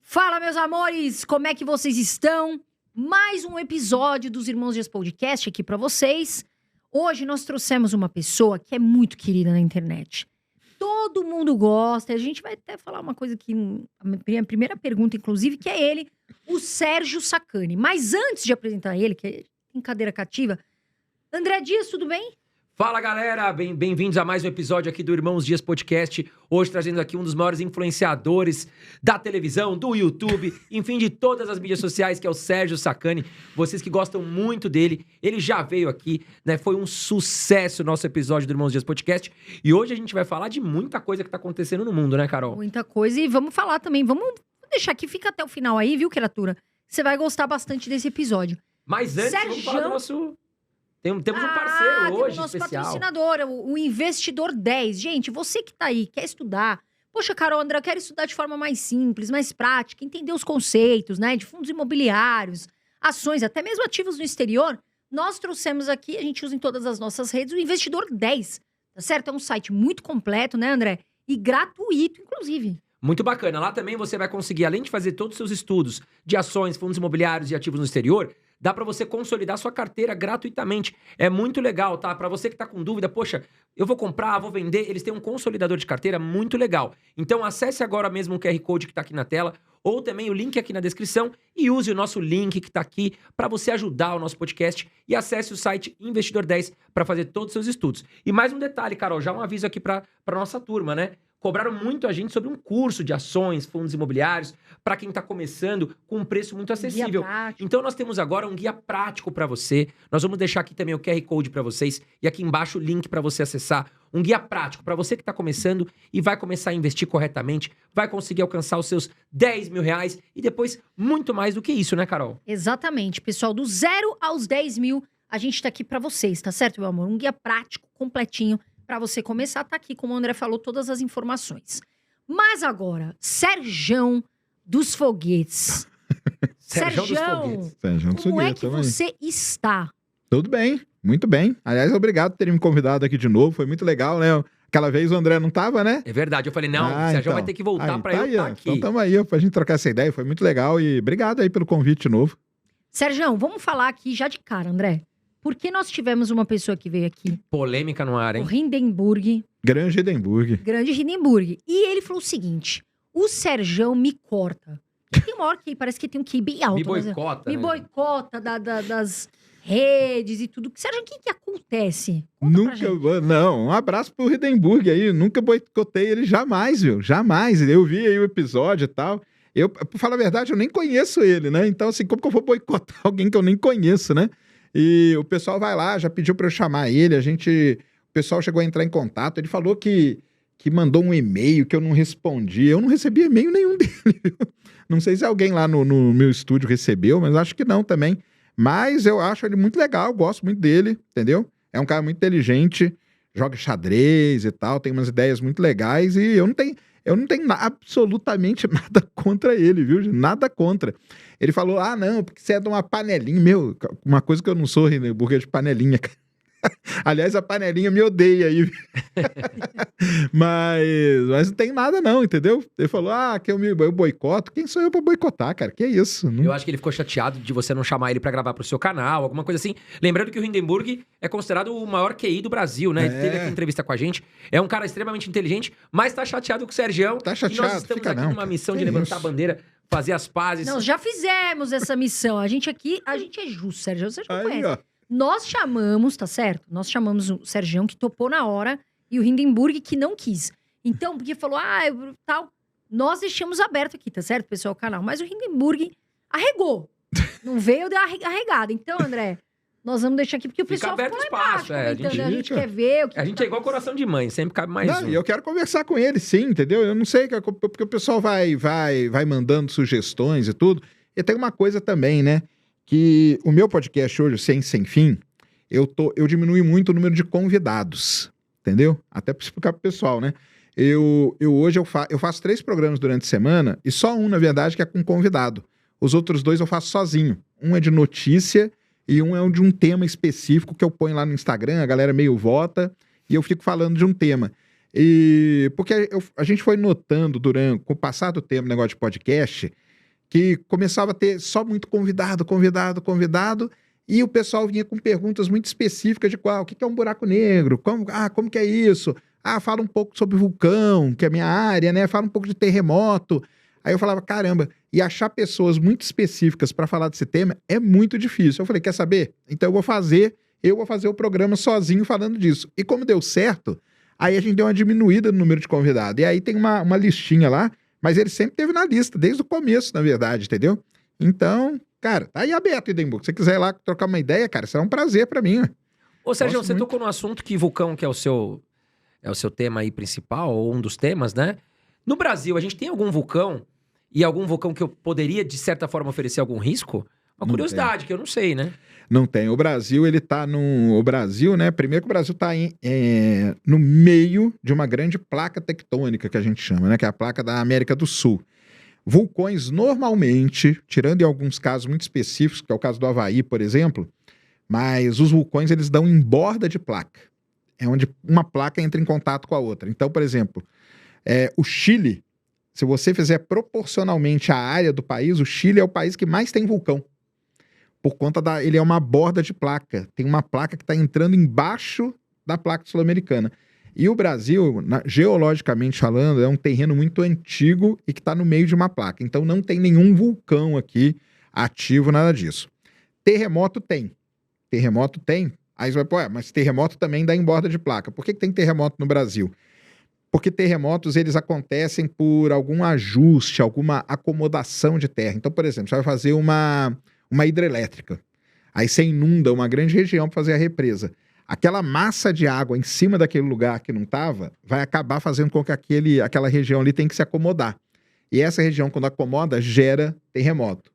Fala, meus amores! Como é que vocês estão? Mais um episódio dos Irmãos Dias Podcast aqui pra vocês. Hoje nós trouxemos uma pessoa que é muito querida na internet. Todo mundo gosta. A gente vai até falar uma coisa que... A primeira pergunta, inclusive, que é ele, o Sérgio Sacani. Mas antes de apresentar ele, que é em cadeira cativa... André Dias, tudo bem? Fala, galera! Bem-vindos a mais um episódio aqui do Irmãos Dias Podcast. Hoje trazendo aqui um dos maiores influenciadores da televisão, do YouTube, enfim, de todas as mídias sociais, que é o Sérgio Sacani. Vocês que gostam muito dele, ele já veio aqui, né? Foi um sucesso o nosso episódio do Irmãos Dias Podcast. E hoje a gente vai falar de muita coisa que tá acontecendo no mundo, né, Carol? Muita coisa. E vamos falar também. Vamos deixar aqui, fica até o final aí, viu, criatura? Você vai gostar bastante desse episódio. Mas antes, vamos falar do nosso... Temos um parceiro hoje, temos nosso especial. Patrocinador, o Investidor 10. Gente, você que tá aí, quer estudar. Poxa, Carol, André, eu quero estudar de forma mais simples, mais prática, entender os conceitos, né? De fundos imobiliários, ações, até mesmo ativos no exterior. Nós trouxemos aqui, a gente usa em todas as nossas redes, o Investidor 10. Tá certo? É um site muito completo, né, André? E gratuito, inclusive. Muito bacana. Lá também você vai conseguir, além de fazer todos os seus estudos de ações, fundos imobiliários e ativos no exterior, dá para você consolidar sua carteira gratuitamente. É muito legal, tá? Para você que tá com dúvida, poxa, eu vou comprar, vou vender, eles têm um consolidador de carteira muito legal. Então acesse agora mesmo o QR Code que tá aqui na tela, ou também o link aqui na descrição e use o nosso link que tá aqui para você ajudar o nosso podcast e acesse o site Investidor 10 para fazer todos os seus estudos. E mais um detalhe, Carol, já um aviso aqui para nossa turma, né? Cobraram muito a gente sobre um curso de ações, fundos imobiliários, para quem está começando com um preço muito acessível. Então nós temos agora um guia prático para você. Nós vamos deixar aqui também o QR Code para vocês e aqui embaixo o link para você acessar. Um guia prático para você que está começando e vai começar a investir corretamente, vai conseguir alcançar os seus 10 mil reais e depois muito mais do que isso, né, Carol? Exatamente, pessoal. Do 0 aos 10 mil, a gente tá aqui para vocês, tá certo, meu amor? Um guia prático, completinho. Para você começar, tá aqui, como o André falou, todas as informações. Mas agora, Serjão dos Foguetes. Serjão, como é que você está? Tudo bem, muito bem. Aliás, obrigado por terem me convidado aqui de novo, foi muito legal, né? Aquela vez o André não tava, né? É verdade, eu falei, não, o Serjão vai ter que voltar para eu estar aqui. Então tamo aí, pra gente trocar essa ideia, foi muito legal e obrigado aí pelo convite de novo. Serjão, vamos falar aqui já de cara, André. Porque nós tivemos uma pessoa que veio aqui. Polêmica no ar, hein? O Hindenburg. Grande Hindenburg. Grande Hindenburg. E ele falou o seguinte: o Serjão me corta. Tem uma hora que parece que tem um QI bem alto. Me boicota, Me boicota das redes e tudo. Sérgio, o que acontece? Não, um abraço pro Hindenburg aí. Nunca boicotei ele jamais, viu? Jamais. Eu vi aí o episódio e tal. Pra falar a verdade, eu nem conheço ele, né? Então, assim, como que eu vou boicotar alguém que eu nem conheço, né? E o pessoal vai lá, já pediu para eu chamar ele, o pessoal chegou a entrar em contato, ele falou que mandou um e-mail que eu não respondi, eu não recebi e-mail nenhum dele, não sei se alguém lá no meu estúdio recebeu, mas acho que não também, mas eu acho ele muito legal, gosto muito dele, entendeu? É um cara muito inteligente, joga xadrez e tal, tem umas ideias muito legais e eu não tenho absolutamente nada contra ele, viu? Nada contra. Ele falou, não, porque você é de uma panelinha. Meu, uma coisa que eu não sou, Hindenburg, de panelinha. Aliás, a panelinha me odeia aí. mas não tem nada não, entendeu? Ele falou, que eu boicoto. Quem sou eu pra boicotar, cara? Que isso? Não... Eu acho que ele ficou chateado de você não chamar ele pra gravar pro seu canal, alguma coisa assim. Lembrando que o Hindenburg é considerado o maior QI do Brasil, né? Ele teve aqui entrevista com a gente. É um cara extremamente inteligente, mas tá chateado com o Sergião. Tá chateado, e nós estamos aqui numa missão de levantar a bandeira, fazer as pazes. Não, já fizemos essa missão. A gente é justo, Sérgio. Você já conhece. Ó. Nós chamamos, tá certo? Nós chamamos o Sergião, que topou na hora, e o Hindenburg, que não quis. Então, porque falou, tal. Nós deixamos aberto aqui, tá certo, pessoal, o canal. Mas o Hindenburg arregou. Não veio dar arregada. Então, André, nós vamos deixar aqui, porque o pessoal fica aberto espaço, a gente quer ver o que a gente é igual coração de mãe, sempre cabe mais um. E eu quero conversar com ele, sim, entendeu? Eu não sei, porque o pessoal vai mandando sugestões e tudo. E tem uma coisa também, né? Que o meu podcast hoje, Sem Fim, eu diminui muito o número de convidados, entendeu? Até para explicar pro pessoal, né? Hoje eu faço 3 programas durante a semana e só um, na verdade, que é com convidado. Os outros 2 eu faço sozinho. Um é de notícia e um é de um tema específico que eu ponho lá no Instagram, a galera meio vota e eu fico falando de um tema. E porque a gente foi notando com o passar do tempo, negócio de podcast, que começava a ter só muito convidado, e o pessoal vinha com perguntas muito específicas de o que é um buraco negro, como que é isso? Fala um pouco sobre vulcão, que é a minha área, né? Fala um pouco de terremoto. Aí eu falava, caramba, e achar pessoas muito específicas para falar desse tema é muito difícil. Eu falei, quer saber? Então eu vou fazer o programa sozinho falando disso. E como deu certo, aí a gente deu uma diminuída no número de convidados. E aí tem uma listinha lá, mas ele sempre teve na lista, desde o começo, na verdade, entendeu? Então, cara, tá aí aberto, Edimburgo. Se você quiser ir lá trocar uma ideia, cara, será um prazer pra mim. Ô, Sérgio, Gosto você muito. tocou no assunto que vulcão, que é o seu tema aí principal, ou um dos temas, né? No Brasil, a gente tem algum vulcão, e algum vulcão que eu poderia, de certa forma, oferecer algum risco? Uma Não curiosidade, que eu não sei, né? Não tem. O Brasil, ele tá no... O Brasil, né? Primeiro que o Brasil tá no meio de uma grande placa tectônica, que a gente chama, né? Que é a placa da América do Sul. Vulcões, normalmente, tirando em alguns casos muito específicos, que é o caso do Havaí, por exemplo, mas os vulcões, eles dão em borda de placa. É onde uma placa entra em contato com a outra. Então, por exemplo, o Chile, se você fizer proporcionalmente a área do país, o Chile é o país que mais tem vulcão. Por conta ele é uma borda de placa. Tem uma placa que está entrando embaixo da placa sul-americana. E o Brasil, geologicamente falando, é um terreno muito antigo e que está no meio de uma placa. Então não tem nenhum vulcão aqui ativo, nada disso. Terremoto tem. Aí você vai, mas terremoto também dá em borda de placa. Por que tem terremoto no Brasil? Porque terremotos, eles acontecem por algum ajuste, alguma acomodação de terra. Então, por exemplo, você vai fazer uma hidrelétrica. Aí você inunda uma grande região para fazer a represa. Aquela massa de água em cima daquele lugar que não estava, vai acabar fazendo com que aquela região ali tenha que se acomodar. E essa região, quando acomoda, gera terremoto.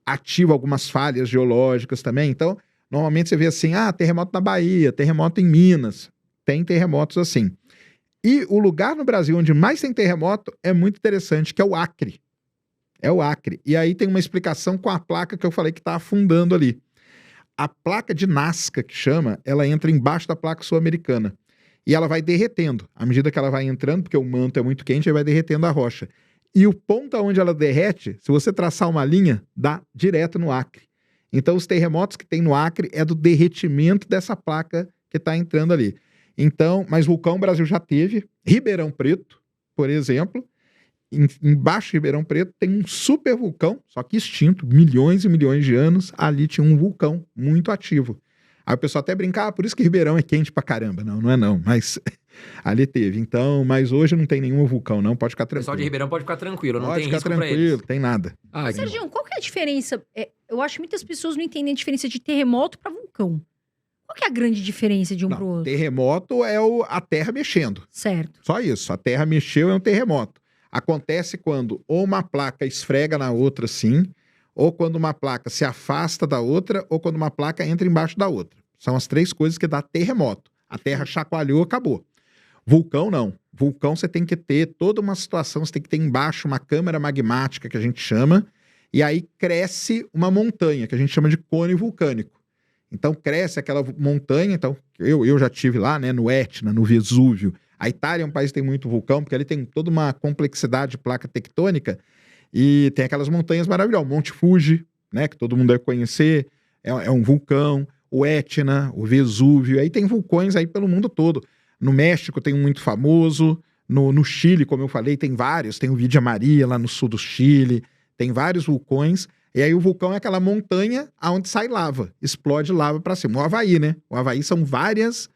Ativa algumas falhas geológicas também. Então, normalmente você vê assim, terremoto na Bahia, terremoto em Minas. Tem terremotos assim. E o lugar no Brasil onde mais tem terremoto é muito interessante, que é o Acre. É o Acre. E aí tem uma explicação com a placa que eu falei que está afundando ali. A placa de Nazca, que chama, ela entra embaixo da placa sul-americana. E ela vai derretendo. À medida que ela vai entrando, porque o manto é muito quente, aí vai derretendo a rocha. E o ponto onde ela derrete, se você traçar uma linha, dá direto no Acre. Então, os terremotos que tem no Acre é do derretimento dessa placa que está entrando ali. Então, mas vulcão o Brasil já teve. Ribeirão Preto, por exemplo. Embaixo de Ribeirão Preto tem um super vulcão, só que extinto, milhões e milhões de anos. Ali tinha um vulcão muito ativo. Aí o pessoal até brinca, por isso que Ribeirão é quente pra caramba. Não, não é não, mas ali teve. Então, mas hoje não tem nenhum vulcão não, pode ficar O tranquilo. pessoal de Ribeirão pode ficar tranquilo, não Pode tem ficar risco pra tranquilo, eles. tem nada. Ah, Sérgio, qual que é a diferença? Eu acho que muitas pessoas não entendem a diferença de terremoto para vulcão. Qual que é a grande diferença de um pro outro? Terremoto é a terra mexendo. Certo. Só isso, a terra mexeu é um terremoto. Acontece quando ou uma placa esfrega na outra, sim, ou quando uma placa se afasta da outra, ou quando uma placa entra embaixo da outra. São as três coisas que dá terremoto. A terra chacoalhou, acabou. Vulcão, não. Vulcão você tem que ter toda uma situação, você tem que ter embaixo uma câmara magmática, que a gente chama, e aí cresce uma montanha, que a gente chama de cone vulcânico. Então cresce aquela montanha, então eu já tive lá, né, no Etna, no Vesúvio. A Itália é um país que tem muito vulcão, porque ali tem toda uma complexidade de placa tectônica, e tem aquelas montanhas maravilhosas. Monte Fuji, né, que todo mundo deve conhecer, é um vulcão. O Etna, o Vesúvio, aí tem vulcões aí pelo mundo todo. No México tem um muito famoso, no Chile, como eu falei, tem vários, tem o Vidia Maria lá no sul do Chile, tem vários vulcões, e aí o vulcão é aquela montanha aonde sai lava, explode lava para cima. O Havaí, né? O Havaí são vários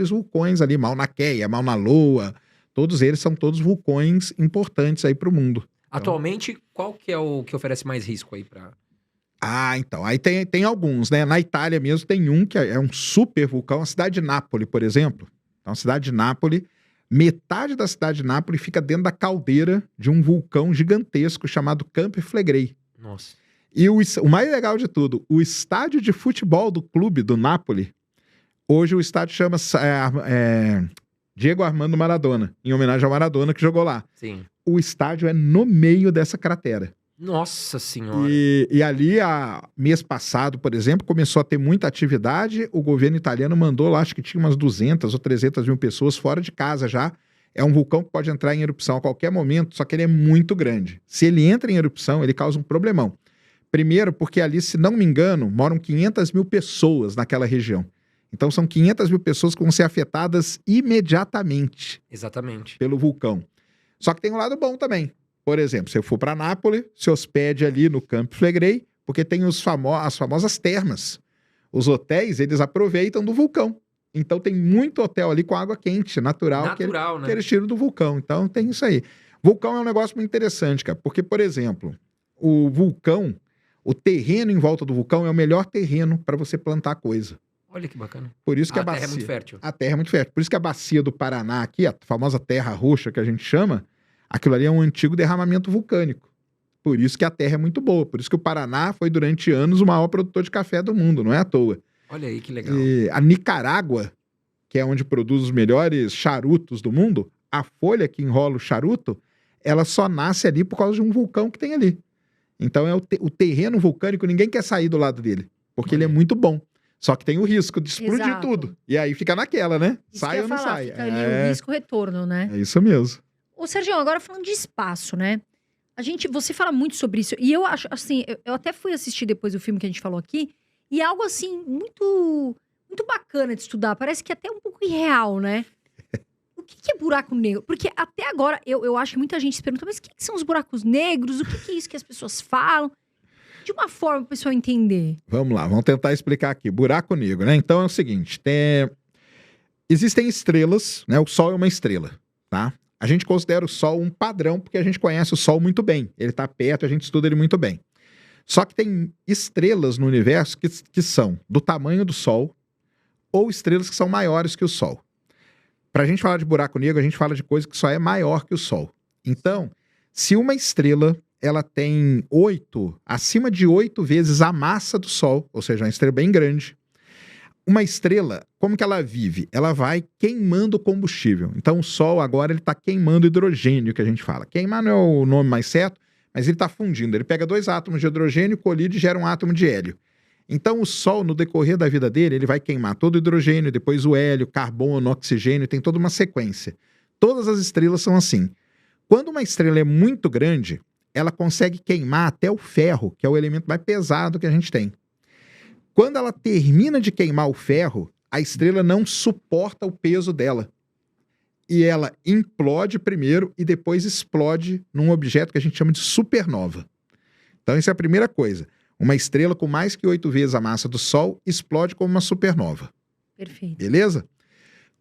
vulcões ali, Mauna Kea, Mauna Loa, todos eles são todos vulcões importantes aí para o mundo. Atualmente, qual que é o que oferece mais risco aí pra... Então, aí tem alguns, né? Na Itália mesmo tem um que é um super vulcão, a cidade de Nápoles, por exemplo. Então, a cidade de Nápoles, metade da cidade de Nápoles fica dentro da caldeira de um vulcão gigantesco chamado Campi Flegrei. Nossa. E o mais legal de tudo, o estádio de futebol do clube do Nápoles, hoje o estádio chama Diego Armando Maradona, em homenagem ao Maradona que jogou lá. Sim. O estádio é no meio dessa cratera. Nossa senhora. E ali, mês passado, por exemplo, começou a ter muita atividade. O governo italiano mandou lá, acho que tinha umas 200 ou 300 mil pessoas fora de casa já, É um vulcão que pode entrar em erupção a qualquer momento, só que ele é muito grande. Se ele entra em erupção, ele causa um problemão. Primeiro, porque ali, se não me engano, moram 500 mil pessoas naquela região. Então, são 500 mil pessoas que vão ser afetadas imediatamente Exatamente. pelo vulcão. Só que tem um lado bom também. Por exemplo, se eu for para Nápoles, se hospede ali no Campo Flegrei, porque tem as famosas termas. Os hotéis, eles aproveitam do vulcão. Então, tem muito hotel ali com água quente, natural, Natural, que né? eles tiram do vulcão. Então, tem isso aí. Vulcão é um negócio muito interessante, cara, porque, por exemplo, o vulcão, o terreno em volta do vulcão é o melhor terreno para você plantar coisa. Olha que bacana. Por isso que A terra é muito fértil. A terra é muito fértil. Por isso que a bacia do Paraná aqui, a famosa terra roxa que a gente chama, aquilo ali é um antigo derramamento vulcânico. Por isso que a terra é muito boa. Por isso que o Paraná foi, durante anos, o maior produtor de café do mundo. Não é à toa. Olha aí que legal. E a Nicarágua, que é onde produz os melhores charutos do mundo, a folha que enrola o charuto, ela só nasce ali por causa de um vulcão que tem ali. Então, o terreno vulcânico, ninguém quer sair do lado dele, porque ele é muito bom. Só que tem o risco de explodir Exato. tudo. E aí fica naquela, né? Isso Sai que eu ou ia não falar, sai. fica ali o risco-retorno, né? É isso mesmo. Ô, Sergião, agora falando de espaço, né? Você fala muito sobre isso. E eu acho, assim, eu até fui assistir depois o filme que a gente falou aqui. E é algo, assim, muito, muito bacana de estudar. Parece que é até um pouco irreal, né? O que é buraco negro? Porque até agora, eu acho que muita gente se pergunta, mas o que são os buracos negros? O que é isso que as pessoas falam? De uma forma para o pessoal entender. Vamos lá, vamos tentar explicar aqui. Buraco negro, né? Então é o seguinte, existem estrelas, né? O Sol é uma estrela, tá? A gente considera o Sol um padrão porque a gente conhece o Sol muito bem. Ele está perto, a gente estuda ele muito bem. Só que tem estrelas no universo que são do tamanho do Sol ou estrelas que são maiores que o Sol. Para a gente falar de buraco negro, a gente fala de coisa que só é maior que o Sol. Então, se uma estrela ela tem acima de 8 vezes a massa do Sol, ou seja, uma estrela bem grande. Uma estrela, como que ela vive? Ela vai queimando combustível. Então, o Sol agora ele está queimando hidrogênio, que a gente fala. Queimar não é o nome mais certo, mas ele está fundindo. Ele pega 2 átomos de hidrogênio, colide e gera um átomo de hélio. Então, o Sol, no decorrer da vida dele, ele vai queimar todo o hidrogênio, depois o hélio, carbono, oxigênio, tem toda uma sequência. Todas as estrelas são assim. Quando uma estrela é muito grande, ela consegue queimar até o ferro, que é o elemento mais pesado que a gente tem. Quando ela termina de queimar o ferro, a estrela não suporta o peso dela. E ela implode primeiro e depois explode num objeto que a gente chama de supernova. Então, essa é a primeira coisa. Uma estrela com mais que 8 vezes a massa do Sol explode como uma supernova. Perfeito. Beleza?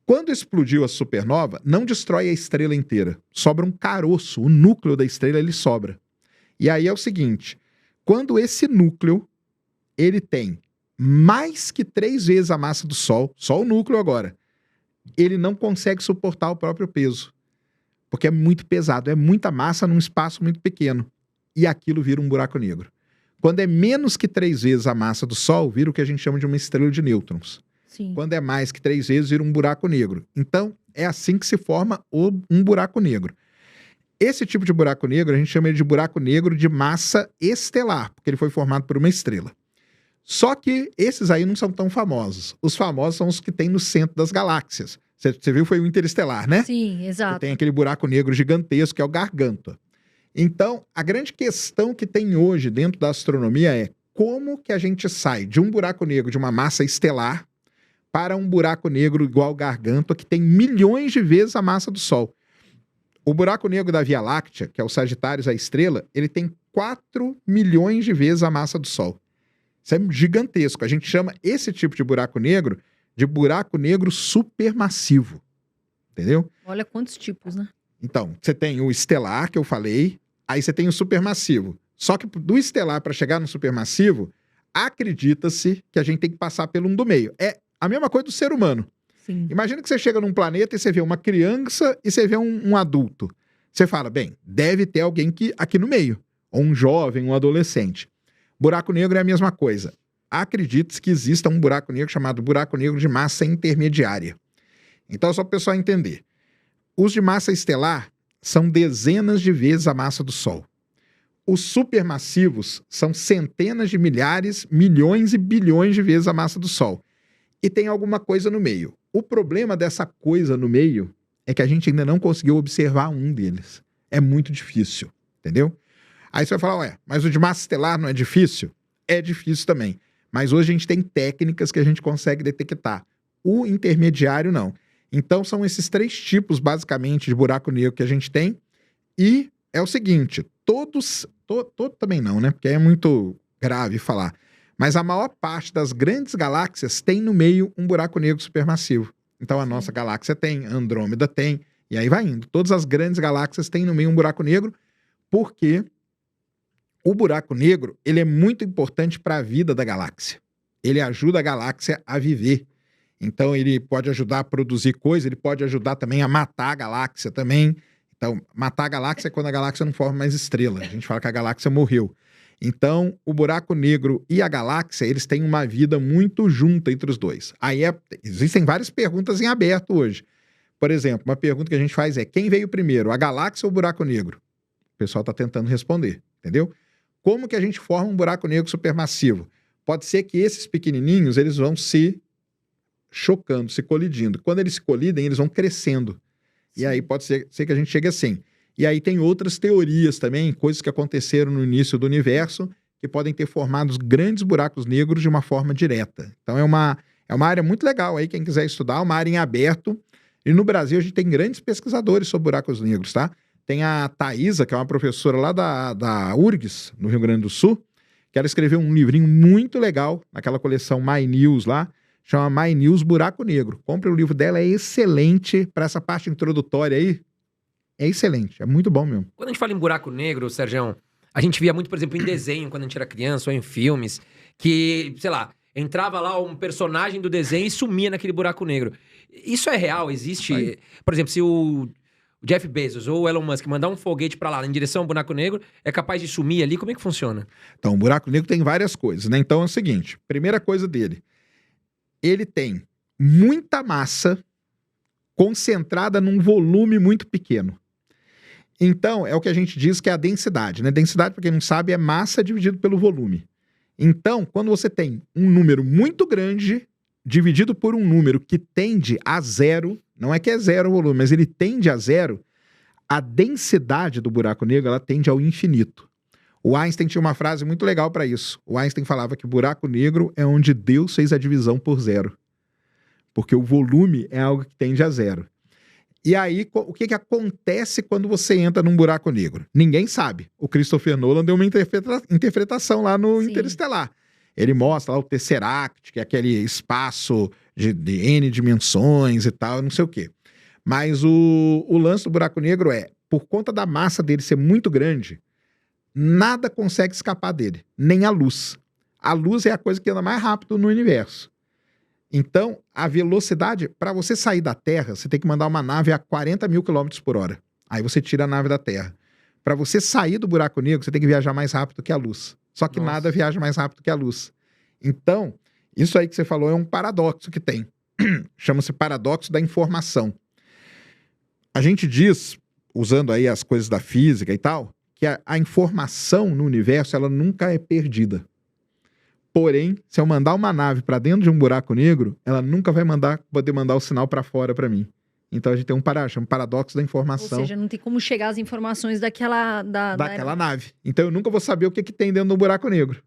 Quando explodiu a supernova, não destrói a estrela inteira. Sobra um caroço, o núcleo da estrela ele sobra. E aí é o seguinte, quando esse núcleo, ele tem mais que 3 vezes a massa do Sol, só o núcleo agora, ele não consegue suportar o próprio peso. Porque é muito pesado, é muita massa num espaço muito pequeno. E aquilo vira um buraco negro. Quando é menos que 3 vezes a massa do Sol, vira o que a gente chama de uma estrela de nêutrons. Sim. Quando é mais que 3 vezes, vira um buraco negro. Então, é assim que se forma um buraco negro. Esse tipo de buraco negro, a gente chama ele de buraco negro de massa estelar, porque ele foi formado por uma estrela. Só que esses aí não são tão famosos. Os famosos são os que tem no centro das galáxias. Você viu, foi o interestelar, né? Sim, exato. Tem aquele buraco negro gigantesco, que é o Gargantua. Então, a grande questão que tem hoje dentro da astronomia é como que a gente sai de um buraco negro de uma massa estelar para um buraco negro igual ao Gargantua, que tem milhões de vezes a massa do Sol. O buraco negro da Via Láctea, que é o Sagitários, a estrela, ele tem 4 milhões de vezes a massa do Sol. Isso é gigantesco. A gente chama esse tipo de buraco negro supermassivo. Entendeu? Olha quantos tipos, né? Então, você tem o estelar, que eu falei, aí você tem o supermassivo. Só que do estelar para chegar no supermassivo, acredita-se que a gente tem que passar pelo um do meio. É a mesma coisa do ser humano. Sim. Imagina que você chega num planeta e você vê uma criança e você vê um adulto. Você fala, bem, deve ter alguém aqui no meio. Ou um jovem, um adolescente. Buraco negro é a mesma coisa. Acredita-se que exista um buraco negro chamado buraco negro de massa intermediária. Então, só para o pessoal entender. Os de massa estelar são dezenas de vezes a massa do Sol. Os supermassivos são centenas de milhares, milhões e bilhões de vezes a massa do Sol. E tem alguma coisa no meio. O problema dessa coisa no meio é que a gente ainda não conseguiu observar um deles. É muito difícil, entendeu? Aí você vai falar, ué, mas o de massa estelar não é difícil? É difícil também. Mas hoje a gente tem técnicas que a gente consegue detectar. O intermediário, não. Então, são esses 3 tipos, basicamente, de buraco negro que a gente tem. E é o seguinte, todos também não, né? Porque é muito grave falar. Mas a maior parte das grandes galáxias tem no meio um buraco negro supermassivo. Então, a nossa galáxia tem, a Andrômeda tem, e aí vai indo. Todas as grandes galáxias têm no meio um buraco negro, porque o buraco negro, ele é muito importante para a vida da galáxia. Ele ajuda a galáxia a viver. Então, ele pode ajudar a produzir coisa, ele pode ajudar também a matar a galáxia também. Então, matar a galáxia é quando a galáxia não forma mais estrela. A gente fala que a galáxia morreu. Então, o buraco negro e a galáxia, eles têm uma vida muito junta entre os dois. Aí existem várias perguntas em aberto hoje. Por exemplo, uma pergunta que a gente faz é, quem veio primeiro, a galáxia ou o buraco negro? O pessoal está tentando responder, entendeu? Como que a gente forma um buraco negro supermassivo? Pode ser que esses pequenininhos, eles vão se chocando, se colidindo. Quando eles se colidem, eles vão crescendo. E aí pode ser que a gente chegue assim. E aí tem outras teorias também, coisas que aconteceram no início do universo, que podem ter formado grandes buracos negros de uma forma direta. Então é uma área muito legal aí, quem quiser estudar, uma área em aberto. E no Brasil a gente tem grandes pesquisadores sobre buracos negros, tá? Tem a Thaisa, que é uma professora lá da URGS, no Rio Grande do Sul, que ela escreveu um livrinho muito legal, naquela coleção My News lá, chama My News Buraco Negro. Compre o livro dela, é excelente para essa parte introdutória aí. É excelente, é muito bom mesmo. Quando a gente fala em buraco negro, Sergião, a gente via muito, por exemplo, em desenho, quando a gente era criança, ou em filmes, que, sei lá, entrava lá um personagem do desenho e sumia naquele buraco negro. Isso é real? Existe? Por exemplo, se o Jeff Bezos ou o Elon Musk mandar um foguete pra lá em direção ao buraco negro, é capaz de sumir ali? Como é que funciona? Então, o buraco negro tem várias coisas, né? Então é o seguinte, primeira coisa dele, ele tem muita massa concentrada num volume muito pequeno. Então, é o que a gente diz que é a densidade, né? Densidade, para quem não sabe, é massa dividido pelo volume. Então, quando você tem um número muito grande dividido por um número que tende a zero, não é que é zero o volume, mas ele tende a zero, a densidade do buraco negro, ela tende ao infinito. O Einstein tinha uma frase muito legal para isso. O Einstein falava que buraco negro é onde Deus fez a divisão por zero. Porque o volume é algo que tende a zero. E aí, o que acontece quando você entra num buraco negro? Ninguém sabe. O Christopher Nolan deu uma interpretação lá no Interestelar. Ele mostra lá o Tesseract, que é aquele espaço de N dimensões e tal, não sei o quê. Mas o lance do buraco negro é, por conta da massa dele ser muito grande, nada consegue escapar dele, nem a luz. A luz é a coisa que anda mais rápido no universo. Então, a velocidade, para você sair da Terra, você tem que mandar uma nave a 40 mil quilômetros por hora. Aí você tira a nave da Terra. Para você sair do buraco negro, você tem que viajar mais rápido que a luz. Só que nada viaja mais rápido que a luz. Então, isso aí que você falou é um paradoxo que tem. Chama-se paradoxo da informação. A gente diz, usando aí as coisas da física e tal, que a informação no universo, ela nunca é perdida. Porém, se eu mandar uma nave para dentro de um buraco negro, ela nunca vai poder mandar o sinal para fora para mim. Então a gente tem um paradoxo da informação. Ou seja, não tem como chegar as informações daquela nave. Então eu nunca vou saber o que tem dentro do buraco negro.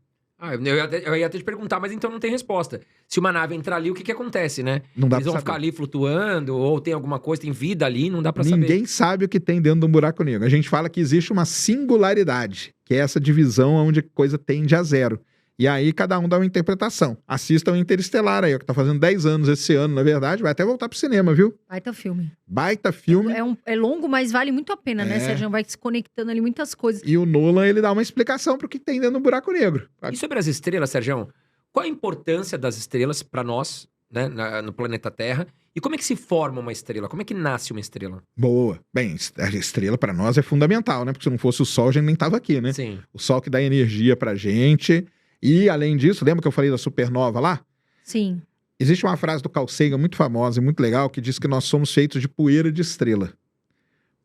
Eu ia até te perguntar, mas então não tem resposta. Se uma nave entrar ali, o que acontece, né? Não dá Eles pra vão saber. ficar ali flutuando, ou tem alguma coisa, tem vida ali, não dá pra saber. Ninguém sabe o que tem dentro de um buraco negro. A gente fala que existe uma singularidade, que é essa divisão onde a coisa tende a zero. E aí cada um dá uma interpretação. Assistam o Interestelar aí, ó, que tá fazendo 10 anos esse ano, na verdade. Vai até voltar pro cinema, viu? Baita filme. Baita filme. É longo, mas vale muito a pena, né, Sérgio? Vai se conectando ali muitas coisas. E o Nolan, ele dá uma explicação pro que tem dentro do buraco negro. E sobre as estrelas, Sérgio, qual a importância das estrelas pra nós, né, no planeta Terra? E como é que se forma uma estrela? Como é que nasce uma estrela? Boa. Bem, a estrela pra nós é fundamental, né? Porque se não fosse o Sol, a gente nem tava aqui, né? Sim. O Sol que dá energia pra gente. E, além disso, lembra que eu falei da supernova lá? Sim. Existe uma frase do Carl Sagan muito famosa e muito legal que diz que nós somos feitos de poeira de estrela.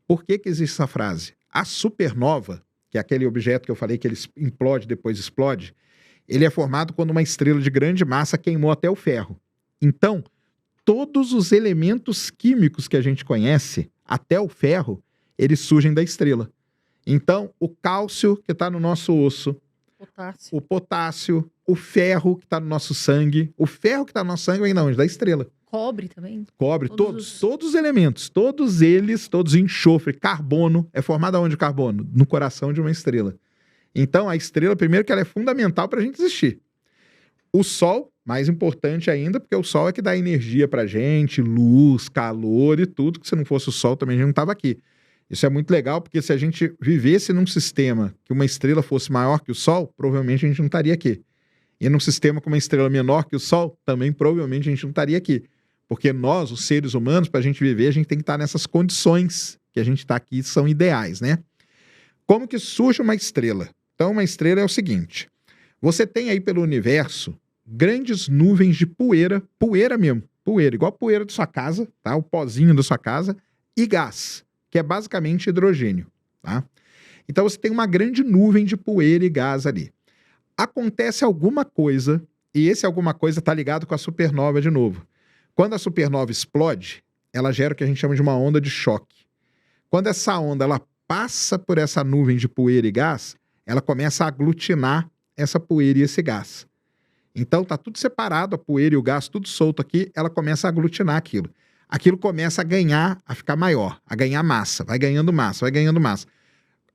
Por que existe essa frase? A supernova, que é aquele objeto que eu falei que ele implode, depois explode, ele é formado quando uma estrela de grande massa queimou até o ferro. Então, todos os elementos químicos que a gente conhece até o ferro, eles surgem da estrela. Então, o cálcio que está no nosso osso, Potássio. o potássio, o ferro que está no nosso sangue, o ferro que está no nosso sangue vem de onde? Da estrela. Cobre também. Cobre, Todos todos os elementos, todos eles, todos enxofre, carbono, é formado aonde o carbono? No coração de uma estrela. Então, a estrela, primeiro que ela é fundamental para a gente existir. O Sol, mais importante ainda, porque o Sol é que dá energia pra gente, luz, calor e tudo, que se não fosse o Sol também a gente não estava aqui. Isso é muito legal, porque se a gente vivesse num sistema que uma estrela fosse maior que o Sol, provavelmente a gente não estaria aqui. E num sistema com uma estrela menor que o Sol, também provavelmente a gente não estaria aqui. Porque nós, os seres humanos, para a gente viver, a gente tem que estar nessas condições que a gente está aqui, são ideais, né? Como que surge uma estrela? Então, uma estrela é o seguinte: você tem aí pelo universo grandes nuvens de poeira, poeira mesmo, poeira, igual a poeira da sua casa, tá? O pozinho da sua casa, e gás, que é basicamente hidrogênio, tá? Então, você tem uma grande nuvem de poeira e gás ali. Acontece alguma coisa, e esse alguma coisa está ligado com a supernova de novo. Quando a supernova explode, ela gera o que a gente chama de uma onda de choque. Quando essa onda ela passa por essa nuvem de poeira e gás, ela começa a aglutinar essa poeira e esse gás. Então tá tudo separado, a poeira e o gás tudo solto aqui, ela começa a aglutinar aquilo. Aquilo começa a ganhar, a ficar maior, a ganhar massa, vai ganhando massa, vai ganhando massa.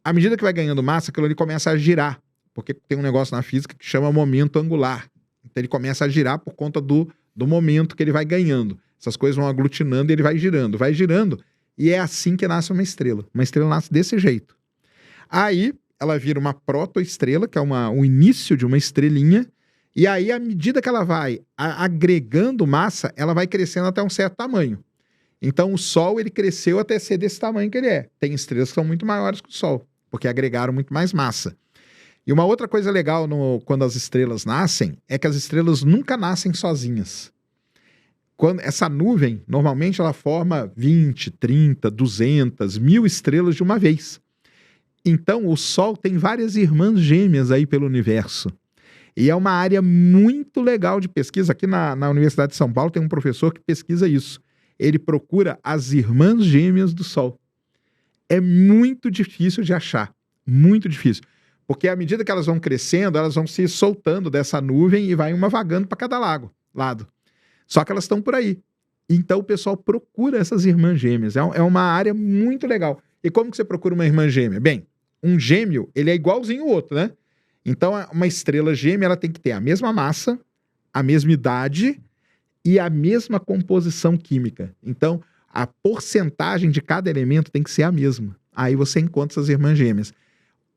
À medida que vai ganhando massa, aquilo ali começa a girar, porque tem um negócio na física que chama momento angular. Então ele começa a girar por conta do momento que ele vai ganhando. Essas coisas vão aglutinando e ele vai girando, e é assim que nasce uma estrela. Uma estrela nasce desse jeito. Aí, ela vira uma protoestrela, que é o início de uma estrelinha, e aí, à medida que ela vai agregando massa, ela vai crescendo até um certo tamanho. Então, o Sol, ele cresceu até ser desse tamanho que ele é. Tem estrelas que são muito maiores que o Sol, porque agregaram muito mais massa. E uma outra coisa legal quando as estrelas nascem é que as estrelas nunca nascem sozinhas. Quando essa nuvem, normalmente ela forma 20, 30, 200, 1000 estrelas de uma vez. Então o Sol tem várias irmãs gêmeas aí pelo universo. E é uma área muito legal de pesquisa. Aqui na Universidade de São Paulo tem um professor que pesquisa isso. Ele procura as irmãs gêmeas do Sol. É muito difícil de achar, muito difícil. Porque à medida que elas vão crescendo, elas vão se soltando dessa nuvem e vai uma vagando para cada lado. Só que elas estão por aí. Então o pessoal procura essas irmãs gêmeas. É uma área muito legal. E como que você procura uma irmã gêmea? Bem, um gêmeo, ele é igualzinho ao outro, né? Então uma estrela gêmea, ela tem que ter a mesma massa, a mesma idade e a mesma composição química. Então a porcentagem de cada elemento tem que ser a mesma. Aí você encontra essas irmãs gêmeas.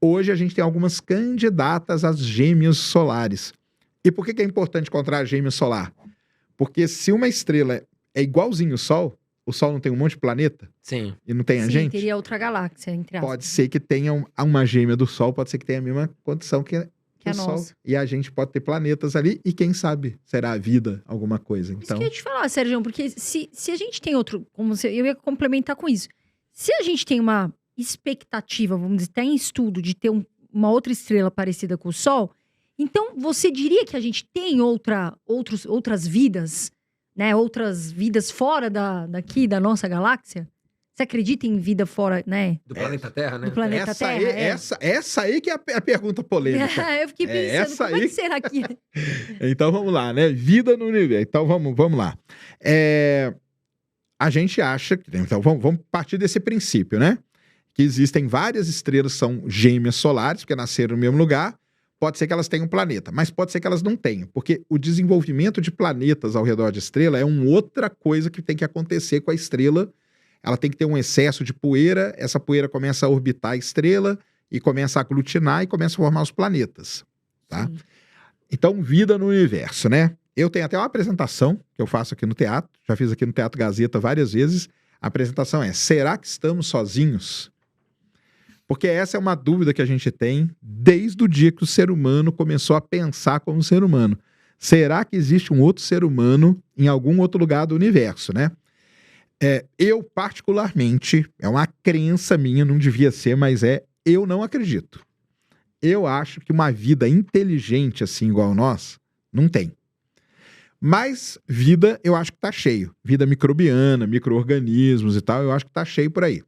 Hoje a gente tem algumas candidatas às gêmeas solares. E por que é importante encontrar a gêmea solar? Porque se uma estrela é igualzinho o Sol não tem um monte de planeta? Sim. E não tem a gente? Teria outra galáxia, entre aspas. Pode ser que tenha uma gêmea do Sol, pode ser que tenha a mesma condição que a o Sol. nossa. E a gente pode ter planetas ali, e quem sabe será a vida alguma coisa. Isso Então, que eu ia te falar, Sérgio, porque se a gente tem outro... eu ia complementar com isso. Se a gente tem uma expectativa, vamos dizer, até em estudo, de ter uma outra estrela parecida com o Sol, então você diria que a gente tem outras vidas, né? Outras vidas fora daqui, da nossa galáxia? Você acredita em vida fora, né? Do planeta Terra, né? Do planeta Terra? essa aí que é a pergunta polêmica. Eu fiquei pensando, como é que será que... Então vamos lá, né? Vida no universo. Então vamos lá. A gente acha que... Então vamos partir desse princípio, né? Que existem várias estrelas que são gêmeas solares, porque nasceram no mesmo lugar. Pode ser que elas tenham um planeta, mas pode ser que elas não tenham, porque o desenvolvimento de planetas ao redor de estrela é uma outra coisa que tem que acontecer com a estrela. Ela tem que ter um excesso de poeira, essa poeira começa a orbitar a estrela e começa a aglutinar e começa a formar os planetas, tá? Sim. Então, vida no universo, né? Eu tenho até uma apresentação que eu faço aqui no teatro, já fiz aqui no Teatro Gazeta várias vezes. A apresentação é: será que estamos sozinhos? Porque essa é uma dúvida que a gente tem desde o dia que o ser humano começou a pensar como ser humano. Será que existe um outro ser humano em algum outro lugar do universo, né? Eu, particularmente, é uma crença minha, não devia ser, mas eu não acredito. Eu acho que uma vida inteligente assim, igual nós, não tem. Mas vida, eu acho que tá cheio. Vida microbiana, micro-organismos e tal, eu acho que tá cheio por aí.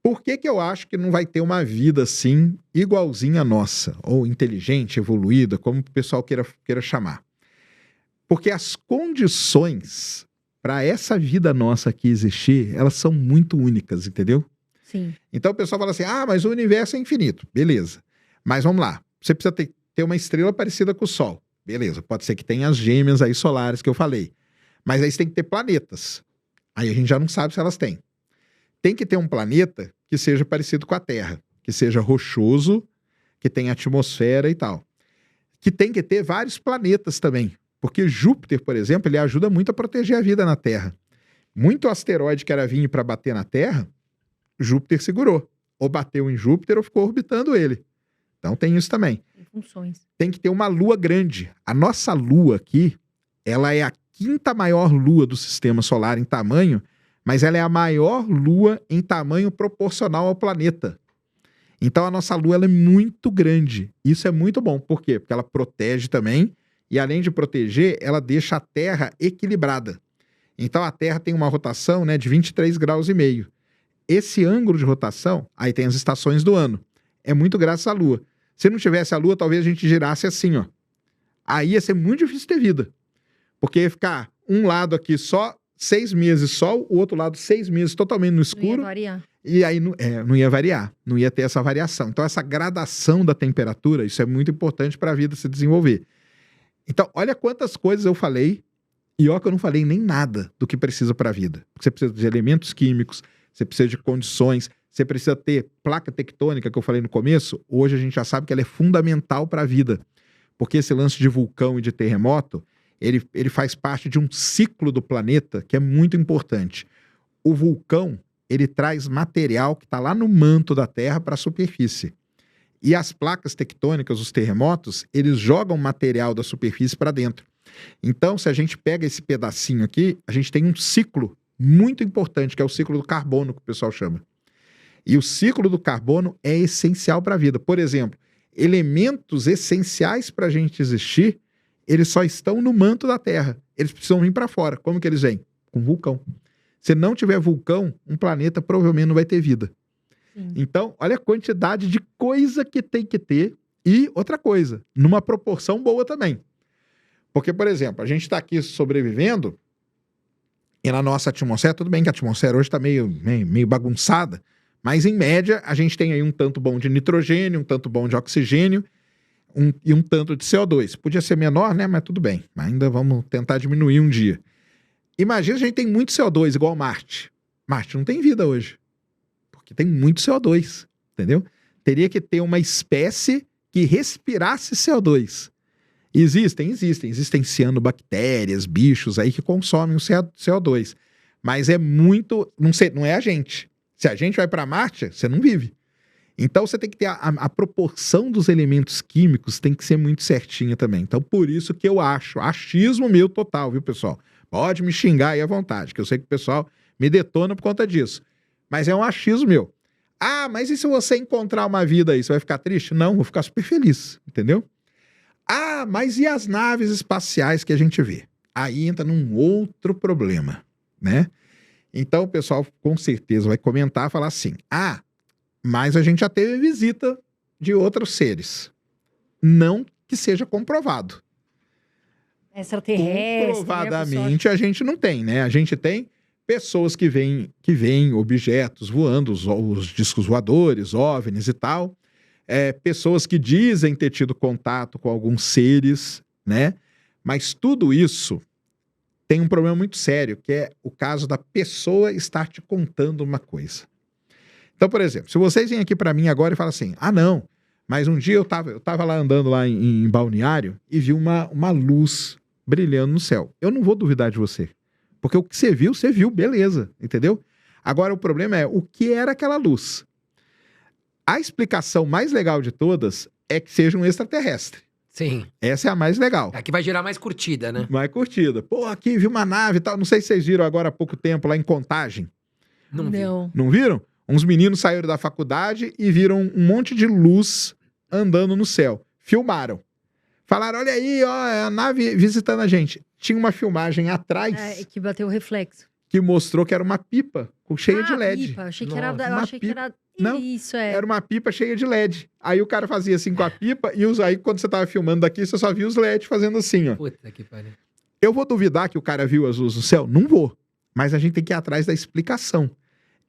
Por que que eu acho que não vai ter uma vida assim, igualzinha à nossa? Ou inteligente, evoluída, como o pessoal queira chamar. Porque as condições para essa vida nossa aqui existir, elas são muito únicas, entendeu? Sim. Então o pessoal fala assim, mas o universo é infinito. Beleza. Mas vamos lá. Você precisa ter uma estrela parecida com o Sol. Beleza. Pode ser que tenha as gêmeas aí solares que eu falei. Mas aí você tem que ter planetas. Aí a gente já não sabe se elas têm. Tem que ter um planeta que seja parecido com a Terra. Que seja rochoso, que tenha atmosfera e tal. Que tem que ter vários planetas também. Porque Júpiter, por exemplo, ele ajuda muito a proteger a vida na Terra. Muito asteroide que era vindo para bater na Terra, Júpiter segurou. Ou bateu em Júpiter ou ficou orbitando ele. Então tem isso também. Tem funções. Tem que ter uma lua grande. A nossa lua aqui, ela é a 5ª maior lua do sistema solar em tamanho, mas ela é a maior lua em tamanho proporcional ao planeta. Então a nossa lua ela é muito grande. Isso é muito bom. Por quê? Porque ela protege também, e além de proteger, ela deixa a Terra equilibrada. Então a Terra tem uma rotação, né, de 23,5 graus. Esse ângulo de rotação, aí tem as estações do ano. É muito graças à Lua. Se não tivesse a Lua, talvez a gente girasse assim, ó. Aí ia ser muito difícil ter vida. Porque ia ficar um lado aqui só 6 meses sol, o outro lado 6 meses totalmente no escuro. Não ia variar. E aí não ia variar, não ia ter essa variação. Então essa gradação da temperatura, isso é muito importante para a vida se desenvolver. Então olha quantas coisas eu falei, e ó que eu não falei nem nada do que precisa para a vida. Porque você precisa de elementos químicos, você precisa de condições, você precisa ter placa tectônica, que eu falei no começo. Hoje a gente já sabe que ela é fundamental para a vida. Porque esse lance de vulcão e de terremoto, ele faz parte de um ciclo do planeta que é muito importante. O vulcão, ele traz material que está lá no manto da Terra para a superfície. E as placas tectônicas, os terremotos, eles jogam material da superfície para dentro. Então, se a gente pega esse pedacinho aqui, a gente tem um ciclo muito importante, que é o ciclo do carbono, que o pessoal chama. E o ciclo do carbono é essencial para a vida. Por exemplo, elementos essenciais para a gente existir, eles só estão no manto da Terra. Eles precisam vir para fora. Como que eles vêm? Com vulcão. Se não tiver vulcão, um planeta provavelmente não vai ter vida. Sim. Então, olha a quantidade de coisa que tem que ter. E outra coisa, numa proporção boa também. Porque, por exemplo, a gente está aqui sobrevivendo e na nossa atmosfera, tudo bem que a atmosfera hoje está meio bagunçada, mas em média a gente tem aí um tanto bom de nitrogênio, um tanto bom de oxigênio e um tanto de CO2. Podia ser menor, né? Mas tudo bem. Ainda vamos tentar diminuir um dia. Imagina a gente tem muito CO2, igual Marte. Marte não tem vida hoje. Porque tem muito CO2, entendeu? Teria que ter uma espécie que respirasse CO2. Existem cianobactérias, bichos aí que consomem o CO2. Mas é muito... Não é a gente. Se a gente vai para Marte, você não vive. Então você tem que ter a proporção dos elementos químicos tem que ser muito certinha também. Então por isso que eu acho, achismo meu total, viu, pessoal? Pode me xingar aí à vontade, que eu sei que o pessoal me detona por conta disso. Mas é um achismo meu. Mas e se você encontrar uma vida aí, você vai ficar triste? Não, vou ficar super feliz, entendeu? Mas e as naves espaciais que a gente vê? Aí entra num outro problema, né? Então o pessoal com certeza vai comentar, falar assim, mas a gente já teve visita de outros seres. Não que seja comprovado. Extraterrestre. Comprovadamente a gente não tem, né? A gente tem pessoas que veem objetos voando, os discos voadores, OVNIs e tal. Pessoas que dizem ter tido contato com alguns seres, né? Mas tudo isso tem um problema muito sério, que é o caso da pessoa estar te contando uma coisa. Então, por exemplo, se vocês vêm aqui para mim agora e falam assim, não, mas um dia eu tava lá andando lá em Balneário e vi uma luz brilhando no céu. Eu não vou duvidar de você. Porque o que você viu, beleza, entendeu? Agora o problema é o que era aquela luz. A explicação mais legal de todas é que seja um extraterrestre. Sim. Essa é a mais legal. É a que vai gerar mais curtida, né? Mais curtida. Pô, aqui vi uma nave e tal. Não sei se vocês viram agora há pouco tempo lá em Contagem. Não vi. Não viram? Uns meninos saíram da faculdade e viram um monte de luz andando no céu. Filmaram. Falaram, olha aí, ó, é a nave visitando a gente. Tinha uma filmagem atrás que bateu o reflexo. que mostrou que era uma pipa cheia de LED. Pipa. Achei que Nossa, era... Eu uma achei que era... Não, Isso, Era uma pipa cheia de LED. Aí o cara fazia assim com a pipa e aí quando você tava filmando daqui, você só via os LED fazendo assim, ó. Puta que pariu. Eu vou duvidar que o cara viu as luzes no céu? Não vou. Mas a gente tem que ir atrás da explicação.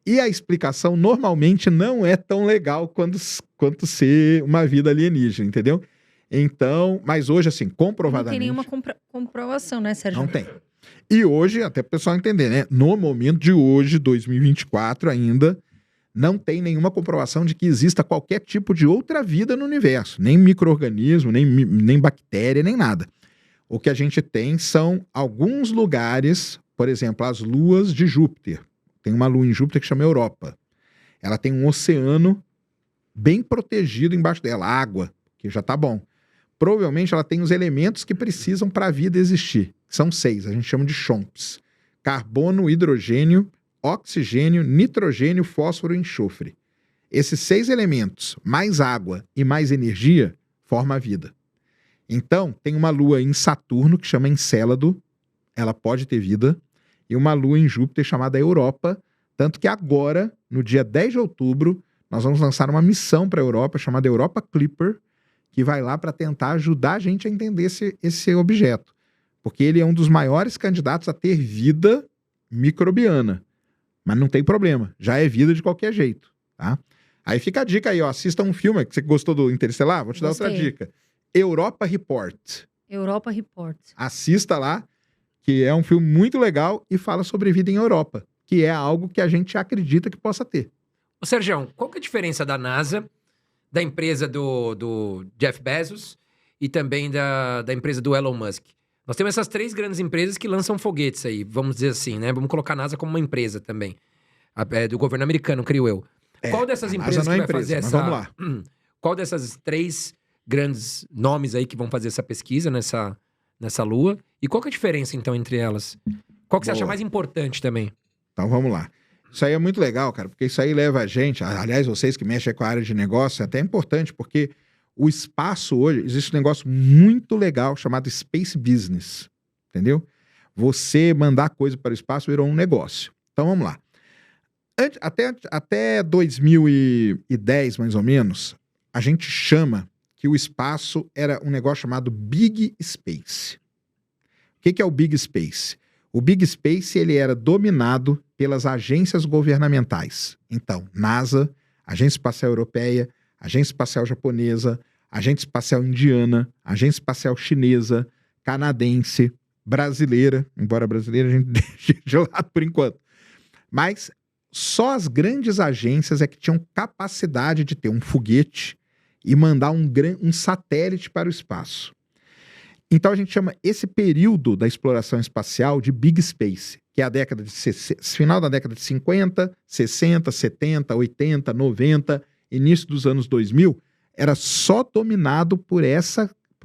E a explicação normalmente não é tão legal quanto ser uma vida alienígena, entendeu? Então, mas hoje, assim, Não comprovadamente... tem nenhuma comprovação, né, Sérgio? Não tem. E hoje, até para o pessoal entender, né? No momento de hoje, 2024 ainda, não tem nenhuma comprovação de que exista qualquer tipo de outra vida no universo. Nem micro-organismo, nem bactéria, nem nada. O que a gente tem são alguns lugares, por exemplo, as luas de Júpiter. Tem uma lua em Júpiter que chama Europa. Ela tem um oceano bem protegido embaixo dela, água, que já tá bom. Provavelmente ela tem os elementos que precisam para a vida existir. São 6, a gente chama de CHOMPs. Carbono, hidrogênio, oxigênio, nitrogênio, fósforo e enxofre. Esses 6 elementos, mais água e mais energia, formam a vida. Então, tem uma lua em Saturno, que chama Encélado, ela pode ter vida, e uma lua em Júpiter chamada Europa, tanto que agora, no dia 10 de outubro, nós vamos lançar uma missão para a Europa, chamada Europa Clipper, que vai lá para tentar ajudar a gente a entender esse objeto. Porque ele é um dos maiores candidatos a ter vida microbiana. Mas não tem problema, já é vida de qualquer jeito, tá? Aí fica a dica aí, ó, assista um filme, que você gostou do Interestelar, vou te dar outra dica. Europa Report. Europa Report. Assista lá, que é um filme muito legal e fala sobre vida em Europa, que é algo que a gente acredita que possa ter. Ô, Sérgio, qual que é a diferença da NASA, da empresa do Jeff Bezos e também da empresa do Elon Musk? Nós temos essas 3 grandes empresas que lançam foguetes aí, vamos dizer assim, né? Vamos colocar a NASA como uma empresa também. Do governo americano, creio eu. Qual dessas empresas que vai fazer essa... Vamos lá. Qual dessas 3 grandes nomes aí que vão fazer essa pesquisa nessa lua? E qual que é a diferença, então, entre elas? Qual que você acha mais importante também? Então, vamos lá. Isso aí é muito legal, cara, porque isso aí leva a gente... Aliás, vocês que mexem com a área de negócio, é até importante, porque o espaço hoje... Existe um negócio muito legal chamado Space Business, entendeu? Você mandar coisa para o espaço virou um negócio. Então, vamos lá. Até 2010, mais ou menos, a gente chama que o espaço era um negócio chamado Big Space. O que é o Big Space? O Big Space ele era dominado pelas agências governamentais. Então, NASA, Agência Espacial Europeia, Agência Espacial Japonesa, Agência Espacial Indiana, Agência Espacial Chinesa, canadense, brasileira, embora brasileira a gente deixe de lado por enquanto. Mas só as grandes agências é que tinham capacidade de ter um foguete e mandar um satélite para o espaço. Então a gente chama esse período da exploração espacial de Big Space, que é a década de final da década de 50, 60, 70, 80, 90, início dos anos 2000, era só dominado por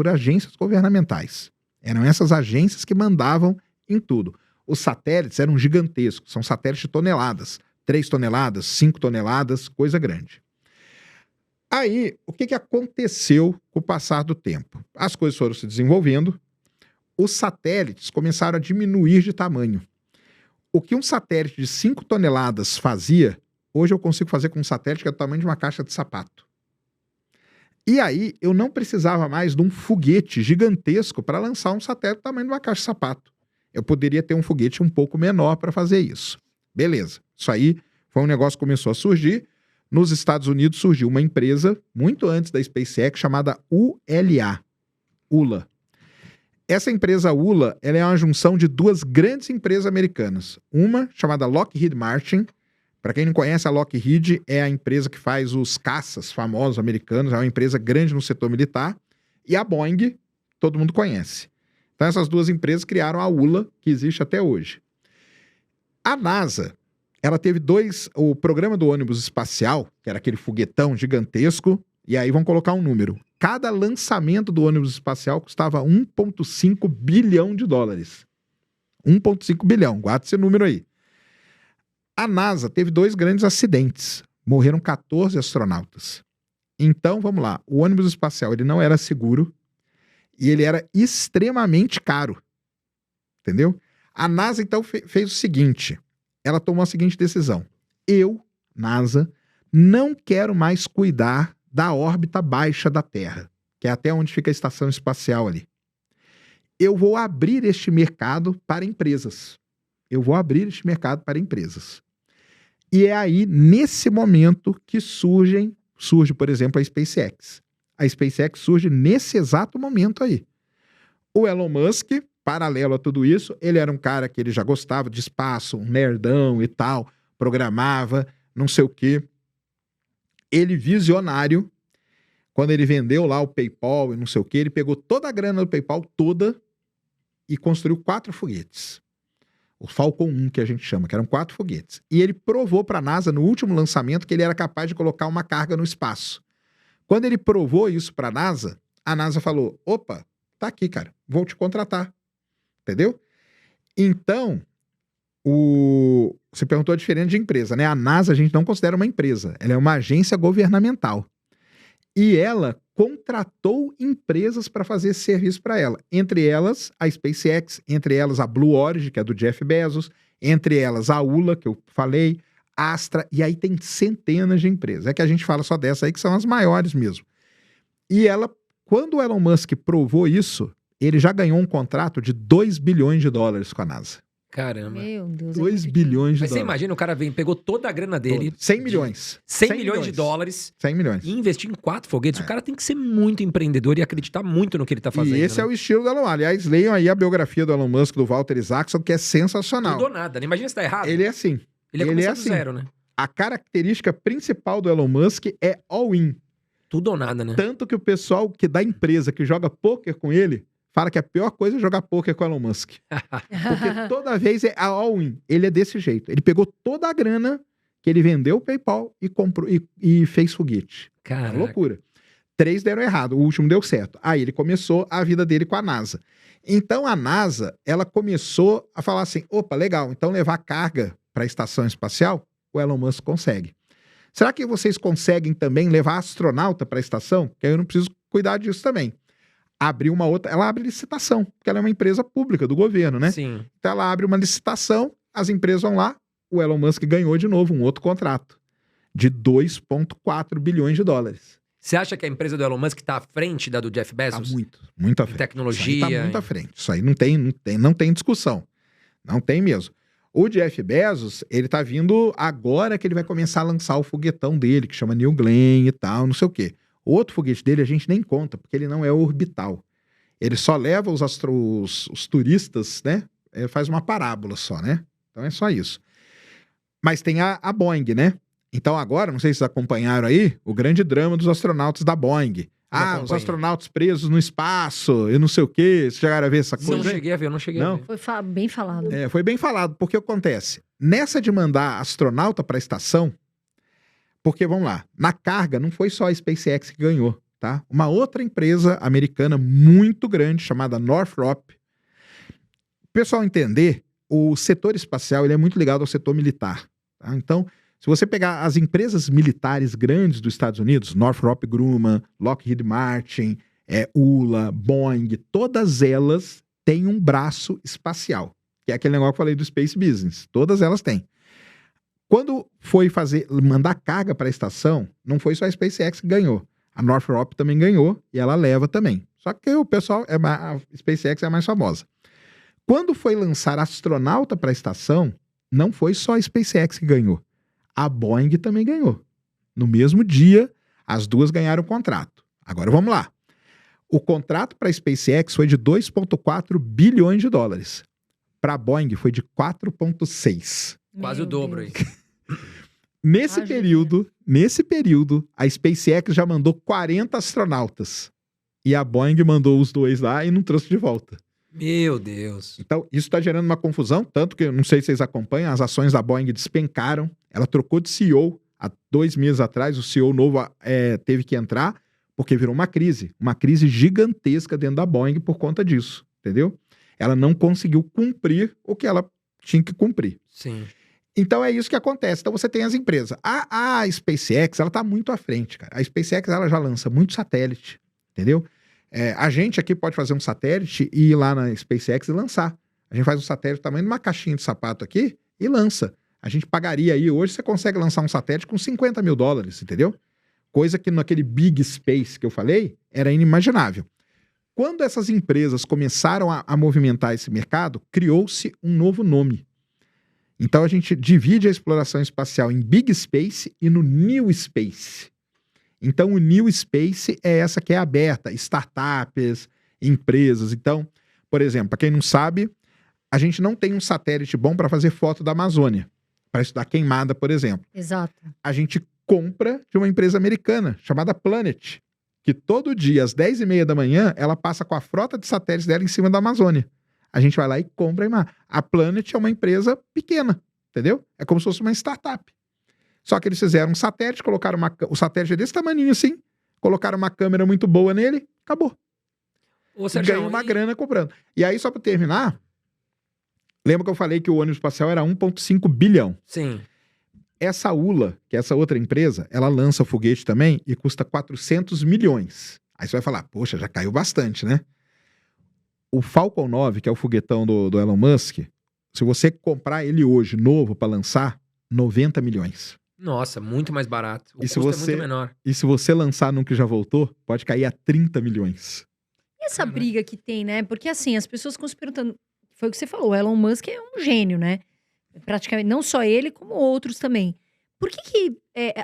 agências governamentais. Eram essas agências que mandavam em tudo. Os satélites eram gigantescos, são satélites de toneladas, 3 toneladas, 5 toneladas, coisa grande. Aí, o que aconteceu com o passar do tempo? As coisas foram se desenvolvendo, os satélites começaram a diminuir de tamanho. O que um satélite de 5 toneladas fazia, hoje eu consigo fazer com um satélite que é do tamanho de uma caixa de sapato. E aí, eu não precisava mais de um foguete gigantesco para lançar um satélite do tamanho de uma caixa de sapato. Eu poderia ter um foguete um pouco menor para fazer isso. Beleza. Isso aí foi um negócio que começou a surgir. Nos Estados Unidos surgiu uma empresa, muito antes da SpaceX, chamada ULA. Essa empresa ULA, ela é uma junção de 2 grandes empresas americanas. Uma chamada Lockheed Martin. Para quem não conhece, a Lockheed é a empresa que faz os caças famosos americanos, é uma empresa grande no setor militar. E a Boeing, todo mundo conhece. Então essas 2 empresas criaram a ULA, que existe até hoje. A NASA, ela teve o programa do ônibus espacial, que era aquele foguetão gigantesco, e aí vamos colocar um número. Cada lançamento do ônibus espacial custava 1,5 bilhão de dólares. 1,5 bilhão, guarda esse número aí. A NASA teve 2 grandes acidentes. Morreram 14 astronautas. Então, vamos lá. O ônibus espacial ele não era seguro E ele era extremamente caro. Entendeu? A NASA, então, fez o seguinte. Ela tomou a seguinte decisão. Eu, NASA, não quero mais cuidar da órbita baixa da Terra, que é até onde fica a estação espacial ali. Eu vou abrir este mercado para empresas. E é aí, nesse momento, que surge, por exemplo, a SpaceX. A SpaceX surge nesse exato momento aí. O Elon Musk, paralelo a tudo isso, ele era um cara que ele já gostava de espaço, um nerdão e tal, programava, não sei o quê. Ele, visionário, quando ele vendeu lá o PayPal e não sei o quê, ele pegou toda a grana do PayPal toda e construiu 4 foguetes. O Falcon 1, que a gente chama, que eram 4 foguetes. E ele provou para a NASA, no último lançamento, que ele era capaz de colocar uma carga no espaço. Quando ele provou isso para a NASA falou, opa, tá aqui, cara, vou te contratar. Entendeu? Então, você perguntou a diferença de empresa, né? A NASA a gente não considera uma empresa, ela é uma agência governamental. E ela contratou empresas para fazer esse serviço para ela. Entre elas, a SpaceX, entre elas a Blue Origin, que é do Jeff Bezos, entre elas a ULA, que eu falei, Astra, e aí tem centenas de empresas. É que a gente fala só dessa aí, que são as maiores mesmo. E ela, quando o Elon Musk provou isso, ele já ganhou um contrato de 2 bilhões de dólares com a NASA. Caramba. Meu Deus. 2 bilhões de Mas você dólares. imagina, o cara pegou toda a grana dele. 100 milhões. 100 milhões de dólares. 100 milhões. E investir em 4 foguetes. O cara tem que ser muito empreendedor e acreditar muito no que ele tá fazendo. E esse é o estilo do Elon Musk. Aliás, leiam aí a biografia do Elon Musk, do Walter Isaacson, que é sensacional. Tudo ou nada, né? Imagina se tá errado. Ele é assim. Ele é do zero, né? A característica principal do Elon Musk é all-in. Tudo ou nada, né? Tanto que o pessoal da empresa que joga pôquer com ele fala que a pior coisa é jogar pôquer com o Elon Musk. Porque toda vez é all-in. Ele é desse jeito. Ele pegou toda a grana que ele vendeu o PayPal e comprou e fez foguete. Caraca. Uma loucura. 3 deram errado, o último deu certo. Aí ele começou a vida dele com a NASA. Então a NASA, ela começou a falar assim, opa, legal, então levar carga para a estação espacial, o Elon Musk consegue. Será que vocês conseguem também levar astronauta para a estação? Que aí eu não preciso cuidar disso também. Abriu uma outra, ela abre licitação, porque ela é uma empresa pública do governo, né? Sim. Então ela abre uma licitação, as empresas vão lá, o Elon Musk ganhou de novo um outro contrato de 2,4 bilhões de dólares. Você acha que a empresa do Elon Musk tá à frente da do Jeff Bezos? Tá muito à frente. Tecnologia. Isso aí tá muito à frente. Isso aí não tem discussão. Não tem mesmo. O Jeff Bezos, ele tá vindo agora que ele vai começar a lançar o foguetão dele, que chama New Glenn e tal, não sei o quê. O outro foguete dele a gente nem conta, porque ele não é orbital. Ele só leva os turistas, né? Ele faz uma parábola só, né? Então é só isso. Mas tem a Boeing, né? Então agora, não sei se vocês acompanharam aí, o grande drama dos astronautas da Boeing. Os astronautas presos no espaço e não sei o quê. Vocês chegaram a ver essa coisa? Não cheguei a ver, eu não cheguei a ver. Foi bem falado. Foi bem falado, porque acontece? Nessa de mandar astronauta para a estação, porque, vamos lá, na carga não foi só a SpaceX que ganhou, tá? Uma outra empresa americana muito grande, chamada Northrop. O pessoal entender, o setor espacial ele é muito ligado ao setor militar. Tá? Então, se você pegar as empresas militares grandes dos Estados Unidos, Northrop Grumman, Lockheed Martin, ULA, Boeing, todas elas têm um braço espacial, que é aquele negócio que eu falei do Space Business. Todas elas têm. Quando foi mandar carga para a estação, não foi só a SpaceX que ganhou. A Northrop também ganhou e ela leva também. Só que o pessoal, a SpaceX é a mais famosa. Quando foi lançar astronauta para a estação, não foi só a SpaceX que ganhou. A Boeing também ganhou. No mesmo dia, as duas ganharam o contrato. Agora vamos lá. O contrato para a SpaceX foi de 2,4 bilhões de dólares. Para a Boeing foi de 4,6. Quase o dobro aí. Nesse período, a SpaceX já mandou 40 astronautas. E a Boeing mandou os 2 lá e não trouxe de volta. Meu Deus. Então, isso está gerando uma confusão, tanto que, não sei se vocês acompanham, as ações da Boeing despencaram. Ela trocou de CEO há 2 meses atrás, o CEO novo teve que entrar, porque virou uma crise gigantesca dentro da Boeing por conta disso, entendeu? Ela não conseguiu cumprir o que ela tinha que cumprir. Sim. Então é isso que acontece. Então você tem as empresas. A SpaceX, ela tá muito à frente, cara. A SpaceX, ela já lança muito satélite, entendeu? A gente aqui pode fazer um satélite e ir lá na SpaceX e lançar. A gente faz um satélite do tamanho de uma caixinha de sapato aqui e lança. A gente pagaria aí, hoje você consegue lançar um satélite com $50 mil, entendeu? Coisa que naquele big space que eu falei, era inimaginável. Quando essas empresas começaram a movimentar esse mercado, criou-se um novo nome. Então a gente divide a exploração espacial em big space e no new space. Então o new space é essa que é aberta, startups, empresas. Então, por exemplo, para quem não sabe, a gente não tem um satélite bom para fazer foto da Amazônia, para estudar queimada, por exemplo. Exato. A gente compra de uma empresa americana chamada Planet, que todo dia, às 10h30 da manhã, ela passa com a frota de satélites dela em cima da Amazônia. A gente vai lá e compra a imagem. A Planet é uma empresa pequena, entendeu? É como se fosse uma startup. Só que eles fizeram um satélite, colocaram o satélite é desse tamaninho assim, colocaram uma câmera muito boa nele, acabou. Ganhou uma grana comprando. E aí, só para terminar, lembra que eu falei que o ônibus espacial era 1,5 bilhão? Sim. Essa ULA, que é essa outra empresa, ela lança foguete também e custa 400 milhões. Aí você vai falar, poxa, já caiu bastante, né? O Falcon 9, que é o foguetão do Elon Musk, se você comprar ele hoje, novo, para lançar, 90 milhões. Nossa, muito mais barato. O E se custo é muito menor. E se você lançar num que já voltou, pode cair a 30 milhões. E essa briga que tem, né? Porque assim, as pessoas ficam se perguntando, foi o que você falou, o Elon Musk é um gênio, né? Praticamente, não só ele, como outros também. Por que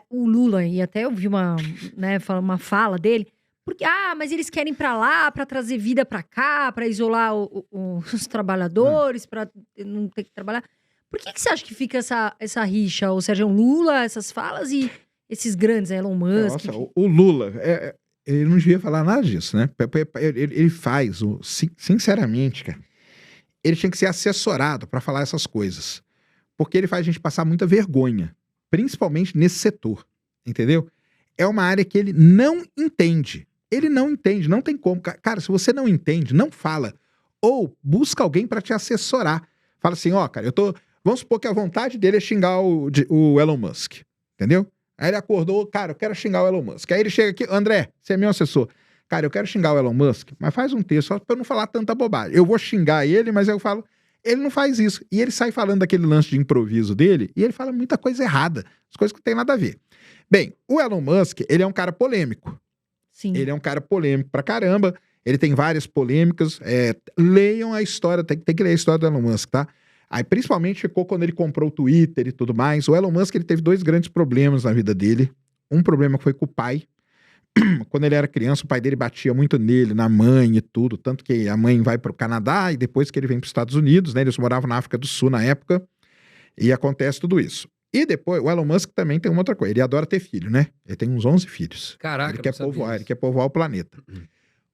o Lula, e até eu vi uma fala dele, porque, mas eles querem ir pra lá pra trazer vida pra cá, pra isolar os trabalhadores, pra não ter que trabalhar. Por que você acha que fica essa rixa? Ou seja, o Lula, essas falas e esses grandes, Elon Musk? Nossa, o Lula, ele não devia falar nada disso, né? Ele faz, sinceramente, cara, ele tinha que ser assessorado pra falar essas coisas. Porque ele faz a gente passar muita vergonha, principalmente nesse setor, entendeu? É uma área que ele não entende. Ele não entende, não tem como. Cara, se você não entende, não fala. Ou busca alguém pra te assessorar. Fala assim, cara, vamos supor que a vontade dele é xingar o Elon Musk, entendeu? Aí ele acordou, cara, eu quero xingar o Elon Musk. Aí ele chega aqui, André, você é meu assessor. Cara, eu quero xingar o Elon Musk, mas faz um texto só pra eu não falar tanta bobagem. Eu vou xingar ele, mas eu falo... Ele não faz isso. E ele sai falando daquele lance de improviso dele, e ele fala muita coisa errada. As coisas que não tem nada a ver. Bem, o Elon Musk, ele é um cara polêmico. Sim. Ele é um cara polêmico pra caramba. Ele tem várias polêmicas. Leiam a história, tem que ler a história do Elon Musk, tá? Aí, principalmente, ficou quando ele comprou o Twitter e tudo mais. O Elon Musk, ele teve 2 grandes problemas na vida dele. Um problema foi com o pai. Quando ele era criança, o pai dele batia muito nele, na mãe e tudo. Tanto que a mãe vai para o Canadá e depois que ele vem para os Estados Unidos, né? Eles moravam na África do Sul na época. E acontece tudo isso. E depois, o Elon Musk também tem uma outra coisa. Ele adora ter filho, né? Ele tem uns 11 filhos. Caraca, ele quer povoar o planeta.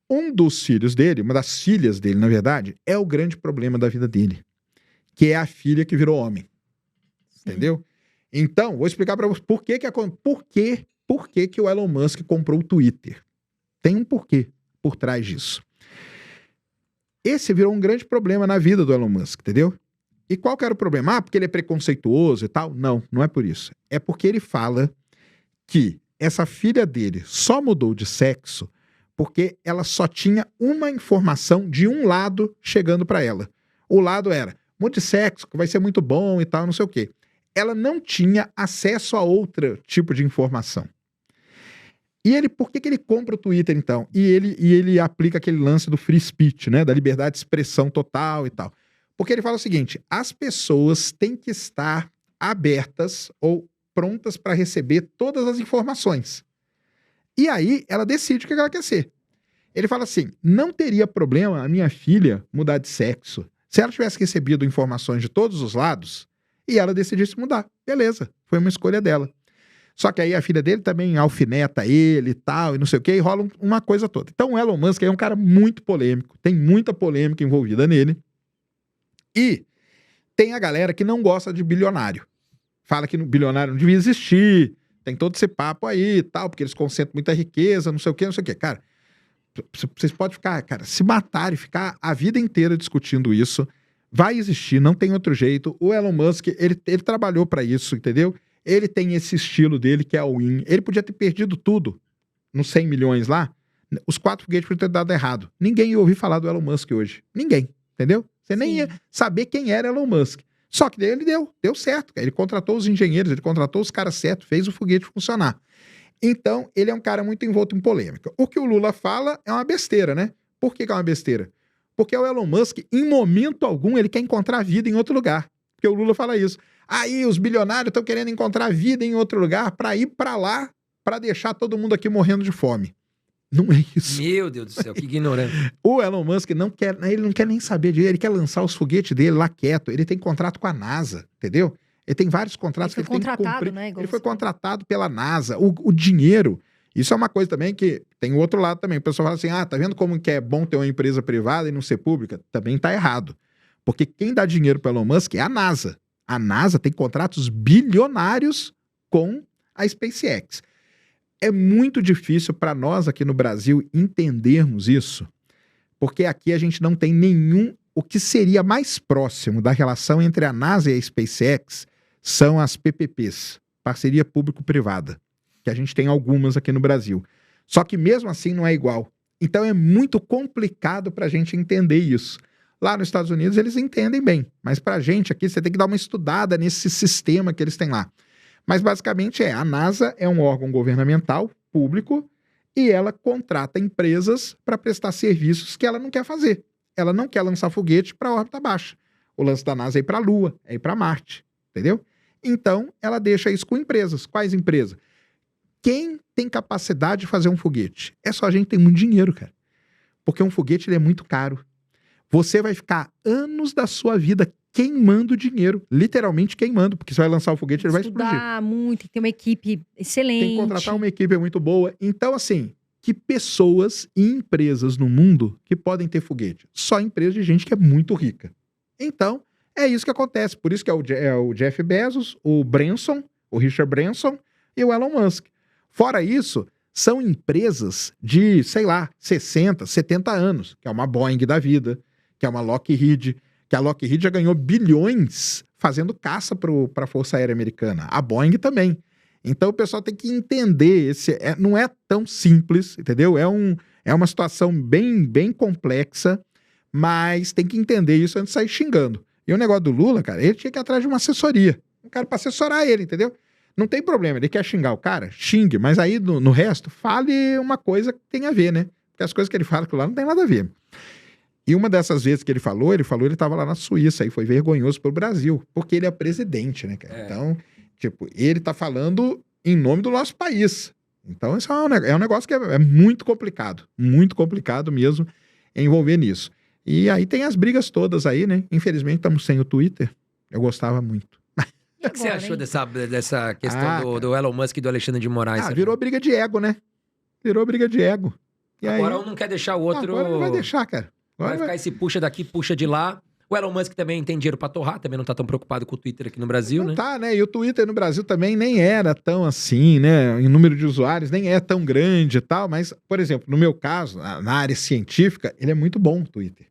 Um dos filhos dele, uma das filhas dele, na verdade, é o grande problema da vida dele. Que é a filha que virou homem. Sim. Entendeu? Então, vou explicar para você por que o Elon Musk comprou o Twitter. Tem um porquê por trás disso. Esse virou um grande problema na vida do Elon Musk, entendeu? E qual que era o problema? Porque ele é preconceituoso e tal? Não, não é por isso. É porque ele fala que essa filha dele só mudou de sexo porque ela só tinha uma informação de um lado chegando para ela. O lado era, mude de sexo, que vai ser muito bom e tal, não sei o quê. Ela não tinha acesso a outro tipo de informação. E por que ele compra o Twitter, então? E ele aplica aquele lance do free speech, né? Da liberdade de expressão total e tal. Porque ele fala o seguinte, as pessoas têm que estar abertas ou prontas para receber todas as informações. E aí, ela decide o que ela quer ser. Ele fala assim, não teria problema a minha filha mudar de sexo se ela tivesse recebido informações de todos os lados e ela decidisse mudar. Beleza, foi uma escolha dela. Só que aí a filha dele também alfineta ele e tal, e não sei o quê, e rola uma coisa toda. Então o Elon Musk é um cara muito polêmico, tem muita polêmica envolvida nele. E tem a galera que não gosta de bilionário. Fala que bilionário não devia existir, tem todo esse papo aí e tal, porque eles concentram muita riqueza, não sei o quê, não sei o quê. Cara, vocês podem ficar, cara, se matar e ficar a vida inteira discutindo isso, vai existir, não tem outro jeito. O Elon Musk, ele trabalhou pra isso, entendeu? Ele tem esse estilo dele, que é o win. Ele podia ter perdido tudo nos 100 milhões lá, Os 4 foguetes podiam ter dado errado. Ninguém ia ouvir falar do Elon Musk hoje. Ninguém, entendeu? Você nem ia saber quem era Elon Musk. Só que daí ele deu certo. Ele contratou os engenheiros, ele contratou os caras certos, fez o foguete funcionar. Então, ele é um cara muito envolto em polêmica. O que o Lula fala é uma besteira, né? Por que é uma besteira? Porque o Elon Musk, em momento algum, ele quer encontrar vida em outro lugar. Porque o Lula fala isso. Aí os bilionários estão querendo encontrar vida em outro lugar para ir para lá, para deixar todo mundo aqui morrendo de fome. Não é isso. Meu Deus do céu, que ignorante. O Elon Musk ele não quer nem saber disso, ele quer lançar os foguetes dele lá quieto. Ele tem contrato com a NASA, entendeu? Ele tem vários contratos que ele tem que cumprir. Né, ele foi contratado pela NASA. O dinheiro, isso é uma coisa também que tem o outro lado também. O pessoal fala assim, tá vendo como que é bom ter uma empresa privada e não ser pública? Também tá errado. Porque quem dá dinheiro para Elon Musk é a NASA. A NASA tem contratos bilionários com a SpaceX. É muito difícil para nós aqui no Brasil entendermos isso, porque aqui a gente não tem o que seria mais próximo da relação entre a NASA e a SpaceX são as PPPs, parceria público-privada, que a gente tem algumas aqui no Brasil. Só que mesmo assim não é igual. Então é muito complicado para a gente entender isso. Lá nos Estados Unidos eles entendem bem, mas para a gente aqui você tem que dar uma estudada nesse sistema que eles têm lá. Mas basicamente a NASA é um órgão governamental, público, e ela contrata empresas para prestar serviços que ela não quer fazer. Ela não quer lançar foguete para a órbita baixa. O lance da NASA é ir para a Lua, é ir para Marte, entendeu? Então, ela deixa isso com empresas. Quais empresas? Quem tem capacidade de fazer um foguete? É só a gente ter muito dinheiro, cara. Porque um foguete ele é muito caro. Você vai ficar anos da sua vida queimando dinheiro, literalmente queimando, porque você vai lançar o foguete, ele vai explodir. Estudar muito, tem que ter uma equipe excelente. Tem que contratar uma equipe muito boa. Então, assim, que pessoas e empresas no mundo que podem ter foguete? Só empresas de gente que é muito rica. Então, é isso que acontece. Por isso que é o Jeff Bezos, o Branson, o Richard Branson e o Elon Musk. Fora isso, são empresas de, sei lá, 60, 70 anos, que é uma Boeing da vida, que é uma Lockheed, que a Lockheed já ganhou bilhões fazendo caça para a Força Aérea Americana. A Boeing também. Então o pessoal tem que entender, não é tão simples, entendeu? É uma situação bem complexa, mas tem que entender isso antes de sair xingando. E o negócio do Lula, cara, ele tinha que ir atrás de uma assessoria. Um cara para assessorar ele, entendeu? Não tem problema, ele quer xingar o cara? Xingue, mas aí no resto, fale uma coisa que tem a ver, né? Porque as coisas que ele fala lá não tem nada a ver. E uma dessas vezes que ele estava lá na Suíça, e foi vergonhoso pro Brasil, porque ele é presidente, né, cara? Então, tipo, ele tá falando em nome do nosso país. Então, isso é um negócio que é muito complicado mesmo envolver nisso. E aí tem as brigas todas aí, né? Infelizmente, estamos sem o Twitter. Eu gostava muito. O que você achou dessa questão do Elon Musk e do Alexandre de Moraes? Virou briga de ego, né? Virou briga de ego. E agora um não quer deixar o outro... Agora não vai deixar, cara. Vai ficar esse puxa daqui, puxa de lá. O Elon Musk também tem dinheiro pra torrar, também não tá tão preocupado com o Twitter aqui no Brasil, não né? Tá, né? E o Twitter no Brasil também nem era tão assim, né? Em número de usuários, nem é tão grande e tal. Mas, por exemplo, no meu caso, na área científica, ele é muito bom o Twitter.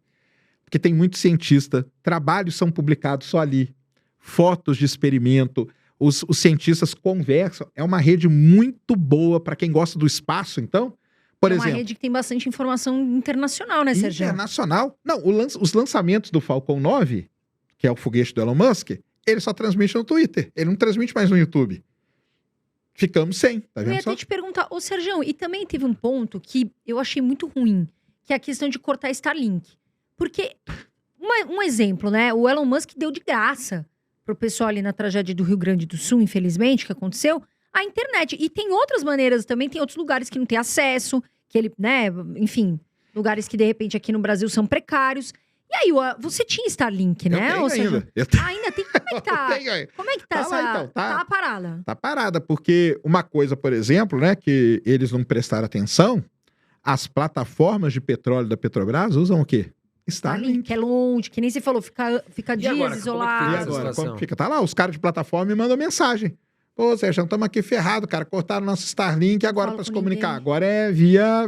Porque tem muito cientista, trabalhos são publicados só ali, fotos de experimento, os cientistas conversam. É uma rede muito boa para quem gosta do espaço, então... Por exemplo, uma rede que tem bastante informação internacional, né, Sérgio? Internacional? Não, os lançamentos do Falcon 9, que é o foguete do Elon Musk, ele só transmite no Twitter. Ele não transmite mais no YouTube. Ficamos sem, tá vendo? Eu ia até te perguntar, ô Sérgio, e também teve um ponto que eu achei muito ruim, que é a questão de cortar Starlink. Porque, um exemplo, né? O Elon Musk deu de graça pro pessoal ali na tragédia do Rio Grande do Sul, infelizmente, que aconteceu, a internet. E tem outras maneiras também, tem outros lugares que não tem acesso, que ele, né, enfim, lugares que de repente aqui no Brasil são precários. E aí, você tinha Starlink, né? Eu tenho ainda. Ainda tem? Como é que tá? Como é que tá essa... Lá, então, tá parada. Tá parada, porque uma coisa, por exemplo, né, que eles não prestaram atenção, as plataformas de petróleo da Petrobras usam o quê? Starlink. Que é longe, que nem você falou, fica dias agora, isolado. E agora, como fica? Tá lá, os caras de plataforma me mandam mensagem. Pô, Sérgio, estamos aqui ferrados, cara. Cortaram nosso Starlink agora para se comunicar. Ninguém. Agora é via...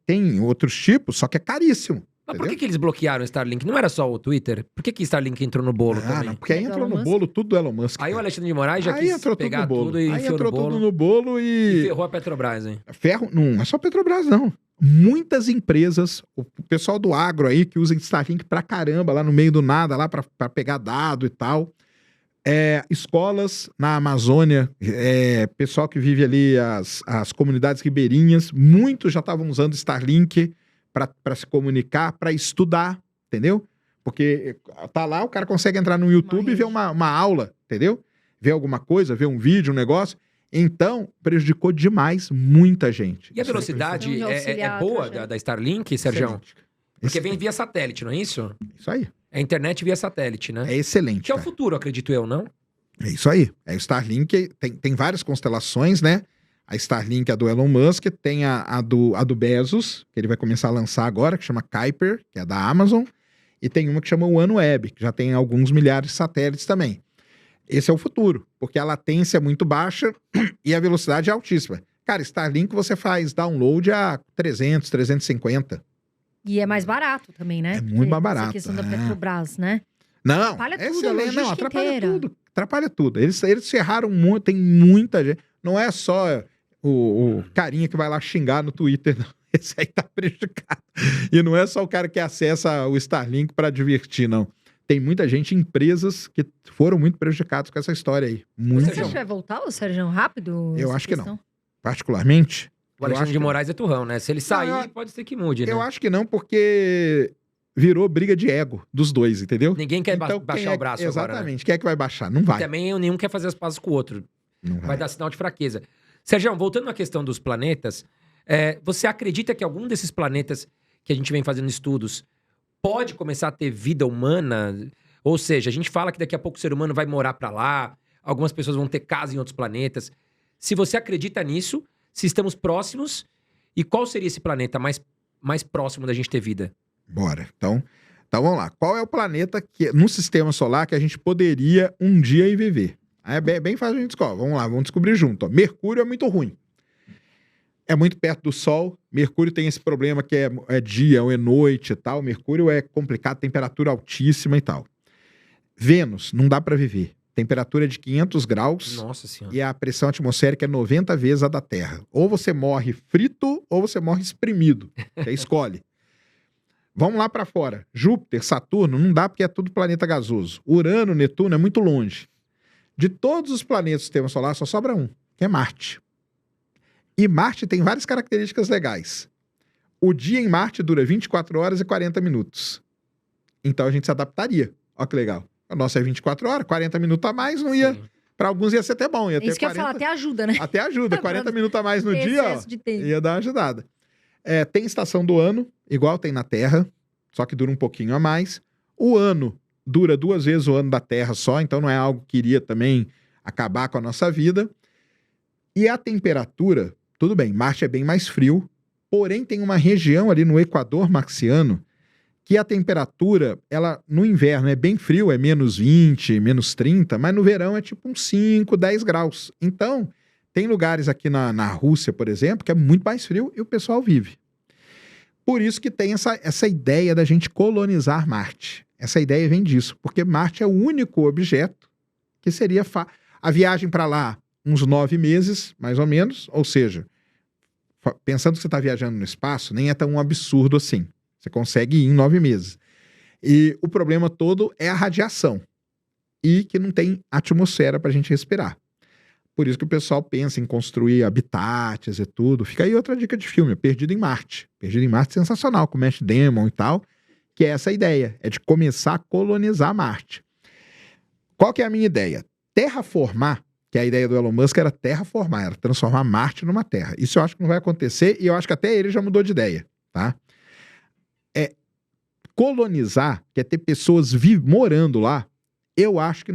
Tem outros tipos, só que é caríssimo. Mas por que eles bloquearam o Starlink? Não era só o Twitter? Por que Starlink entrou no bolo também? Não, porque aí entrou no bolo tudo do Elon Musk. Aí o Alexandre de Moraes já Aí quis entrou pegar tudo no bolo. tudo e Aí enfiou entrou no bolo. tudo no bolo E e... ferrou a Petrobras, hein? Ferro, não é só Petrobras, não. Muitas empresas, o pessoal do agro aí que usa Starlink pra caramba, lá no meio do nada, lá pra pegar dado e tal. Escolas na Amazônia, pessoal que vive ali as comunidades ribeirinhas, muitos já estavam usando Starlink para se comunicar, para estudar, entendeu? Porque tá lá, o cara consegue entrar no YouTube e ver uma aula, entendeu? Ver alguma coisa, ver um vídeo, um negócio. Então, prejudicou demais muita gente. E a velocidade é boa da Starlink, Sérgio? Porque vem via satélite, não é isso? Isso aí. É a internet via satélite, né? É excelente. Que é o futuro, acredito eu, não? É isso aí. É o Starlink, tem várias constelações, né? A Starlink é a do Elon Musk, tem a do Bezos, que ele vai começar a lançar agora, que chama Kuiper, que é da Amazon, e tem uma que chama OneWeb, que já tem alguns milhares de satélites também. Esse é o futuro, porque a latência é muito baixa e a velocidade é altíssima. Cara, Starlink você faz download a 300, 350. E é mais barato também, né? É muito mais barato. Essa questão da Petrobras, né? Não, atrapalha tudo, excelente. Não, atrapalha inteira. tudo. Atrapalha tudo. Eles ferraram muito, tem muita gente. Não é só o carinha que vai lá xingar no Twitter, não. Esse aí tá prejudicado. E não é só o cara que acessa o Starlink para divertir, não. Tem muita gente, empresas que foram muito prejudicadas com essa história aí. Muito. Você acha que vai voltar, o Sérgio, rápido? Eu acho que não. Particularmente. O Alexandre de Moraes é turrão, né? Se ele sair, pode ser que mude, né? Eu acho que não, porque virou briga de ego dos dois, entendeu? Ninguém quer baixar o braço agora, né? Exatamente. Quem é que vai baixar? Não vai. Também nenhum quer fazer as pazes com o outro. Não vai dar sinal de fraqueza. Sérgio, voltando à questão dos planetas, você acredita que algum desses planetas que a gente vem fazendo estudos pode começar a ter vida humana? Ou seja, a gente fala que daqui a pouco o ser humano vai morar pra lá, algumas pessoas vão ter casa em outros planetas. Se você acredita nisso, se estamos próximos, e qual seria esse planeta mais próximo da gente ter vida? Bora. Então vamos lá. Qual é o planeta que no sistema solar que a gente poderia um dia ir viver? É bem fácil a gente descobrir. Vamos lá, vamos descobrir junto. Ó. Mercúrio é muito ruim. É muito perto do Sol. Mercúrio tem esse problema que é dia ou é noite e tal. Mercúrio é complicado, temperatura altíssima e tal. Vênus, não dá para viver. Temperatura de 500 graus. Nossa Senhora. E a pressão atmosférica é 90 vezes a da Terra. Ou você morre frito ou você morre espremido. Você escolhe. Vamos lá para fora. Júpiter, Saturno, não dá porque é tudo planeta gasoso. Urano, Netuno é muito longe. De todos os planetas do sistema solar, só sobra um, que é Marte. E Marte tem várias características legais. O dia em Marte dura 24 horas e 40 minutos. Então a gente se adaptaria. Olha que legal. O nosso é 24 horas, 40 minutos a mais, não ia... Para alguns ia ser até bom. Ia ter isso que 40... eu ia falar, até ajuda, né? Até ajuda. 40 minutos a mais no dia, ó, ia dar uma ajudada. Tem estação do ano, igual tem na Terra, só que dura um pouquinho a mais. O ano dura 2 vezes o ano da Terra só, então não é algo que iria também acabar com a nossa vida. E a temperatura, tudo bem, Marte é bem mais frio, porém tem uma região ali no Equador marciano que a temperatura, ela no inverno é bem frio, é menos 20, menos 30, mas no verão é tipo uns 5, 10 graus. Então, tem lugares aqui na Rússia, por exemplo, que é muito mais frio e o pessoal vive. Por isso que tem essa ideia da gente colonizar Marte. Essa ideia vem disso, porque Marte é o único objeto que seria... A viagem para lá, uns 9 meses, mais ou menos, ou seja, pensando que você está viajando no espaço, nem é tão absurdo assim. Você consegue ir em 9 meses. E o problema todo é a radiação. E que não tem atmosfera para a gente respirar. Por isso que o pessoal pensa em construir habitats e tudo. Fica aí outra dica de filme, Perdido em Marte. Perdido em Marte é sensacional, com o Matt Damon e tal. Que é essa ideia, é de começar a colonizar Marte. Qual que é a minha ideia? Terraformar, que a ideia do Elon Musk era terraformar, era transformar Marte numa Terra. Isso eu acho que não vai acontecer e eu acho que até ele já mudou de ideia, tá? Colonizar, que é ter pessoas morando lá, eu acho que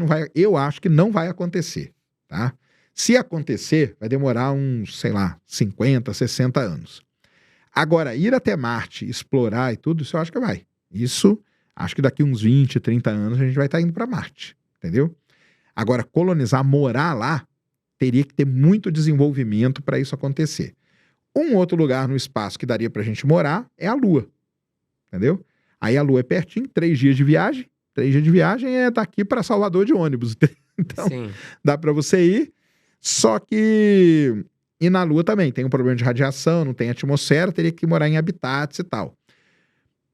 não vai acontecer, tá? Se acontecer, vai demorar uns, sei lá, 50, 60 anos. Agora, ir até Marte, explorar e tudo, isso eu acho que vai. Isso, acho que daqui uns 20, 30 anos a gente vai estar indo para Marte, entendeu? Agora, colonizar, morar lá, teria que ter muito desenvolvimento para isso acontecer. Um outro lugar no espaço que daria para a gente morar é a Lua, entendeu? Aí a Lua é pertinho, 3 dias de viagem. 3 dias de viagem é daqui para Salvador de ônibus. Então, Sim. dá para você ir. Só que... E na Lua também tem um problema de radiação, não tem atmosfera, teria que morar em habitats e tal.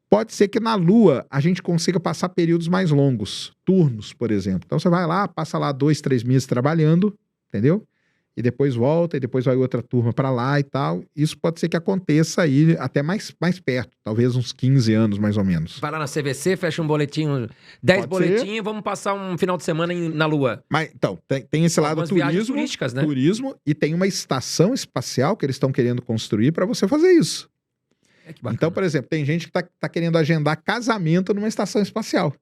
Pode ser que na Lua a gente consiga passar períodos mais longos, turnos, por exemplo. Então você vai lá, passa lá 2, 3 meses trabalhando, entendeu? E depois volta, e depois vai outra turma para lá e tal. Isso pode ser que aconteça aí até mais perto, talvez uns 15 anos mais ou menos. Vai lá na CVC, fecha um boletim, 10 Pode boletins e vamos passar um final de semana na Lua. Mas então, tem esse lado Algumas viagens turismo, turísticas, né? turismo, e tem uma estação espacial que eles estão querendo construir para você fazer isso. É, que bacana. Então, por exemplo, tem gente que tá querendo agendar casamento numa estação espacial.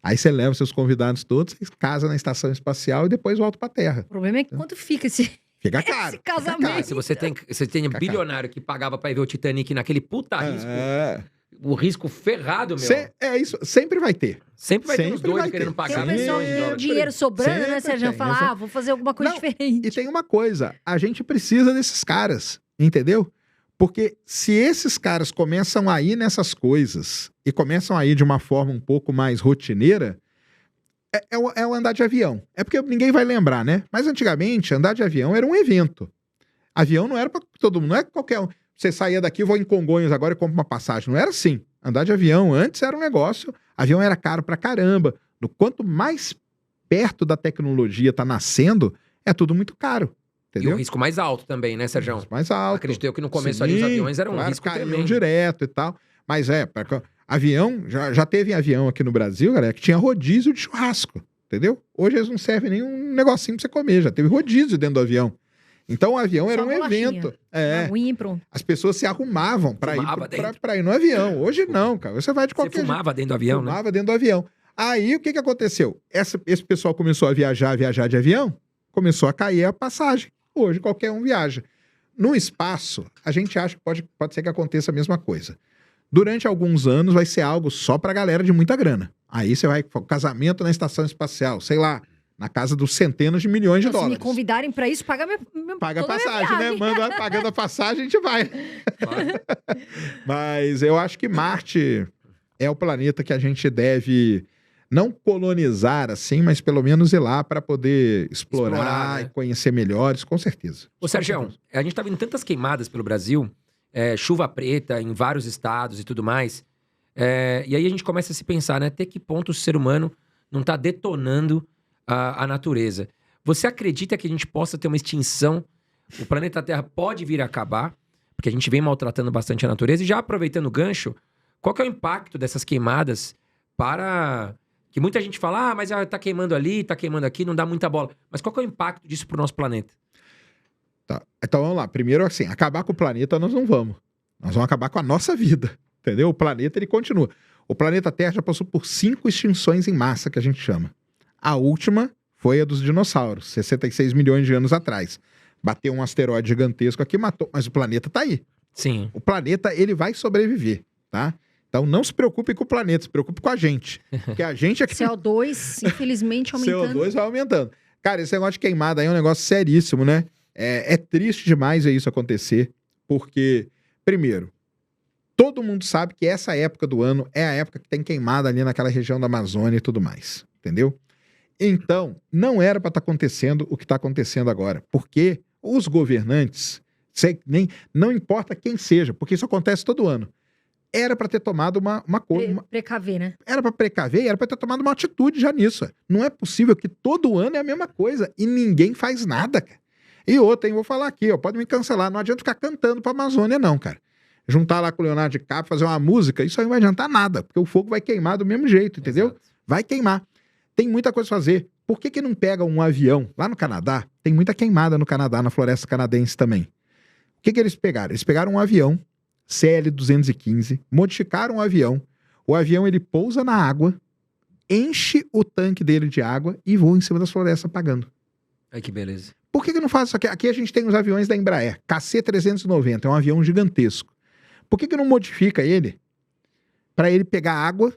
Aí você leva seus convidados todos, você casa na estação espacial e depois volta pra Terra. O problema é que quanto fica esse... Fica caro. Esse casamento. Ah, se você tem Fica bilionário que pagava pra ir ver o Titanic naquele puta risco, É. o risco ferrado, meu. É isso, sempre vai ter. Sempre vai ter uns Sempre vai doidos ter. querendo Tem pagar o pessoal milhões que de tem o dólares. dinheiro sobrando, né, Sempre Sérgio? tem, Falar, vou fazer alguma coisa Não, diferente. E tem uma coisa, a gente precisa desses caras, entendeu? Porque se esses caras começam a ir nessas coisas e começam a ir de uma forma um pouco mais rotineira, é o andar de avião. É porque ninguém vai lembrar, né? Mas antigamente, andar de avião era um evento. Avião não era pra todo mundo, não é qualquer um. Você saía daqui, vou em Congonhas agora e compro uma passagem. Não era assim. Andar de avião antes era um negócio, avião era caro pra caramba. Quanto mais perto da tecnologia tá nascendo, é tudo muito caro. E Entendeu? o risco mais alto também, né, Sérgio? Mais alto. Acredito eu que no começo ali os Sim, aviões eram um claro, risco caíam tremendo. direto e tal. Mas avião, já teve avião aqui no Brasil, galera, que tinha rodízio de churrasco, entendeu? Hoje eles não servem nenhum negocinho pra você comer, já teve rodízio dentro do avião. Então o avião era Só um bolachinha. evento. É, Aguinha e pronto. as pessoas se arrumavam pra Fumava ir dentro. pra ir no avião. Hoje não, cara. Você vai de Você qualquer jeito. fumava dentro do avião, né? Fumava dentro do avião. Aí o que aconteceu? Esse pessoal começou a viajar de avião, começou a cair a passagem. Hoje qualquer um viaja. No espaço, a gente acha que pode ser que aconteça a mesma coisa. Durante alguns anos vai ser algo só pra galera de muita grana. Aí você vai, casamento na estação espacial, sei lá, na casa dos centenas de milhões de Então, se me dólares. convidarem pra isso, paga Paga a toda a minha passagem, né? viagem. Manda pagando a passagem, a gente vai. Claro. Mas eu acho que Marte é o planeta que a gente deve não colonizar assim, mas pelo menos ir lá para poder explorar né? e conhecer melhores, com certeza. Ô, Sérgio, a gente tá vendo tantas queimadas pelo Brasil, chuva preta em vários estados e tudo mais. E aí a gente começa a se pensar, né? Até que ponto o ser humano não tá detonando a natureza. Você acredita que a gente possa ter uma extinção? O planeta Terra pode vir a acabar? Porque a gente vem maltratando bastante a natureza. E já aproveitando o gancho, qual que é o impacto dessas queimadas para... Que muita gente fala, mas tá queimando ali, tá queimando aqui, não dá muita bola. Mas qual que é o impacto disso pro nosso planeta? Tá. Então vamos lá. Primeiro, assim, acabar com o planeta nós não vamos. Nós vamos acabar com a nossa vida, entendeu? O planeta, ele continua. O planeta Terra já passou por 5 extinções em massa, que a gente chama. A última foi a dos dinossauros, 66 milhões de anos atrás. Bateu um asteroide gigantesco aqui, matou, mas o planeta tá aí. Sim. O planeta, ele vai sobreviver, tá? Então não se preocupe com o planeta, se preocupe com a gente. Porque a gente aqui... CO2, infelizmente, aumentando. CO2 vai aumentando. Cara, esse negócio de queimada aí é um negócio seríssimo, né? É triste demais ver isso acontecer, porque, primeiro, todo mundo sabe que essa época do ano é a época que tem queimada ali naquela região da Amazônia e tudo mais, entendeu? Então, não era para estar acontecendo o que está acontecendo agora, porque os governantes, não importa quem seja, porque isso acontece todo ano, era para ter tomado uma coisa... Precaver, né? Era para precaver e era para ter tomado uma atitude já nisso. Não é possível que todo ano é a mesma coisa e ninguém faz nada, cara. E outra, hein, vou falar aqui, ó, pode me cancelar, não adianta ficar cantando pra Amazônia não, cara. Juntar lá com o Leonardo DiCaprio, fazer uma música, isso aí não vai adiantar nada, porque o fogo vai queimar do mesmo jeito, entendeu? Exato. Vai queimar. Tem muita coisa a fazer. Por que não pega um avião? Lá no Canadá, tem muita queimada no Canadá, na floresta canadense também. O que eles pegaram? Eles pegaram um avião, CL-215, modificaram o avião ele pousa na água, enche o tanque dele de água e voa em cima das florestas apagando. Ai, que beleza. Por que não faz isso aqui? Aqui a gente tem os aviões da Embraer, KC-390, é um avião gigantesco. Por que não modifica ele para ele pegar água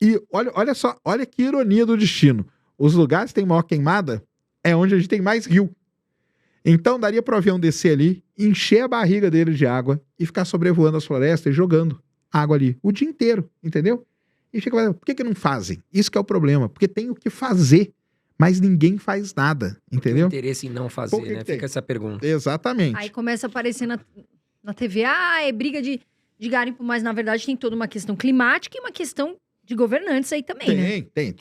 e olha só, olha que ironia do destino. Os lugares que tem maior queimada é onde a gente tem mais rio. Então daria para o avião descer ali, encher a barriga dele de água e ficar sobrevoando as florestas e jogando. água ali o dia inteiro, entendeu? E fica falando, por que não fazem? Isso que é o problema, porque tem o que fazer, mas ninguém faz nada, entendeu? Tem interesse em não fazer, Por que né? que tem? Fica essa pergunta. Exatamente. Aí começa a aparecer na TV, é briga de garimpo, mas na verdade tem toda uma questão climática e uma questão de governantes aí também, né? Tem.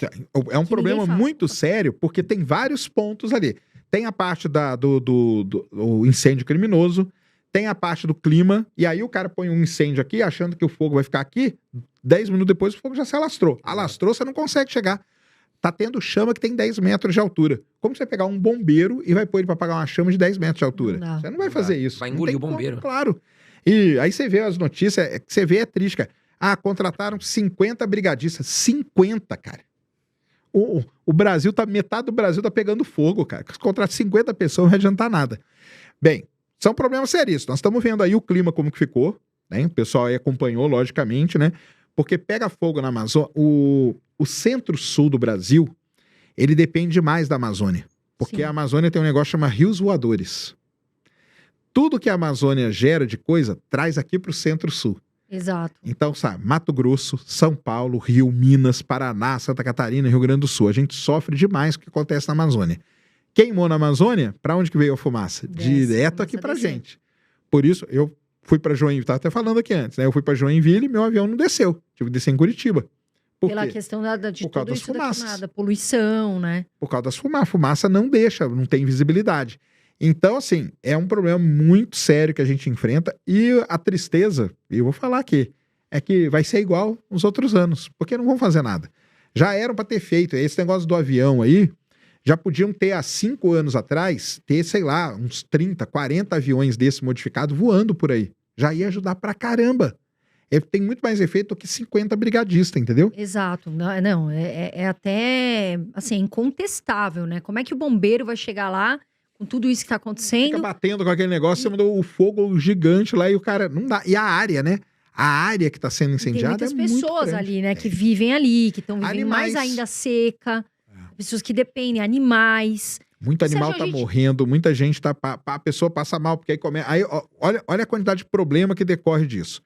É um Que problema ninguém fala. muito sério, porque tem vários pontos ali. Tem a parte do incêndio criminoso, tem a parte do clima, e aí o cara põe um incêndio aqui, achando que o fogo vai ficar aqui, 10 minutos depois o fogo já se alastrou. Alastrou, você não consegue chegar. Tá tendo chama que tem 10 metros de altura. Como você pegar um bombeiro e vai pôr ele pra apagar uma chama de 10 metros de altura? Não dá. Você não vai Não fazer dá. isso. Vai Não engolir tem o bombeiro. como, claro. E aí você vê as notícias, que você vê é triste, cara. Contrataram 50 brigadistas. 50, cara. O Brasil metade do Brasil tá pegando fogo, cara. Contratar 50 pessoas não vai adiantar nada. Bem, são problemas sérios. Nós estamos vendo aí o clima como que ficou, né? O pessoal aí acompanhou, logicamente, né? Porque pega fogo na Amazônia. O centro-sul do Brasil, ele depende mais da Amazônia. Porque Sim. a Amazônia tem um negócio chamado rios voadores. Tudo que a Amazônia gera de coisa, traz aqui pro centro-sul. Exato. Então, sabe, Mato Grosso, São Paulo, Rio, Minas, Paraná, Santa Catarina, Rio Grande do Sul. A gente sofre demais com o que acontece na Amazônia. Queimou na Amazônia, pra onde que veio a fumaça? Desce, Direto começa aqui a pra descer. gente. Por isso, eu fui pra Joinville, tava até falando aqui antes, né? Eu fui pra Joinville e meu avião não desceu. Tive que descer em Curitiba. Por Pela quê? questão de Por causa tudo das isso da fumaças. queimada, poluição, né? Por causa das fumaças. A fumaça não deixa, não tem visibilidade. Então, assim, é um problema muito sério que a gente enfrenta. E a tristeza, e eu vou falar aqui, é que vai ser igual nos outros anos, porque não vão fazer nada. Já eram para ter feito. Esse negócio do avião aí, já podiam ter há 5 anos atrás, ter, sei lá, uns 30, 40 aviões desse modificado voando por aí. Já ia ajudar pra caramba. Tem muito mais efeito do que 50 brigadistas, entendeu? Exato. Não, é até, assim, incontestável, né? Como é que o bombeiro vai chegar lá com tudo isso que tá Fica acontecendo? batendo com aquele negócio, você mandou o fogo gigante lá e o cara. Não dá. E a área, né? A área que tá sendo E tem incendiada muitas é muito pessoas grande. ali, né? Que vivem ali, que estão vivendo Animais. mais ainda seca. Pessoas que dependem, animais. Muito animal Sérgio, tá a gente- morrendo, muita gente tá. A pessoa passa mal, porque aí começa. Aí, olha a quantidade de problema que decorre disso.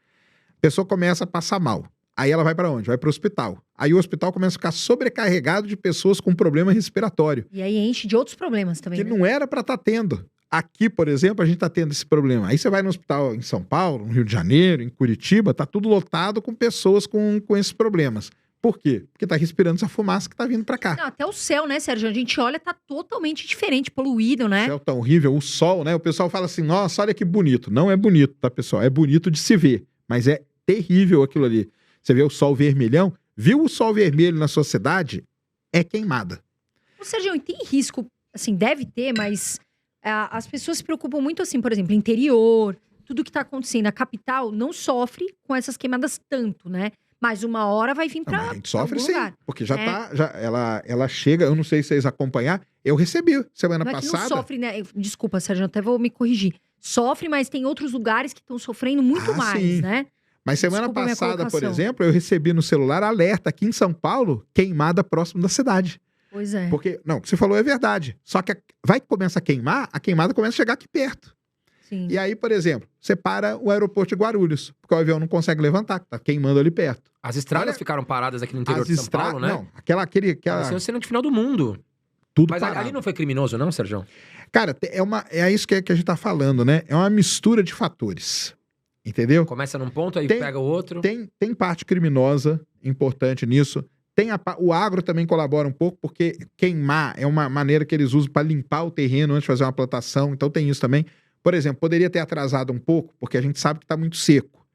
A pessoa começa a passar mal. Aí ela vai pra onde? Vai pro hospital. Aí o hospital começa a ficar sobrecarregado de pessoas com problema respiratório. E aí enche de outros problemas também, Que né? não era pra estar tendo. Aqui, por exemplo, a gente tá tendo esse problema. Aí você vai no hospital em São Paulo, no Rio de Janeiro, em Curitiba, tá tudo lotado com pessoas com esses problemas. Por quê? Porque tá respirando essa fumaça que tá vindo pra cá. Não, até o céu, né, Sérgio? A gente olha, tá totalmente diferente, poluído, O né? céu tá horrível, o sol, né? O pessoal fala assim, nossa, olha que bonito. Não é bonito, tá, pessoal? É bonito de se ver, mas é terrível aquilo ali. Você vê o sol vermelhão, viu o sol vermelho na sua cidade? É queimada. Ô, Sérgio, e tem risco, assim, deve ter, mas as pessoas se preocupam muito, assim, por exemplo, interior, tudo que tá acontecendo. A capital não sofre com essas queimadas tanto, né? Mas uma hora vai vir Não, pra mas a gente sofre algum sim, lugar. porque já É. tá, ela chega, eu não sei se vocês acompanhar, eu recebi semana Não é que não passada. sofre, né? Desculpa, Sérgio, até vou me corrigir. Sofre, mas tem outros lugares que estão sofrendo muito Ah, mais, sim. né? Mas semana Desculpa a minha passada, por colocação. exemplo, eu recebi no celular alerta aqui em São Paulo, queimada próximo da cidade. Pois é. Porque, não, o que você falou é verdade. Só que vai que começa a queimar, a queimada começa a chegar aqui perto. Sim. E aí, por exemplo, você para o aeroporto de Guarulhos, porque o avião não consegue levantar, tá queimando ali perto. As estradas Olha, ficaram paradas aqui no interior As de São Paulo, né? Não, aquela Parecia uma cena de final do mundo. tudo Mas parado. ali não foi criminoso, não, Sérgio? Cara, é isso que a gente tá falando, né? É uma mistura de fatores. Entendeu? Começa num ponto, aí Tem- pega o outro. Tem parte criminosa importante nisso. O agro também colabora um pouco, porque queimar é uma maneira que eles usam para limpar o terreno antes de fazer uma plantação. Então tem isso também. Por exemplo, poderia ter atrasado um pouco, porque a gente sabe que está muito seco.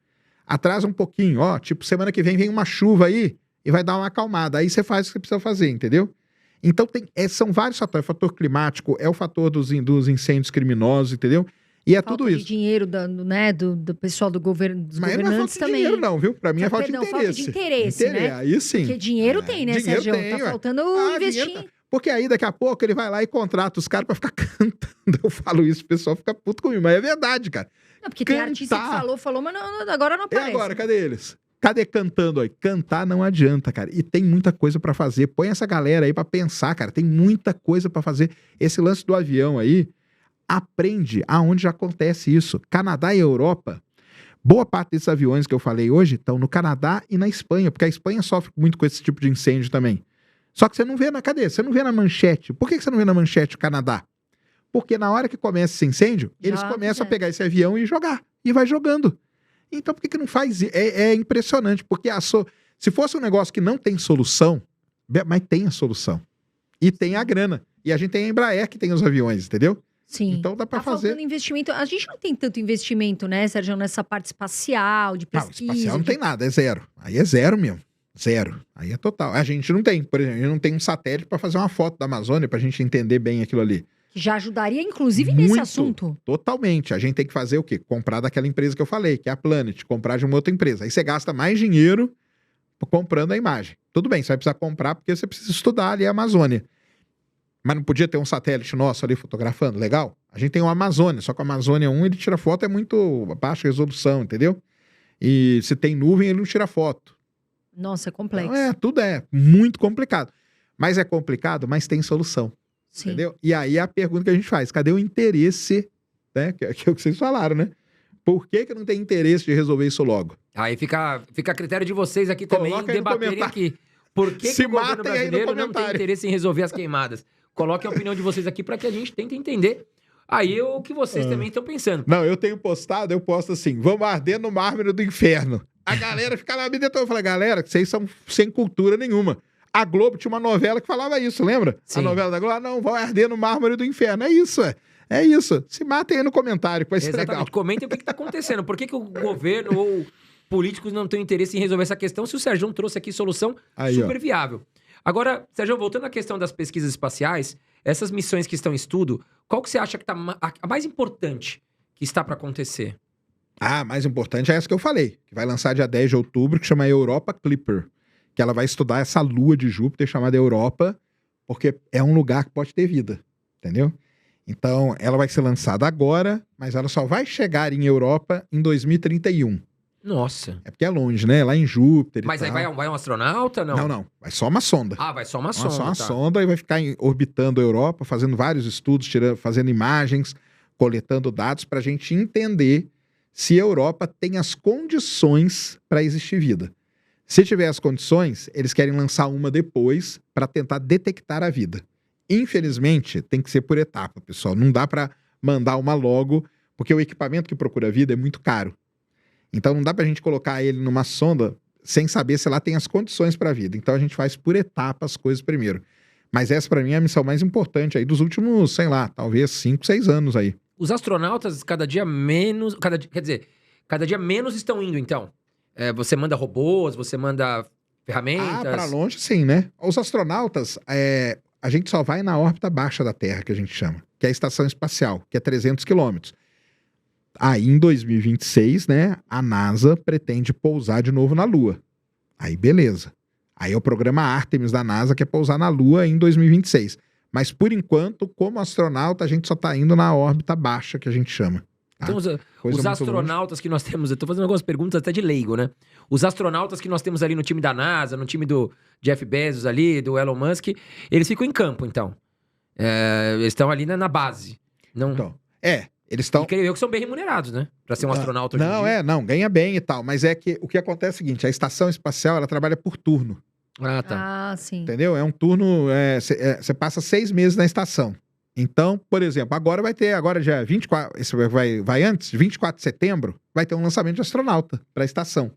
Atrasa um pouquinho, ó. Tipo, semana que vem uma chuva aí e vai dar uma acalmada. Aí você faz o que você precisa fazer, entendeu? Então são vários fatores. O fator climático é o fator dos incêndios criminosos, entendeu? E é Falta tudo de isso. dinheiro do pessoal do governo, dos Mas não é governantes falta de também. dinheiro, não, viu? Pra mim é falta de Perdão, interesse. falta de interesse, né? Aí sim. Porque dinheiro tem, né, dinheiro Sérgio? tem, Tá ué. faltando Dinheiro investir. Porque aí, daqui a pouco, ele vai lá e contrata os caras pra ficar cantando. Eu falo isso, o pessoal fica puto comigo, mas é verdade, cara. Não, porque tem Cantar. artista que falou, mas agora não E aparece. agora, cadê eles? Cadê cantando aí? Cantar não adianta, cara. E tem muita coisa pra fazer. Põe essa galera aí pra pensar, cara. Tem muita coisa pra fazer. Esse lance do avião aí, aprende aonde já acontece isso. Canadá e Europa. Boa parte desses aviões que eu falei hoje estão no Canadá e na Espanha, porque a Espanha sofre muito com esse tipo de incêndio também. Só que você não vê na cadeia, você não vê na manchete. Por que você não vê na manchete o Canadá? Porque na hora que começa esse incêndio, eles começam a pegar esse avião e jogar. E vai jogando. Então por que não faz isso? É impressionante, porque se fosse um negócio que não tem solução, mas tem a solução. E tem a grana. E a gente tem a Embraer que tem os aviões, entendeu? Sim. Então dá pra Tá fazer. faltando investimento. A gente não tem tanto investimento, né, Sérgio, nessa parte espacial, de Não, pesquisa. espacial não tem nada, é zero. Aí é zero mesmo. Zero. Aí é total. A gente não tem, por exemplo, a gente não tem um satélite pra fazer uma foto da Amazônia pra gente entender bem aquilo ali. Que já ajudaria, inclusive, nesse Muito. assunto. Totalmente. A gente tem que fazer o quê? Comprar daquela empresa que eu falei, que é a Planet, comprar de uma outra empresa. Aí você gasta mais dinheiro comprando a imagem. Tudo bem, você vai precisar comprar porque você precisa estudar ali a Amazônia. Mas não podia ter um satélite nosso ali fotografando? Legal? A gente tem o Amazônia, só que o Amazônia 1 ele tira foto, é muito baixa resolução, entendeu? E se tem nuvem, ele não tira foto. Nossa, é complexo. Então, tudo é muito complicado. Mas é complicado, mas tem solução. Sim. Entendeu? E aí a pergunta que a gente faz, cadê o interesse, né? Que é o que vocês falaram, né? Por que não tem interesse de resolver isso logo? Aí fica a critério de vocês aqui também Coloca aí no debaterem comentário. aqui. Por que, Se que o governo matem aí no brasileiro não tem comentário. interesse em resolver as queimadas? Coloquem a opinião de vocês aqui para que a gente tente entender aí o que vocês também estão pensando. Não, eu tenho postado, eu posto assim, vamos arder no mármore do inferno. A galera fica lá me detonando. Eu falei, galera, vocês são sem cultura nenhuma. A Globo tinha uma novela que falava isso, lembra? Sim. A novela da Globo, não, vão arder no mármore do inferno. É isso, é isso. Se matem aí no comentário, que vai ser legal. Exatamente. Comentem o que está acontecendo. Por que o governo ou políticos não têm interesse em resolver essa questão se o Sérgio trouxe aqui solução Aí, super viável? Agora, Sérgio, voltando à questão das pesquisas espaciais, essas missões que estão em estudo, qual que você acha que tá a mais importante que está para acontecer? Ah, mais importante é essa que eu falei, que vai lançar dia 10 de outubro, que chama Europa Clipper. Que ela vai estudar essa lua de Júpiter chamada Europa, porque é um lugar que pode ter vida, entendeu? Então, ela vai ser lançada agora, mas ela só vai chegar em Europa em 2031. Nossa. É porque é longe, né? Lá em Júpiter Mas e aí tal. vai um astronauta, não? Não. Vai só uma sonda. Ah, vai só uma Só sonda. uma tá. sonda e vai ficar orbitando a Europa, fazendo vários estudos, fazendo imagens, coletando dados para a gente entender se a Europa tem as condições para existir vida. Se tiver as condições, eles querem lançar uma depois para tentar detectar a vida. Infelizmente, tem que ser por etapa, pessoal. Não dá para mandar uma logo, porque o equipamento que procura vida é muito caro. Então não dá para a gente colocar ele numa sonda sem saber se lá tem as condições para a vida. Então a gente faz por etapas as coisas primeiro. Mas essa para mim é a missão mais importante aí dos últimos, sei lá, talvez 5, 6 anos aí. Os astronautas cada dia menos estão indo, então. Você manda robôs, você manda ferramentas. Para longe sim, né? Os astronautas, a gente só vai na órbita baixa da Terra, que a gente chama, que é a estação espacial, que é 300 quilômetros. Aí em 2026, né, a NASA pretende pousar de novo na Lua. Aí beleza. Aí é o programa Artemis da NASA que é pousar na Lua em 2026. Mas por enquanto, como astronauta, a gente só tá indo na órbita baixa, que a gente chama. Tá? Então, os astronautas que nós temos, eu tô fazendo algumas perguntas até de leigo, né? Os astronautas que nós temos ali no time da NASA, no time do Jeff Bezos ali, do Elon Musk, eles ficam em campo, então. Eles estão ali na base. Não... Então, eles estão... E creio eu que são bem remunerados, né? Pra ser um astronauta hoje em dia. Não, ganha bem e tal. Mas é que o que acontece é o seguinte, a estação espacial, ela trabalha por turno. Ah, tá. Ah, sim. Entendeu? É um turno, você passa 6 meses na estação. Então, por exemplo, agora dia 24, isso vai antes, 24 de setembro, vai ter um lançamento de astronauta para a estação.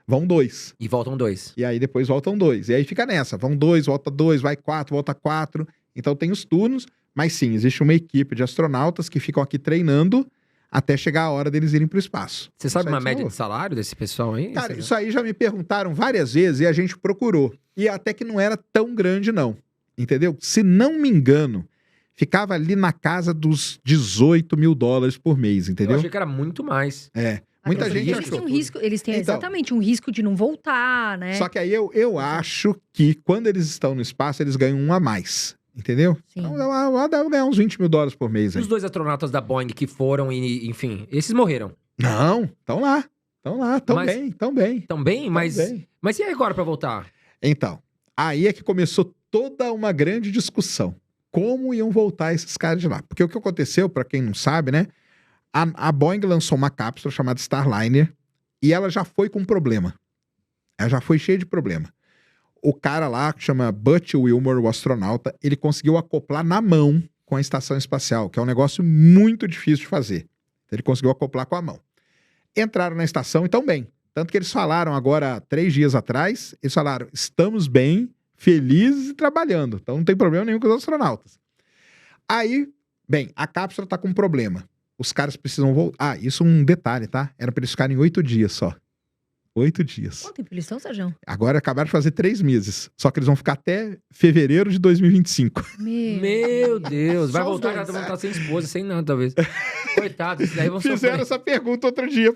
Vão 2. E voltam 2. E aí depois voltam 2. E aí fica nessa, vão 2, volta 2, vai 4, volta 4. Então tem os turnos, mas sim, existe uma equipe de astronautas que ficam aqui treinando até chegar a hora deles irem para o espaço. Você sabe Isso aí uma média falou. de salário desse pessoal aí? Cara, Você- isso aí já me perguntaram várias vezes e a gente procurou. E até que não era tão grande, não. Entendeu? Se não me engano, ficava ali na casa dos $18 mil por mês, Eu entendeu? achei que era muito mais. Muita Até gente porque eles achou. têm um risco, eles têm Então. exatamente um risco de não voltar, né? Só que aí eu acho que quando eles estão no espaço, eles ganham um a mais. Entendeu? Sim. Então, deve ganhar uns $20 mil por mês. E Aí. os 2 astronautas da Boeing que foram e, enfim, esses morreram. Não, estão lá. Estão Mas- bem, estão bem. Tão bem, mas... Tão bem. Mas e agora pra voltar? Então, aí é que começou toda uma grande discussão. Como iam voltar esses caras de lá? Porque o que aconteceu, para quem não sabe, né? A Boeing lançou uma cápsula chamada Starliner E ela já foi com problema. Ela já foi cheia de problema. O cara lá, que chama Butch Wilmore, o astronauta, ele conseguiu acoplar na mão com a estação espacial, que é um negócio muito difícil de fazer. Ele conseguiu acoplar com a mão. Entraram na estação e estão bem. Tanto que eles falaram agora, 3 dias atrás, eles falaram, estamos bem, felizes e trabalhando. Então não tem problema nenhum com os astronautas. Aí, bem, a cápsula está com um problema. Os caras precisam voltar. Ah, isso é um detalhe, tá? Era para eles ficarem 8 dias só. 8 dias. Quanto tempo eles estão, Sérgio? Agora acabaram de fazer 3 meses. Só que eles vão ficar até fevereiro de 2025. Meu Deus. Vai Só os voltar, já dois. vão estar sem esposa, sem nada, talvez. Coitado, esses daí vão Fizeram sofrer. essa pergunta outro dia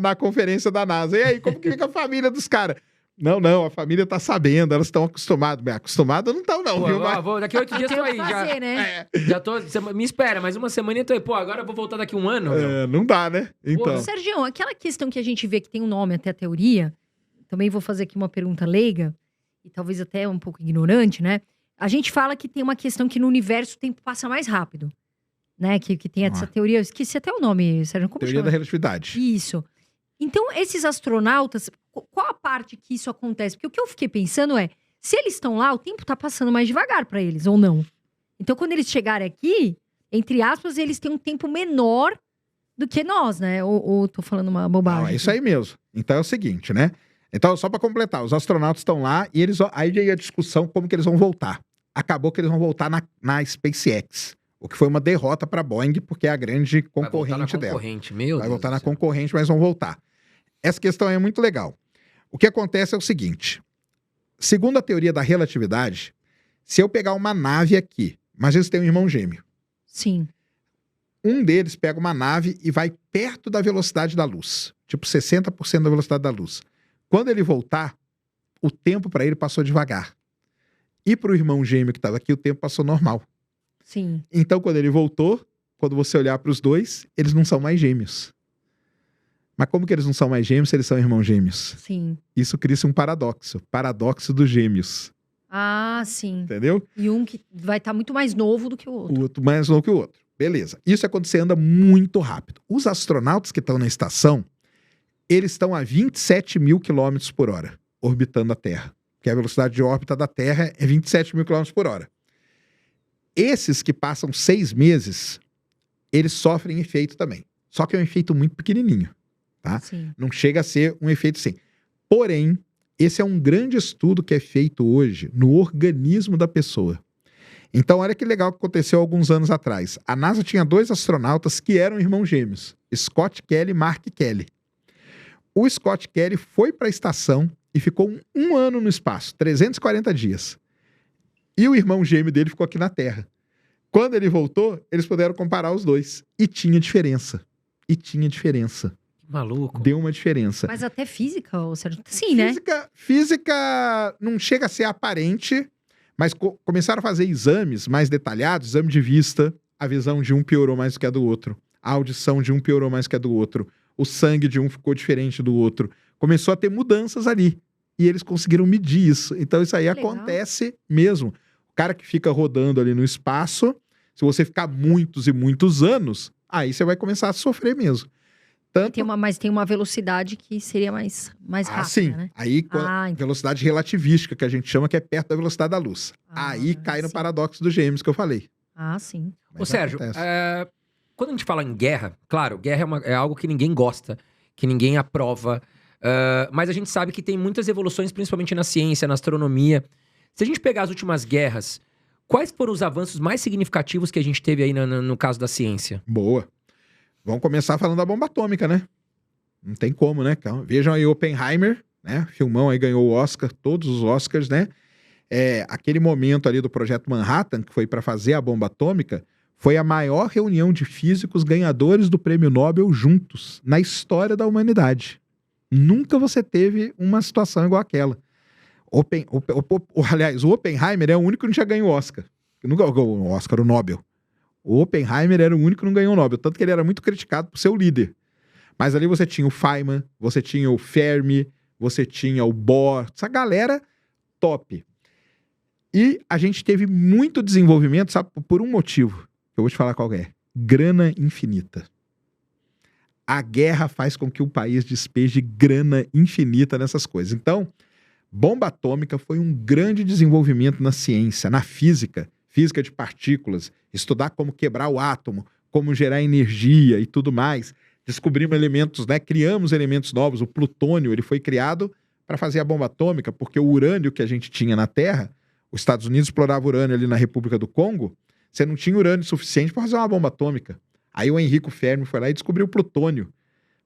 na conferência da NASA. E aí, como que fica a família dos caras? Não, a família tá sabendo, elas estão acostumadas. Bem, acostumadas não estão, não, Pô, viu? Mas- daqui 8 dias Tem tô o aí, que fazer, já. né? Já tô. Me espera, mais uma semana eu tô aí. Pô, agora eu vou voltar daqui 1 ano. meu. É, não dá, né? Então. Sérgio, aquela questão que a gente vê que tem um nome até a teoria, também vou fazer aqui uma pergunta leiga, e talvez até um pouco ignorante, né? A gente fala que tem uma questão que no universo o tempo passa mais rápido, né? Que tem essa teoria, eu esqueci até o nome, Sérgio, como Teoria chama? da relatividade. Isso. Então, esses astronautas, qual a parte que isso acontece? Porque o que eu fiquei pensando é, se eles estão lá, o tempo tá passando mais devagar para eles, ou não? Então, quando eles chegarem aqui, entre aspas, eles têm um tempo menor do que nós, né? Ou tô falando uma bobagem? Não, é isso aí mesmo. Então é o seguinte, né? Então, só para completar, os astronautas estão lá e eles aí veio a discussão como que eles vão voltar. Acabou que eles vão voltar na SpaceX, o que foi uma derrota para a Boeing, porque é a grande Vai voltar na concorrente dela. concorrente, meu Vai Deus voltar do na céu. concorrente, mas vão voltar. Essa questão é muito legal. O que acontece é o seguinte: segundo a teoria da relatividade, se eu pegar uma nave aqui, mas eles têm um irmão gêmeo, Sim. um deles pega uma nave e vai perto da velocidade da luz, tipo 60% da velocidade da luz. Quando ele voltar, o tempo para ele passou devagar. E para o irmão gêmeo que estava aqui, o tempo passou normal. Sim. Então, quando ele voltou, quando você olhar para os dois, eles não são mais gêmeos. Mas como que eles não são mais gêmeos se eles são irmãos gêmeos? Sim. Isso cria-se um paradoxo. Paradoxo dos gêmeos. Ah, sim. Entendeu? E um que vai estar muito mais novo do que o outro. O outro mais novo que o outro. Beleza. Isso é quando você anda muito rápido. Os astronautas que estão na estação, eles estão a 27 mil quilômetros por hora, orbitando a Terra. Porque a velocidade de órbita da Terra é 27 mil quilômetros por hora. Esses que passam 6 meses, eles sofrem efeito também. Só que é um efeito muito pequenininho. Tá? Sim. Não chega a ser um efeito assim. Porém, esse é um grande estudo que é feito hoje no organismo da pessoa. Então, olha que legal que aconteceu alguns anos atrás. A NASA tinha 2 astronautas que eram irmãos gêmeos, Scott Kelly e Mark Kelly. O Scott Kelly foi para a estação e ficou um ano no espaço, 340 dias. E o irmão gêmeo dele ficou aqui na Terra. Quando ele voltou, eles puderam comparar os dois. E tinha diferença. Maluco. Deu uma diferença. Mas até física, ô Sérgio? Sim, né? Física não chega a ser aparente, mas começaram a fazer exames mais detalhados, exame de vista, a visão de um piorou mais do que a do outro, a audição de um piorou mais do que a do outro, o sangue de um ficou diferente do outro. Começou a ter mudanças ali. E eles conseguiram medir isso. Então isso aí Legal. acontece mesmo. O cara que fica rodando ali no espaço, se você ficar muitos e muitos anos, aí você vai começar a sofrer mesmo. Tanto Mas tem uma velocidade que seria mais rápida, sim. né? Aí, Entendi. velocidade relativística, que a gente chama que é perto da velocidade da luz. Ah, Aí cai no sim. paradoxo dos gêmeos que eu falei. Ah, sim. Mas Ô, Sérgio, acontece. quando a gente fala em guerra, claro, guerra é algo que ninguém gosta, que ninguém aprova, mas a gente sabe que tem muitas evoluções, principalmente na ciência, na astronomia. Se a gente pegar as últimas guerras, quais foram os avanços mais significativos que a gente teve aí no caso da ciência? Boa. Vamos começar falando da bomba atômica, né? Não tem como, né? Então, vejam aí Oppenheimer, né? Filmão aí ganhou o Oscar, todos os Oscars, né? Aquele momento ali do Projeto Manhattan, que foi para fazer a bomba atômica, foi a maior reunião de físicos ganhadores do Prêmio Nobel juntos na história da humanidade. Nunca você teve uma situação igual aquela. Aliás, o Oppenheimer é o único que não tinha ganho o Oscar. Nunca ganhou o Oscar, o Nobel. O Oppenheimer era o único que não ganhou o Nobel, tanto que ele era muito criticado por ser o líder. Mas ali você tinha o Feynman, você tinha o Fermi, você tinha o Bohr, essa galera top. E a gente teve muito desenvolvimento, sabe, por um motivo, que eu vou te falar qual é. Grana infinita. A guerra faz com que o país despeje grana infinita nessas coisas. Então, bomba atômica foi um grande desenvolvimento na ciência, na física de partículas, estudar como quebrar o átomo, como gerar energia e tudo mais. Descobrimos elementos, né? Criamos elementos novos. O plutônio, ele foi criado para fazer a bomba atômica, porque o urânio que a gente tinha na Terra, os Estados Unidos exploravam urânio ali na República do Congo, você não tinha urânio suficiente para fazer uma bomba atômica. Aí o Enrico Fermi foi lá e descobriu o plutônio,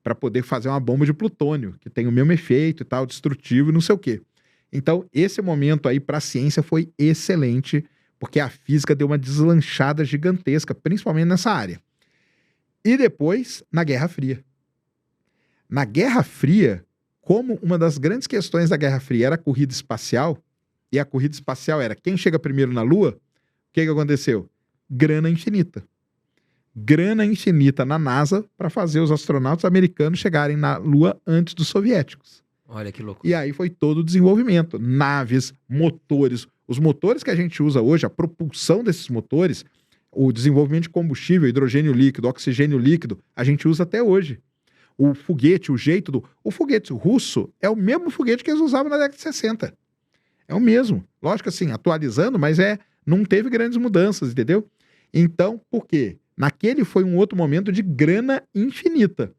para poder fazer uma bomba de plutônio, que tem o mesmo efeito e tal, destrutivo e não sei o quê. Então, esse momento aí para a ciência foi excelente, porque a física deu uma deslanchada gigantesca, principalmente nessa área. E depois, na Guerra Fria. Na Guerra Fria, como uma das grandes questões da Guerra Fria era a corrida espacial, e a corrida espacial era quem chega primeiro na Lua, o que aconteceu? Grana infinita. Grana infinita na NASA para fazer os astronautas americanos chegarem na Lua antes dos soviéticos. Olha que louco. E aí foi todo o desenvolvimento. Naves, motores. Os motores que a gente usa hoje, a propulsão desses motores, o desenvolvimento de combustível, hidrogênio líquido, oxigênio líquido, a gente usa até hoje. O foguete, o jeito do... O foguete russo é o mesmo foguete que eles usavam na década de 60. É o mesmo. Lógico assim, atualizando, mas não teve grandes mudanças, entendeu? Então, por quê? Naquele foi um outro momento de grana infinita.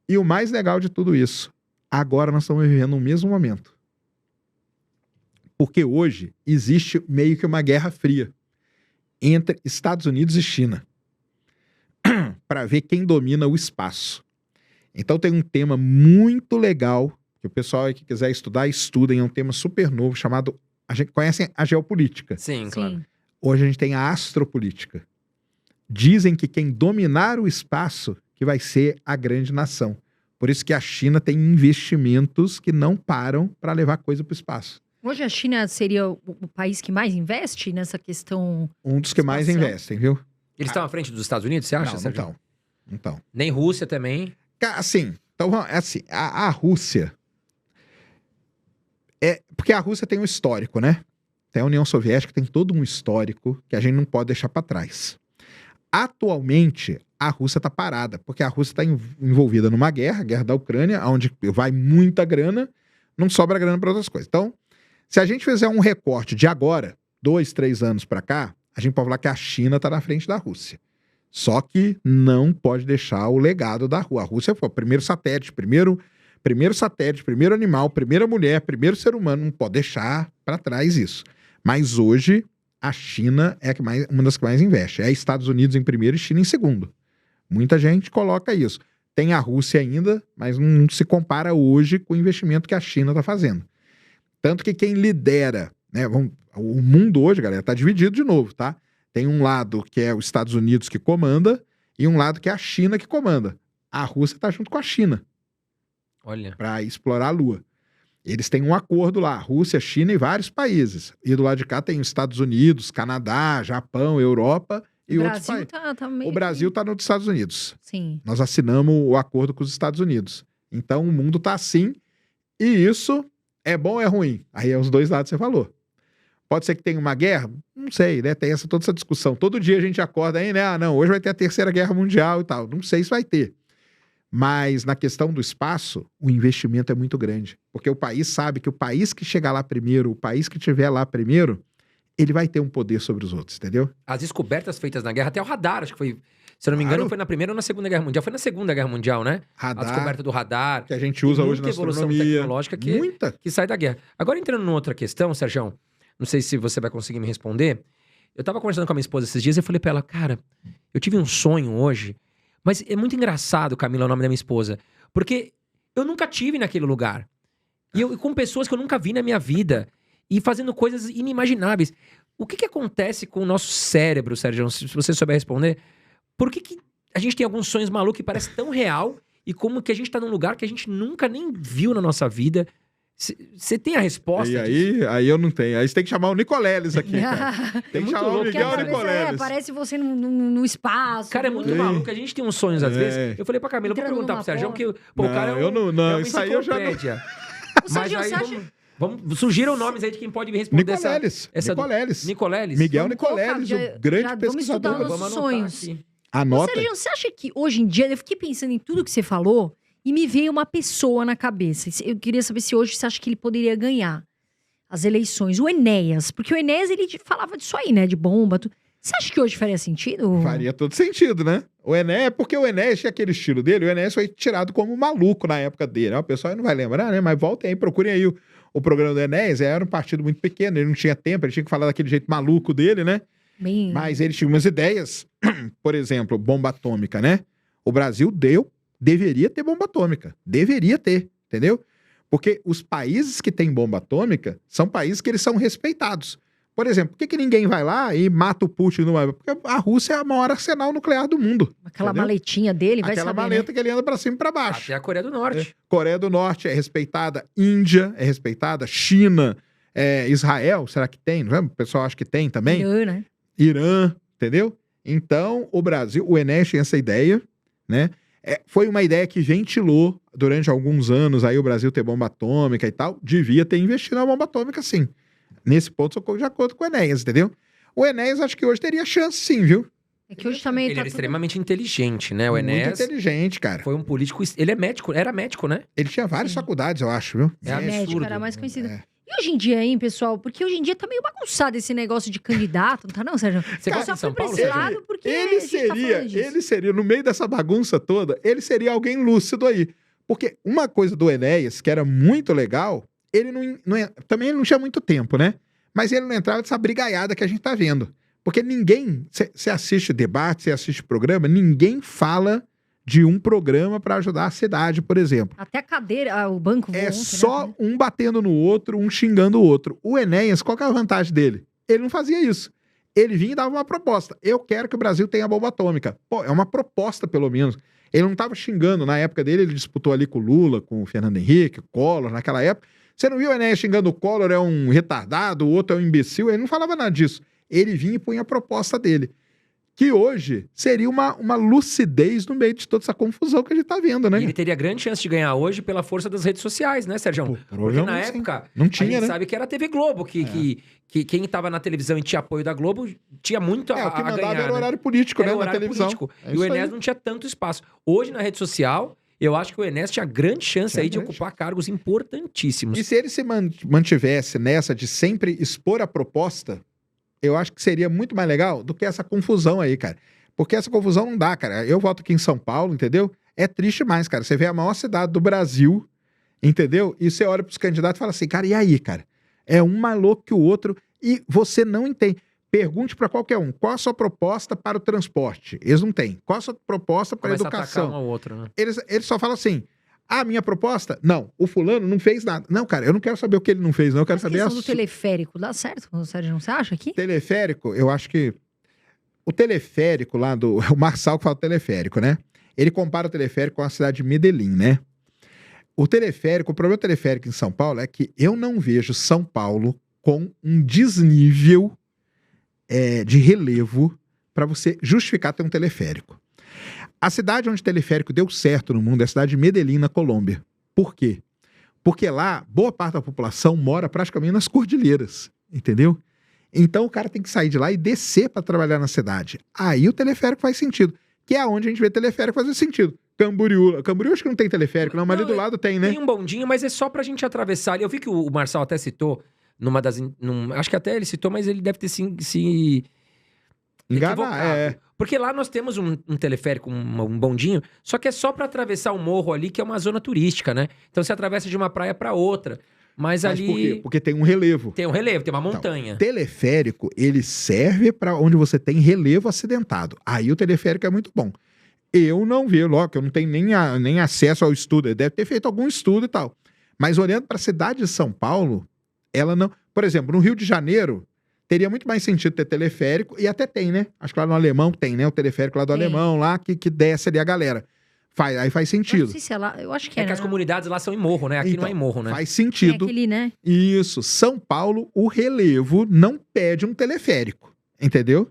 E o mais legal de tudo isso, agora nós estamos vivendo o mesmo momento. Porque hoje existe meio que uma guerra fria entre Estados Unidos e China para ver quem domina o espaço. Então tem um tema muito legal que o pessoal aí que quiser estudar, estudem, é um tema super novo chamado, a gente conhece a geopolítica. Sim, claro. Sim. Hoje a gente tem a astropolítica. Dizem que quem dominar o espaço que vai ser a grande nação. Por isso que a China tem investimentos que não param para levar coisa para o espaço. Hoje a China seria o país que mais investe nessa questão? Um dos que mais Espacial. investem, viu? Eles estão à frente dos Estados Unidos, você acha, Não Sérgio? estão. Nem Rússia também. Assim, então, assim, a Rússia... Porque a Rússia tem um histórico, né? Tem a União Soviética, tem todo um histórico que a gente não pode deixar para trás. Atualmente, a Rússia está parada, porque a Rússia está envolvida numa guerra, a guerra da Ucrânia, onde vai muita grana, não sobra grana para outras coisas. Então, se a gente fizer um recorte de agora, 2, 3 anos para cá, a gente pode falar que a China está na frente da Rússia. Só que não pode deixar o legado da Rússia. A Rússia foi o primeiro satélite, primeiro animal, primeira mulher, primeiro ser humano, não pode deixar para trás isso. Mas hoje, a China é uma das que mais investe. É Estados Unidos em primeiro e China em segundo. Muita gente coloca isso. Tem a Rússia ainda, mas não se compara hoje com o investimento que a China está fazendo. Tanto que quem lidera, né, o mundo hoje, galera, está dividido de novo, tá? Tem um lado que é os Estados Unidos que comanda e um lado que é a China que comanda. A Rússia está junto com a China. Olha. Para explorar a Lua. Eles têm um acordo lá, Rússia, China e vários países. E do lado de cá tem os Estados Unidos, Canadá, Japão, Europa e outros países. Meio... O Brasil está nos Estados Unidos. Sim. Nós assinamos o acordo com os Estados Unidos. Então o mundo está assim. E isso é bom ou é ruim? Aí é os dois lados que você falou. Pode ser que tenha uma guerra? Não sei, né? Tem toda essa discussão. Todo dia a gente acorda aí, né? Ah, não, hoje vai ter a Terceira Guerra Mundial e tal. Não sei se vai ter. Mas na questão do espaço, o investimento é muito grande. Porque o país sabe que o país que chegar lá primeiro, o país que estiver lá primeiro, ele vai ter um poder sobre os outros, entendeu? As descobertas feitas na guerra, até o radar, acho que foi... Se eu não me engano, foi na Primeira ou na Segunda Guerra Mundial. Foi na Segunda Guerra Mundial, né? Radar, a descoberta do radar. que a gente usa hoje na evolução astronomia. tecnológica Muita. que sai da guerra. Agora, entrando numa outra questão, Sérgio, não sei se você vai conseguir me responder. Eu tava conversando com a minha esposa esses dias e eu falei pra ela, cara, eu tive um sonho hoje, mas é muito engraçado, Camila, é o nome da minha esposa, porque eu nunca tive naquele lugar. E eu com pessoas que eu nunca vi na minha vida e fazendo coisas inimagináveis. O que acontece com o nosso cérebro, Sérgio, se você souber responder? Por que a gente tem alguns sonhos malucos que parecem tão real e como que a gente tá num lugar que a gente nunca nem viu na nossa vida? Você tem a resposta? E aí eu não tenho. Aí você tem que chamar o Nicoleles aqui, cara. Tem que chamar o Miguel Nicoleles. Parece você no espaço. Cara, é muito maluco. A gente tem uns sonhos às vezes. Eu falei pra Camila, vou perguntar pro Sérgio, que o cara é não, isso aí eu já não... Mas aí sugiram nomes aí de quem pode me responder Nicoleles. Nicoleles. Miguel Nicoleles, o grande pesquisador. Vamos estudar os sonhos. Anota. Sérgio, você acha que hoje em dia, eu fiquei pensando em tudo que você falou e me veio uma pessoa na cabeça. Eu queria saber se hoje você acha que ele poderia ganhar as eleições. O Enéas, porque o Enéas, ele falava disso aí, né, de bomba, tudo. Você acha que hoje faria sentido? Faria todo sentido, né? O Enéas, porque o Enéas tinha aquele estilo dele, o Enéas foi tirado como maluco na época dele. O pessoal não vai lembrar, né? Mas voltem aí, procurem aí o programa do Enéas. Era um partido muito pequeno, ele não tinha tempo, ele tinha que falar daquele jeito maluco dele, né? Bem... Mas ele tinha umas ideias, por exemplo, bomba atômica, né? O Brasil deveria ter bomba atômica. Deveria ter, entendeu? Porque os países que têm bomba atômica são países que eles são respeitados. Por exemplo, por que ninguém vai lá e mata o Putin? Porque a Rússia é o maior arsenal nuclear do mundo. Aquela entendeu? maletinha dele, vai Aquela saber, maleta né? que ele anda pra cima e pra baixo. Até a Coreia do Norte. Coreia do Norte é respeitada, Índia é respeitada, China, Israel, será que tem? O pessoal acha que tem também. Irã, né? Irã, entendeu? Então, o Brasil, o Enéas tinha essa ideia, né? Foi uma ideia que ventilou durante alguns anos aí o Brasil ter bomba atômica e tal. Devia ter investido na bomba atômica, sim. Nesse ponto, sou de acordo com o Enéas, entendeu? O Enéas, acho que hoje teria chance, sim, viu? É que hoje também Ele tá era tudo... extremamente inteligente, né? O Muito Enéas inteligente, cara. foi um político... Ele é médico, era médico, né? Ele tinha várias Sim. faculdades, eu acho, viu? É médico, absurdo. era mais conhecido. É. E hoje em dia, hein, pessoal? Porque hoje em dia tá meio bagunçado esse negócio de candidato, não tá não, Sérgio? Você Eu gosta só de São fui pra Paulo, esse Sérgio? lado porque a gente tá falando disso. Ele seria, no meio dessa bagunça toda, ele seria alguém lúcido aí. Porque uma coisa do Enéas, que era muito legal, ele também ele não tinha muito tempo, né? Mas ele não entrava nessa brigaiada que a gente tá vendo. Porque ninguém, você assiste debate, você assiste programa, ninguém fala de um programa para ajudar a cidade, por exemplo. Até a cadeira, o banco voou É ontem, só né? um batendo no outro, um xingando o outro. O Enéas, qual que é a vantagem dele? Ele não fazia isso. Ele vinha e dava uma proposta. Eu quero que o Brasil tenha bomba atômica. Pô, é uma proposta, pelo menos. Ele não estava xingando. Na época dele, ele disputou ali com o Lula, com o Fernando Henrique, o Collor, naquela época. Você não viu o Enéas xingando o Collor, é um retardado, o outro é um imbecil? Ele não falava nada disso. Ele vinha e punha a proposta dele. Que hoje seria uma lucidez no meio de toda essa confusão que a gente tá vendo, né? E ele teria grande chance de ganhar hoje pela força das redes sociais, né, Sérgio? Pô, Porque na provavelmente sim. época, Não a tinha, gente né? sabe que era a TV Globo, que quem tava na televisão e tinha apoio da Globo tinha muito O que a mandava ganhar, era né? horário político, Era né? o Na horário televisão. político. É E o isso Enéas aí. não tinha tanto espaço. Hoje, na rede social, eu acho que o Enéas tinha grande chance Tinha aí de grande. ocupar cargos importantíssimos. E se ele se mantivesse nessa de sempre expor a proposta, eu acho que seria muito mais legal do que essa confusão aí, cara. Porque essa confusão não dá, cara. Eu voto aqui em São Paulo, entendeu? É triste mais, cara. Você vê a maior cidade do Brasil, entendeu? E você olha pros candidatos e fala assim, cara, e aí, cara? É um mais louco que o outro e você não entende. Pergunte para qualquer um, qual a sua proposta para o transporte? Eles não têm. Qual a sua proposta para a Começa a atacar um educação? ao outro, né? Eles só falam assim, a minha proposta? Não, o fulano não fez nada. Não, cara, eu não quero saber o que ele não fez, não. Eu quero A saber questão do teleférico, dá certo, Sérgio, não você acha aqui? teleférico, eu acho que o teleférico lá do... O Marçal que fala teleférico, né? Ele compara o teleférico com a cidade de Medellín, né? O problema do teleférico em São Paulo é que eu não vejo São Paulo com um desnível de relevo para você justificar ter um teleférico. A cidade onde o teleférico deu certo no mundo é a cidade de Medellín, na Colômbia. Por quê? Porque lá, boa parte da população mora praticamente nas cordilheiras, entendeu? Então o cara tem que sair de lá e descer para trabalhar na cidade. Aí o teleférico faz sentido. Que é onde a gente vê teleférico fazer sentido. Camboriú acho que não tem teleférico, não, mas ali do lado tem, né? Tem um bondinho, mas é só pra gente atravessar ali. Eu vi que o Marçal até citou numa das... acho que até ele citou, mas ele deve ter se Enganar, equivocado. Porque lá nós temos um teleférico, um bondinho, só que é só pra atravessar o morro ali, que é uma zona turística, né? Então você atravessa de uma praia pra outra. Mas ali por quê? Porque tem um relevo. tem um relevo, tem uma montanha. Teleférico, ele serve para onde você tem relevo acidentado. Aí o teleférico é muito bom. Eu não vi, logo, eu não tenho nem acesso ao estudo. Ele deve ter feito algum estudo e tal. Mas olhando para a cidade de São Paulo, ela não... Por exemplo, no Rio de Janeiro, teria muito mais sentido ter teleférico, e até tem, né? Acho que lá no Alemão tem, né? O teleférico lá do Tem. Alemão, lá que desce ali a galera. Aí faz Eu não sentido. sei se é lá, eu acho que É é, que as né? comunidades lá são em morro, né? Aqui não Então, é em morro, né? Faz Tem sentido. aquele, né? Isso. São Paulo, o relevo não pede um teleférico, entendeu?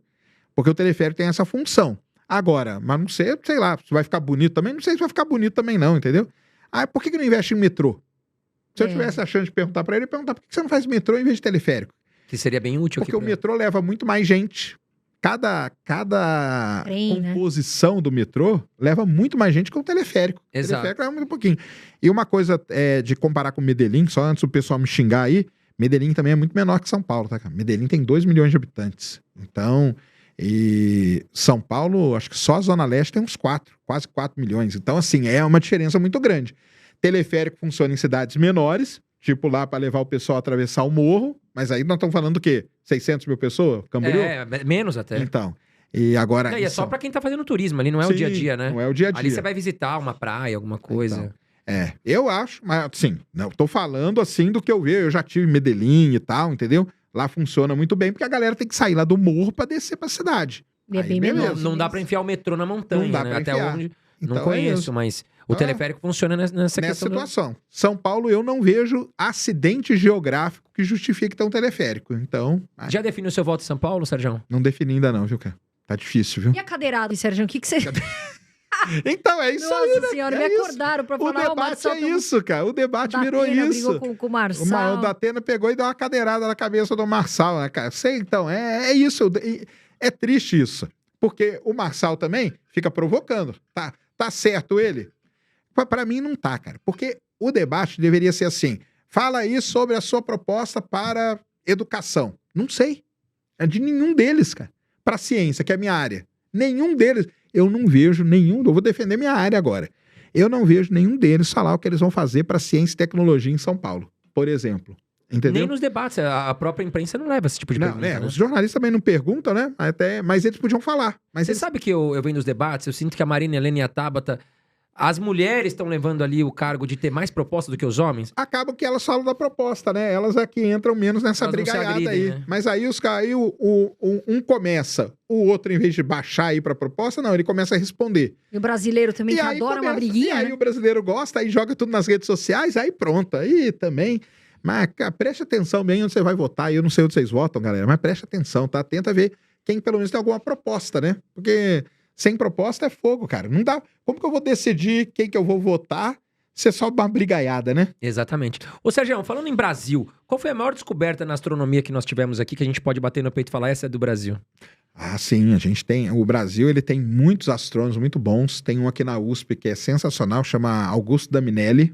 Porque o teleférico tem essa função. Agora, mas não sei lá, se vai ficar bonito também, não sei se vai ficar bonito também não, entendeu? Ah, por que não investe em metrô? Se eu tivesse a chance de perguntar pra ele, eu ia perguntar por que você não faz metrô em vez de teleférico? Que seria bem útil Porque aqui o pra... metrô leva muito mais gente, cada Trem, né? composição do metrô leva muito mais gente que o teleférico. O Exato. teleférico leva muito pouquinho. E uma coisa de comparar com Medellín, só antes o pessoal me xingar aí, Medellín também é muito menor que São Paulo, tá, cara? Medellín tem 2 milhões de habitantes. Então, e São Paulo, acho que só a Zona Leste tem uns 4, quase 4 milhões. Então, assim, é uma diferença muito grande. Teleférico funciona em cidades menores, tipo lá para levar o pessoal a atravessar o morro, mas aí nós estamos falando do quê? 600 mil pessoas? Camboriú? Menos até. Então, e agora... Não, e é só pra quem tá fazendo turismo ali, não é o Sim, dia a dia, né? Não é o dia a dia. Ali você vai visitar uma praia, alguma coisa. Então, eu acho, mas assim, não tô falando assim do que eu vejo, eu já tive em Medellín e tal, entendeu? Lá funciona muito bem, porque a galera tem que sair lá do morro pra descer pra cidade. E é Aí, bem beleza. menor. Não dá pra enfiar o metrô na montanha, Não dá né? pra Até enfiar. onde... Então, não conheço, isso. mas o Ah. teleférico funciona nessa Nessa questão. situação. São Paulo, eu não vejo acidente geográfico que justifique ter um teleférico. Então, Já definiu o seu voto em São Paulo, Sérgio? não defini ainda não, viu, cara? Tá difícil, viu? E a cadeirada, Sérgio? O que você... Então, é isso aí, Nossa né? senhora, É me isso. acordaram pra O falar, o debate Marcel... é isso, cara. O debate virou Datena isso. brigou com o O Marçal. Datena pegou e deu uma cadeirada na cabeça do Marçal, né, cara? Sei, então, é isso. É triste isso. Porque o Marçal também fica provocando. Tá certo ele? Pra mim não tá, cara. Porque o debate deveria ser assim. Fala aí sobre a sua proposta para educação. Não sei. É de nenhum deles, cara. Pra ciência, que é a minha área. Nenhum deles. Eu não vejo nenhum. Eu vou defender minha área agora. Eu não vejo nenhum deles falar o que eles vão fazer para ciência e tecnologia em São Paulo, por exemplo. Entendeu? Nem nos debates, a própria imprensa não leva esse tipo de Não, pergunta, né? Os jornalistas também não perguntam, né? Mas eles podiam falar. Mas Você eles... sabe que eu venho nos debates, eu sinto que a Marina Helena e a Tabata, as mulheres estão levando ali o cargo de ter mais proposta do que os homens. Acabam que elas falam da proposta, né? Elas é que entram menos nessa Elas não se brigaiada agridem, aí. né? Mas aí um começa, o outro, em vez de baixar aí pra proposta, não, ele começa a responder. E o brasileiro também, que aí adora uma começa- briguinha, E aí né? o brasileiro gosta, aí joga tudo nas redes sociais, aí pronto. Aí também. Mas cara, preste atenção bem onde você vai votar. Eu não sei onde vocês votam, galera, mas preste atenção, tá? Tenta ver quem pelo menos tem alguma proposta, né? Porque sem proposta é fogo, cara. Não dá. Como que eu vou decidir quem que eu vou votar se é só uma brigaiada, né? Exatamente. Ô, Sérgio, falando em Brasil, qual foi a maior descoberta na astronomia que nós tivemos aqui, que a gente pode bater no peito e falar, essa é do Brasil? Ah, sim, a gente tem. O Brasil, ele tem muitos astrônomos muito bons. Tem um aqui na USP que é sensacional, chama Augusto Daminelli.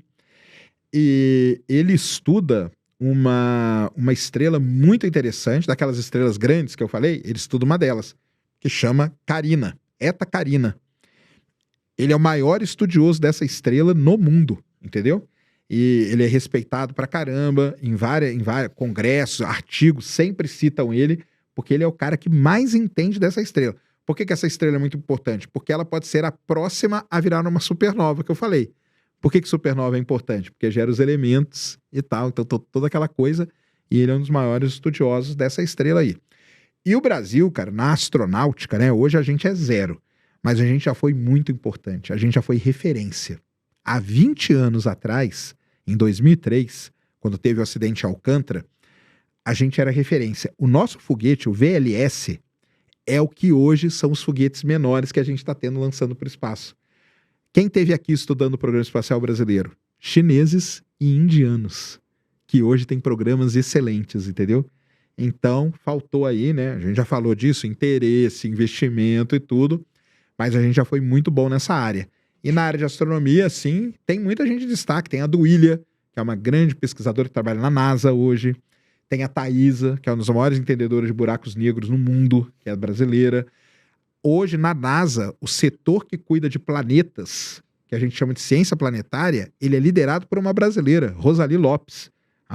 E ele estuda uma estrela muito interessante, daquelas estrelas grandes que eu falei, ele estuda uma delas, que chama Carina, Eta Carina. Ele é o maior estudioso dessa estrela no mundo, entendeu? E ele é respeitado pra caramba, em vários congressos, artigos, sempre citam ele, porque ele é o cara que mais entende dessa estrela. Por que essa estrela é muito importante? Porque ela pode ser a próxima a virar uma supernova, que eu falei. Por que supernova é importante? Porque gera os elementos e tal, então toda aquela coisa, e ele é um dos maiores estudiosos dessa estrela aí. E o Brasil, cara, na astronáutica, né, hoje a gente é zero, mas a gente já foi muito importante, a gente já foi referência. Há 20 anos atrás, em 2003, quando teve o acidente Alcântara, a gente era referência. O nosso foguete, o VLS, é o que hoje são os foguetes menores que a gente está tendo lançando para o espaço. Quem esteve aqui estudando o programa espacial brasileiro? Chineses e indianos, que hoje tem programas excelentes, entendeu? Então, faltou aí, né? A gente já falou disso, interesse, investimento e tudo, mas a gente já foi muito bom nessa área. E na área de astronomia, sim, tem muita gente de destaque. Tem a Duília, que é uma grande pesquisadora que trabalha na NASA hoje. Tem a Thaisa, que é uma das maiores entendedoras de buracos negros no mundo, que é brasileira. Hoje, na NASA, o setor que cuida de planetas, que a gente chama de ciência planetária, ele é liderado por uma brasileira, Rosali Lopes.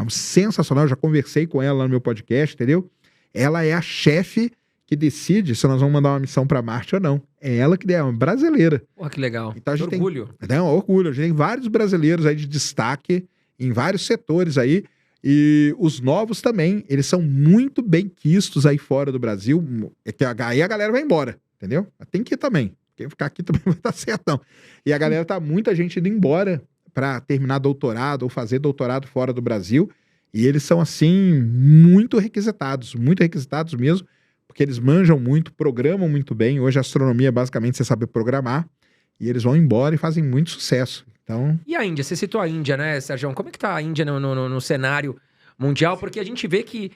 Sensacional, eu já conversei com ela lá no meu podcast, entendeu? Ela é a chefe que decide se nós vamos mandar uma missão para Marte ou não. É ela que é uma brasileira. Porra, que legal. Então, a gente Orgulho. É um orgulho. A gente tem vários brasileiros aí de destaque em vários setores aí. E os novos também, eles são muito bem quistos aí fora do Brasil. É que aí a galera vai embora, entendeu? Tem que ir também. Quem ficar aqui também vai estar certo, não. E a galera muita gente indo embora para terminar doutorado ou fazer doutorado fora do Brasil. E eles são, assim, muito requisitados mesmo, porque eles manjam muito, programam muito bem. Hoje a astronomia, basicamente, você sabe programar. E eles vão embora e fazem muito sucesso. Então... E a Índia? Você citou a Índia, né, Sérgio? Como é que tá a Índia no cenário mundial? Porque a gente vê que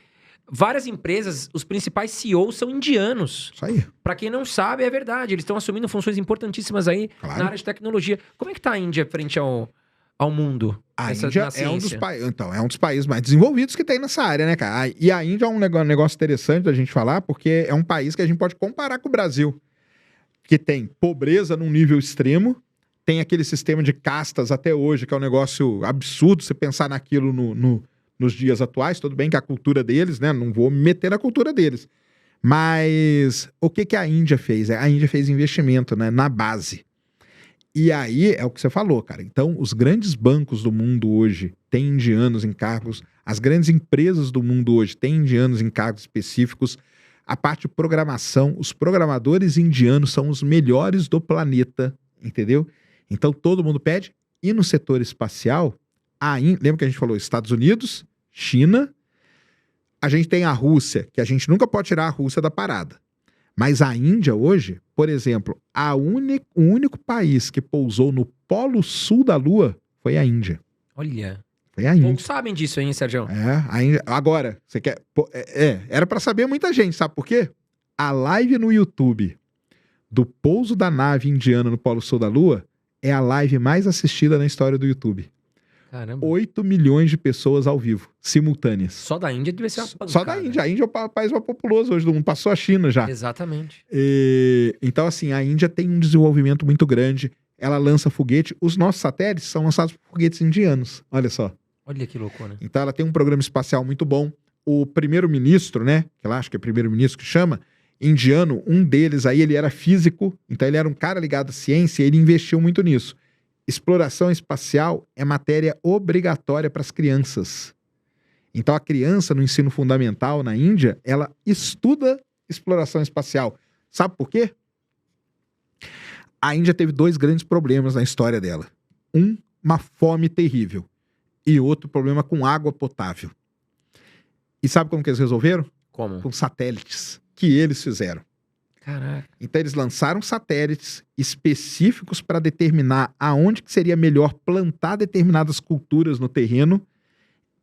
várias empresas, os principais CEOs são indianos. Isso aí. Pra quem não sabe, é verdade. Eles estão assumindo funções importantíssimas aí Claro. na área de tecnologia. Como é que tá a Índia frente ao mundo? A Essa- Índia na é um dos ciência? então, é um dos países mais desenvolvidos que tem nessa área, né, cara? E a Índia é um negócio interessante da gente falar, porque é um país que a gente pode comparar com o Brasil, que tem pobreza num nível extremo, tem aquele sistema de castas até hoje, que é um negócio absurdo você pensar naquilo nos dias atuais. Tudo bem que a cultura deles, né? Não vou me meter na cultura deles. Mas o que a Índia fez? A Índia fez investimento, né, na base. E aí é o que você falou, cara. Então, os grandes bancos do mundo hoje têm indianos em cargos, as grandes empresas do mundo hoje têm indianos em cargos específicos. A parte de programação, os programadores indianos são os melhores do planeta, entendeu? Então, todo mundo pede. E no setor espacial, lembra que a gente falou Estados Unidos, China, a gente tem a Rússia, que a gente nunca pode tirar a Rússia da parada. Mas a Índia hoje, por exemplo, o único país que pousou no polo sul da Lua foi a Índia. Olha. Foi a Índia. Poucos sabem disso, hein, Sérgio? A Índia. Agora, você quer. Era pra saber muita gente, sabe por quê? A live no YouTube do pouso da nave indiana no polo sul da Lua é a live mais assistida na história do YouTube. Caramba. 8 milhões de pessoas ao vivo, simultâneas. Só da Índia deve ser uma pancada. Só da Índia. A Índia é o país mais populoso hoje do mundo. Passou a China já. Exatamente. Então, assim, a Índia tem um desenvolvimento muito grande. Ela lança foguete. Os nossos satélites são lançados por foguetes indianos. Olha só. Olha que loucura. Então, ela tem um programa espacial muito bom. O primeiro-ministro, né? Que eu acho que é primeiro-ministro que chama, indiano, um deles aí, ele era físico. Então, ele era um cara ligado à ciência e ele investiu muito nisso. Exploração espacial é matéria obrigatória para as crianças. Então, a criança no ensino fundamental na Índia, ela estuda exploração espacial. Sabe por quê? A Índia teve 2 grandes problemas na história dela. Uma fome terrível. E outro problema com água potável. E sabe como que eles resolveram? Como? Com satélites que eles fizeram. Caraca. Então eles lançaram satélites específicos para determinar aonde que seria melhor plantar determinadas culturas no terreno.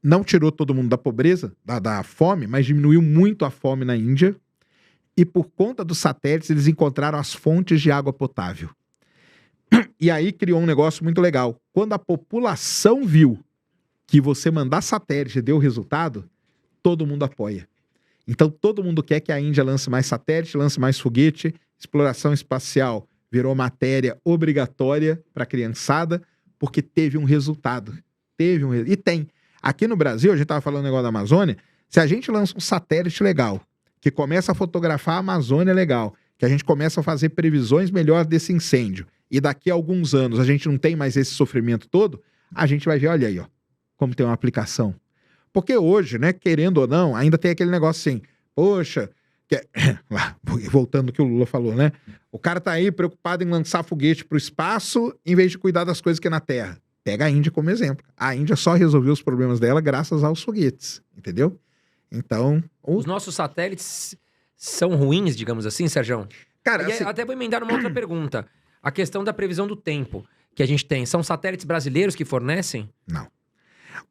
Não tirou todo mundo da pobreza, da fome, mas diminuiu muito a fome na Índia. E por conta dos satélites, eles encontraram as fontes de água potável. E aí criou um negócio muito legal. Quando a população viu que você mandar satélite deu resultado, todo mundo apoia. Então todo mundo quer que a Índia lance mais satélite, lance mais foguete. Exploração espacial virou matéria obrigatória para a criançada, porque teve um resultado. E tem. Aqui no Brasil, a gente estava falando do negócio da Amazônia, se a gente lança um satélite legal, que começa a fotografar a Amazônia legal, que a gente começa a fazer previsões melhores desse incêndio, e daqui a alguns anos a gente não tem mais esse sofrimento todo, a gente vai ver, olha aí, ó, como tem uma aplicação. Porque hoje, né, querendo ou não, ainda tem aquele negócio assim, poxa, voltando ao que o Lula falou, né? O cara tá aí preocupado em lançar foguete pro espaço em vez de cuidar das coisas que é na Terra. Pega a Índia como exemplo. A Índia só resolveu os problemas dela graças aos foguetes, entendeu? Então... Os nossos satélites são ruins, digamos assim, Sérgio? Cara, E assim, até vou emendar uma outra pergunta. A questão da previsão do tempo que a gente tem. São satélites brasileiros que fornecem? não.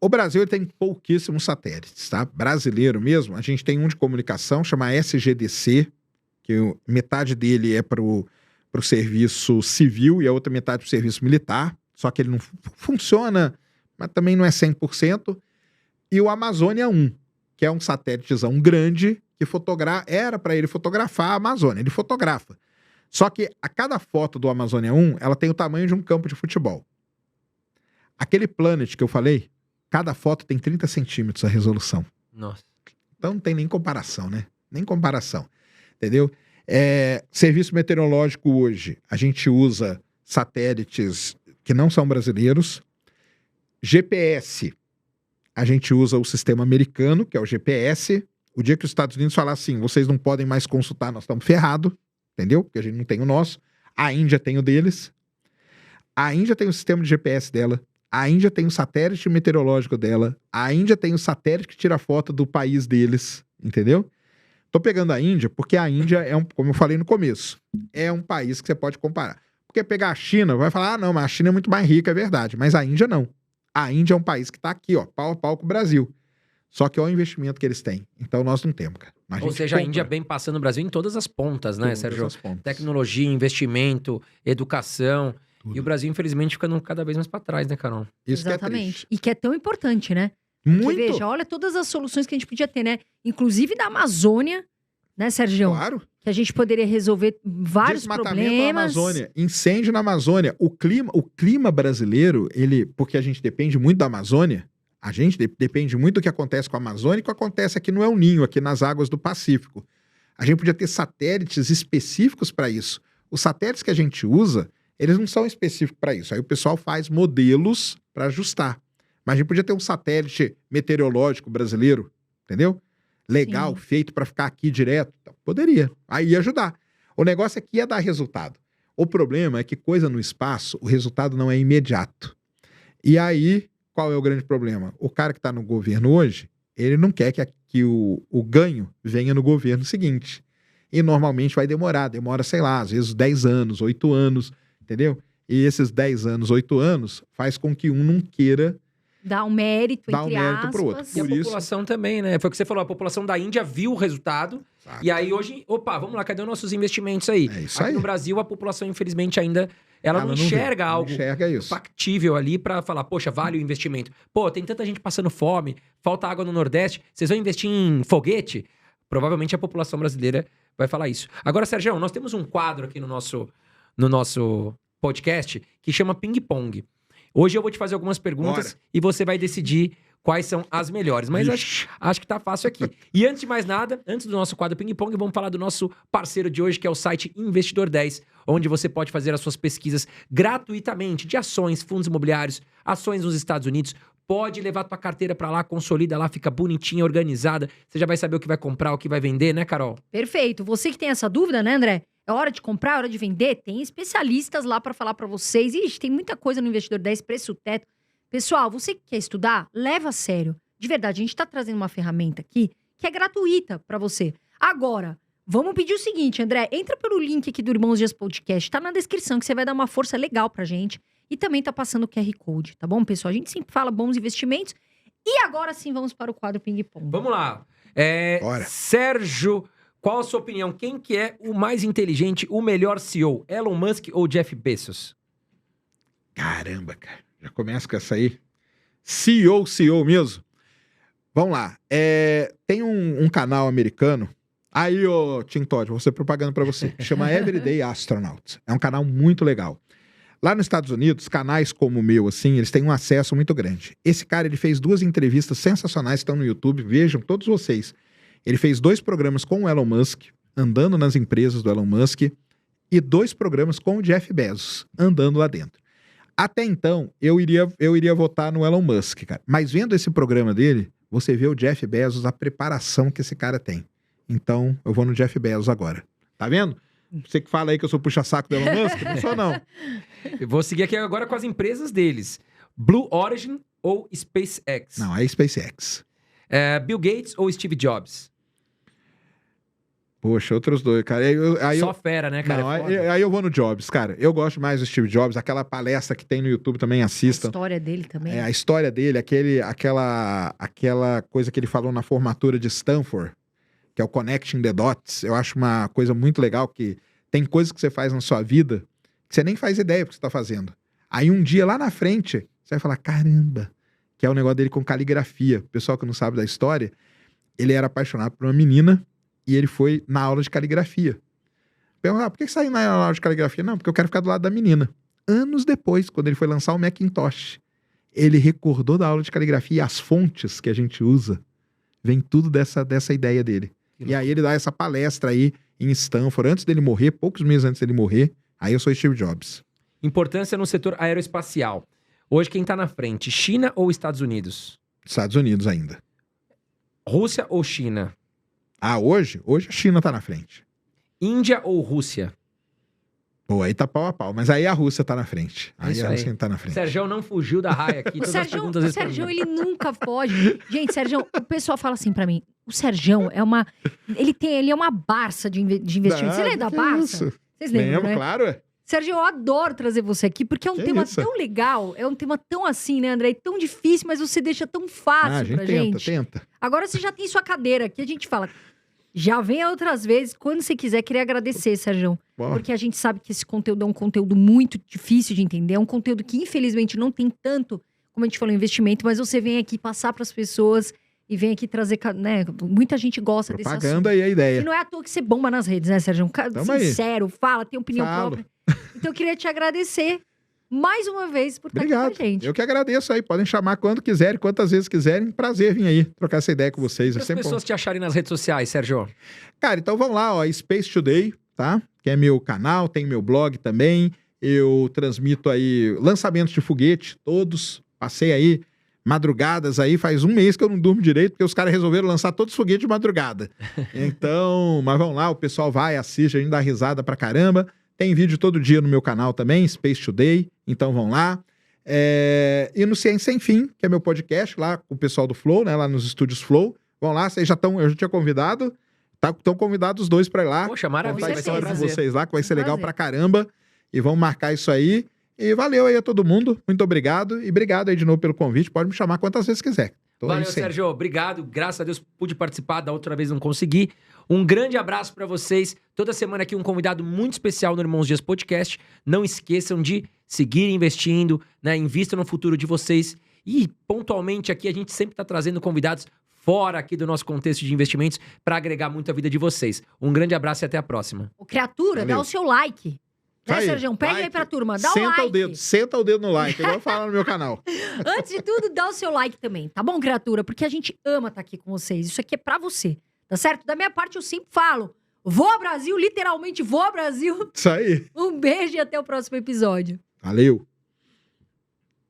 O Brasil ele tem pouquíssimos satélites, tá? Brasileiro mesmo, a gente tem um de comunicação, chama SGDC, que metade dele é pro serviço civil e a outra metade pro serviço militar, só que ele não funciona, mas também não é 100%. E o Amazônia 1, que é um satélitezão grande, que era para ele fotografar a Amazônia, ele fotografa. Só que a cada foto do Amazônia 1, ela tem o tamanho de um campo de futebol. Aquele Planet que eu falei, cada foto tem 30 centímetros a resolução. Nossa. Então não tem nem comparação, né? Nem comparação. Entendeu? Serviço meteorológico hoje, a gente usa satélites que não são brasileiros. GPS, a gente usa o sistema americano, que é o GPS. O dia que os Estados Unidos falar assim, vocês não podem mais consultar, nós estamos ferrados, entendeu? Porque a gente não tem o nosso. A Índia tem o deles. A Índia tem o sistema de GPS dela. A Índia tem o satélite meteorológico dela. A Índia tem o satélite que tira foto do país deles, entendeu? Tô pegando a Índia porque a Índia como eu falei no começo, é um país que você pode comparar. Porque pegar a China, vai falar, não, mas a China é muito mais rica, é verdade. Mas a Índia não. A Índia é um país que tá aqui, ó, pau a pau com o Brasil. Só que olha o investimento que eles têm. Então nós não temos, cara. Ou seja, a Índia vem passando o Brasil em todas as pontas, né, Sérgio? Tecnologia, investimento, educação. Tudo. E o Brasil, infelizmente, ficando cada vez mais para trás, né, Carol? Isso exatamente. E que é tão importante, né? Muito. Porque, veja, olha todas as soluções que a gente podia ter, né? Inclusive da Amazônia, né, Sérgio? Claro. Que a gente poderia resolver vários problemas. Na Amazônia, incêndio na Amazônia. O clima brasileiro, porque a gente depende muito da Amazônia, a gente depende muito do que acontece com a Amazônia e o que acontece aqui no El Ninho, aqui nas águas do Pacífico. A gente podia ter satélites específicos para isso. Os satélites que a gente usa, eles não são específicos para isso. Aí o pessoal faz modelos para ajustar. Mas a gente podia ter um satélite meteorológico brasileiro, entendeu? Legal, feito para ficar aqui direto. Então, poderia. Aí ia ajudar. O negócio é que ia dar resultado. O problema é que coisa no espaço, o resultado não é imediato. E aí, qual é o grande problema? O cara que está no governo hoje, ele não quer que o ganho venha no governo seguinte. E normalmente vai demorar. Demora, sei lá, às vezes 10 anos, 8 anos, entendeu? E esses 10 anos, 8 anos, faz com que um não queira dá um mérito, entre aspas. Pro outro. E a população também, né? Foi o que você falou, a população da Índia viu o resultado. Exato. E aí hoje, opa, vamos lá, cadê os nossos investimentos aí? É isso Aqui aí. No Brasil, a população, infelizmente, ainda ela não enxerga algo factível ali pra falar, poxa, vale o investimento. Pô, tem tanta gente passando fome, falta água no Nordeste, vocês vão investir em foguete? Provavelmente a população brasileira vai falar isso. Agora, Sérgio, nós temos um quadro aqui no nosso podcast que chama Ping Pong. Hoje eu vou te fazer algumas perguntas e você vai decidir quais são as melhores. Mas acho que tá fácil aqui. E antes de mais nada, antes do nosso quadro Ping Pong, vamos falar do nosso parceiro de hoje, que é o site Investidor 10, onde você pode fazer as suas pesquisas gratuitamente de ações, fundos imobiliários, ações nos Estados Unidos. Pode levar tua carteira para lá, consolida lá, fica bonitinha, organizada. Você já vai saber o que vai comprar, o que vai vender, né, Carol? Perfeito. Você que tem essa dúvida, né, André? É hora de comprar, é hora de vender? Tem especialistas lá para falar para vocês. Ixi, tem muita coisa no Investidor 10, preço teto. Pessoal, você que quer estudar, leva a sério. De verdade, a gente tá trazendo uma ferramenta aqui que é gratuita para você. Agora, vamos pedir o seguinte, André. Entra pelo link aqui do Irmãos Dias Podcast. Tá na descrição que você vai dar uma força legal pra gente. E também tá passando o QR Code, tá bom, pessoal? A gente sempre fala bons investimentos. E agora sim, vamos para o quadro Ping Pong. Vamos lá. Sérgio, qual a sua opinião? Quem que é o mais inteligente, o melhor CEO? Elon Musk ou Jeff Bezos? Caramba, cara. Já começa com essa aí. CEO mesmo. Vamos lá. Tem um canal americano. Aí, ô Tim Todd, vou ser propaganda pra você. Chama Everyday Astronaut. É um canal muito legal. Lá nos Estados Unidos, canais como o meu, assim, eles têm um acesso muito grande. Esse cara, ele fez 2 entrevistas sensacionais que estão no YouTube. Vejam, todos vocês. Ele fez 2 programas com o Elon Musk, andando nas empresas do Elon Musk, e 2 programas com o Jeff Bezos, andando lá dentro. Até então, eu iria votar no Elon Musk, cara. Mas vendo esse programa dele, você vê o Jeff Bezos, a preparação que esse cara tem. Então, eu vou no Jeff Bezos agora. Tá vendo? Você que fala aí que eu sou puxa-saco do Elon Musk, não sou não. Eu vou seguir aqui agora com as empresas deles. Blue Origin ou SpaceX? Não, é SpaceX. Bill Gates ou Steve Jobs? Poxa, outros 2, cara. Só fera, né, cara? Não, aí eu vou no Jobs, cara. Eu gosto mais do Steve Jobs. Aquela palestra que tem no YouTube também, assistam. A história dele também. A história dele, aquela coisa que ele falou na formatura de Stanford, que é o Connecting the Dots. Eu acho uma coisa muito legal, que tem coisas que você faz na sua vida que você nem faz ideia do que você tá fazendo. Aí um dia, lá na frente, você vai falar, caramba, que é o negócio dele com caligrafia. O pessoal que não sabe da história, ele era apaixonado por uma menina e ele foi na aula de caligrafia. Perguntou, por que você saiu na aula de caligrafia? Não, porque eu quero ficar do lado da menina. Anos depois, quando ele foi lançar o Macintosh, ele recordou da aula de caligrafia e as fontes que a gente usa, vem tudo dessa ideia dele. E aí ele dá essa palestra aí em Stanford, antes dele morrer, poucos meses antes dele morrer. Aí eu sou Steve Jobs. Importância no setor aeroespacial. Hoje quem tá na frente, China ou Estados Unidos? Estados Unidos ainda. Rússia ou China? Hoje? Hoje a China tá na frente. Índia ou Rússia? Pô, aí tá pau a pau. Mas aí a Rússia tá na frente. Aí a Rússia tá na frente. O Sérgio não fugiu da raia aqui. O Sérgio, ele nunca foge. Gente, Sérgio, o pessoal fala assim pra mim, o Sérgio é uma... Ele é uma Barça de investimento. Você lembra da Barça? Vocês lembram, né? Claro. Sérgio, eu adoro trazer você aqui, porque é um tema tão legal, é um tema tão assim, né, André? É tão difícil, mas você deixa tão fácil pra gente. Tenta. Agora você já tem sua cadeira aqui, a gente fala. Já venha outras vezes, quando você quiser. Queria agradecer, Sérgio. Bom, Porque a gente sabe que esse conteúdo é um conteúdo muito difícil de entender. É um conteúdo que, infelizmente, não tem tanto, como a gente falou, investimento. Mas você vem aqui passar para as pessoas e vem aqui trazer, né? Muita gente gosta desse assunto. propaganda aí a ideia. E não é à toa que você bomba nas redes, né, Sérgio? Um cara Tamo aí. sincero, fala, tem opinião Falo. própria. Então eu queria te agradecer mais uma vez por estar aqui Obrigado. com a gente. Eu que agradeço aí. Podem chamar quando quiserem, quantas vezes quiserem. Prazer vir aí, trocar essa ideia com vocês. E É as sempre bom. pessoas te acharem nas redes sociais, Sérgio? Cara, então vamos lá, ó, Space Today, tá? Que é meu canal, tem meu blog também. Eu transmito aí lançamentos de foguete, todos. Passei aí madrugadas aí, faz um mês que eu não durmo direito, porque os caras resolveram lançar todos os foguetes de madrugada. Então, mas vamos lá, o pessoal vai, assiste, a gente dá risada pra caramba. Tem vídeo todo dia no meu canal também, Space Today, então vão lá. E no Ciência Sem Fim, que é meu podcast, lá com o pessoal do Flow, né, lá nos estúdios Flow. Vão lá, vocês já estão, eu já tinha convidado, estão convidados os dois pra ir lá. Poxa, Contar maravilha, a vai ser um história de prazer. vocês lá, que vai ser Um legal prazer. pra caramba. E vamos marcar isso aí. E valeu aí a todo mundo, muito obrigado. E obrigado aí de novo pelo convite, pode me chamar quantas vezes quiser. Tô aí Valeu, sempre. Sérgio. Obrigado. Graças a Deus pude participar, da outra vez não consegui. Um grande abraço pra vocês. Toda semana aqui um convidado muito especial no Irmãos Dias Podcast. Não esqueçam de seguir investindo, né? Invistam no futuro de vocês. E pontualmente aqui a gente sempre tá trazendo convidados fora aqui do nosso contexto de investimentos para agregar muito a vida de vocês. Um grande abraço e até a próxima. Ô, criatura, Valeu. dá o seu like. Né, Aí, Sérgio? Pede aí like. pra turma, dá o Senta like. senta o dedo no like, igual eu falo no meu canal. Antes de tudo, dá o seu like também, tá bom, criatura? Porque a gente ama estar aqui com vocês. Isso aqui é pra você, tá certo? Da minha parte, eu sempre falo, vou ao Brasil, literalmente vou ao Brasil. Isso aí. Um beijo e até o próximo episódio. Valeu.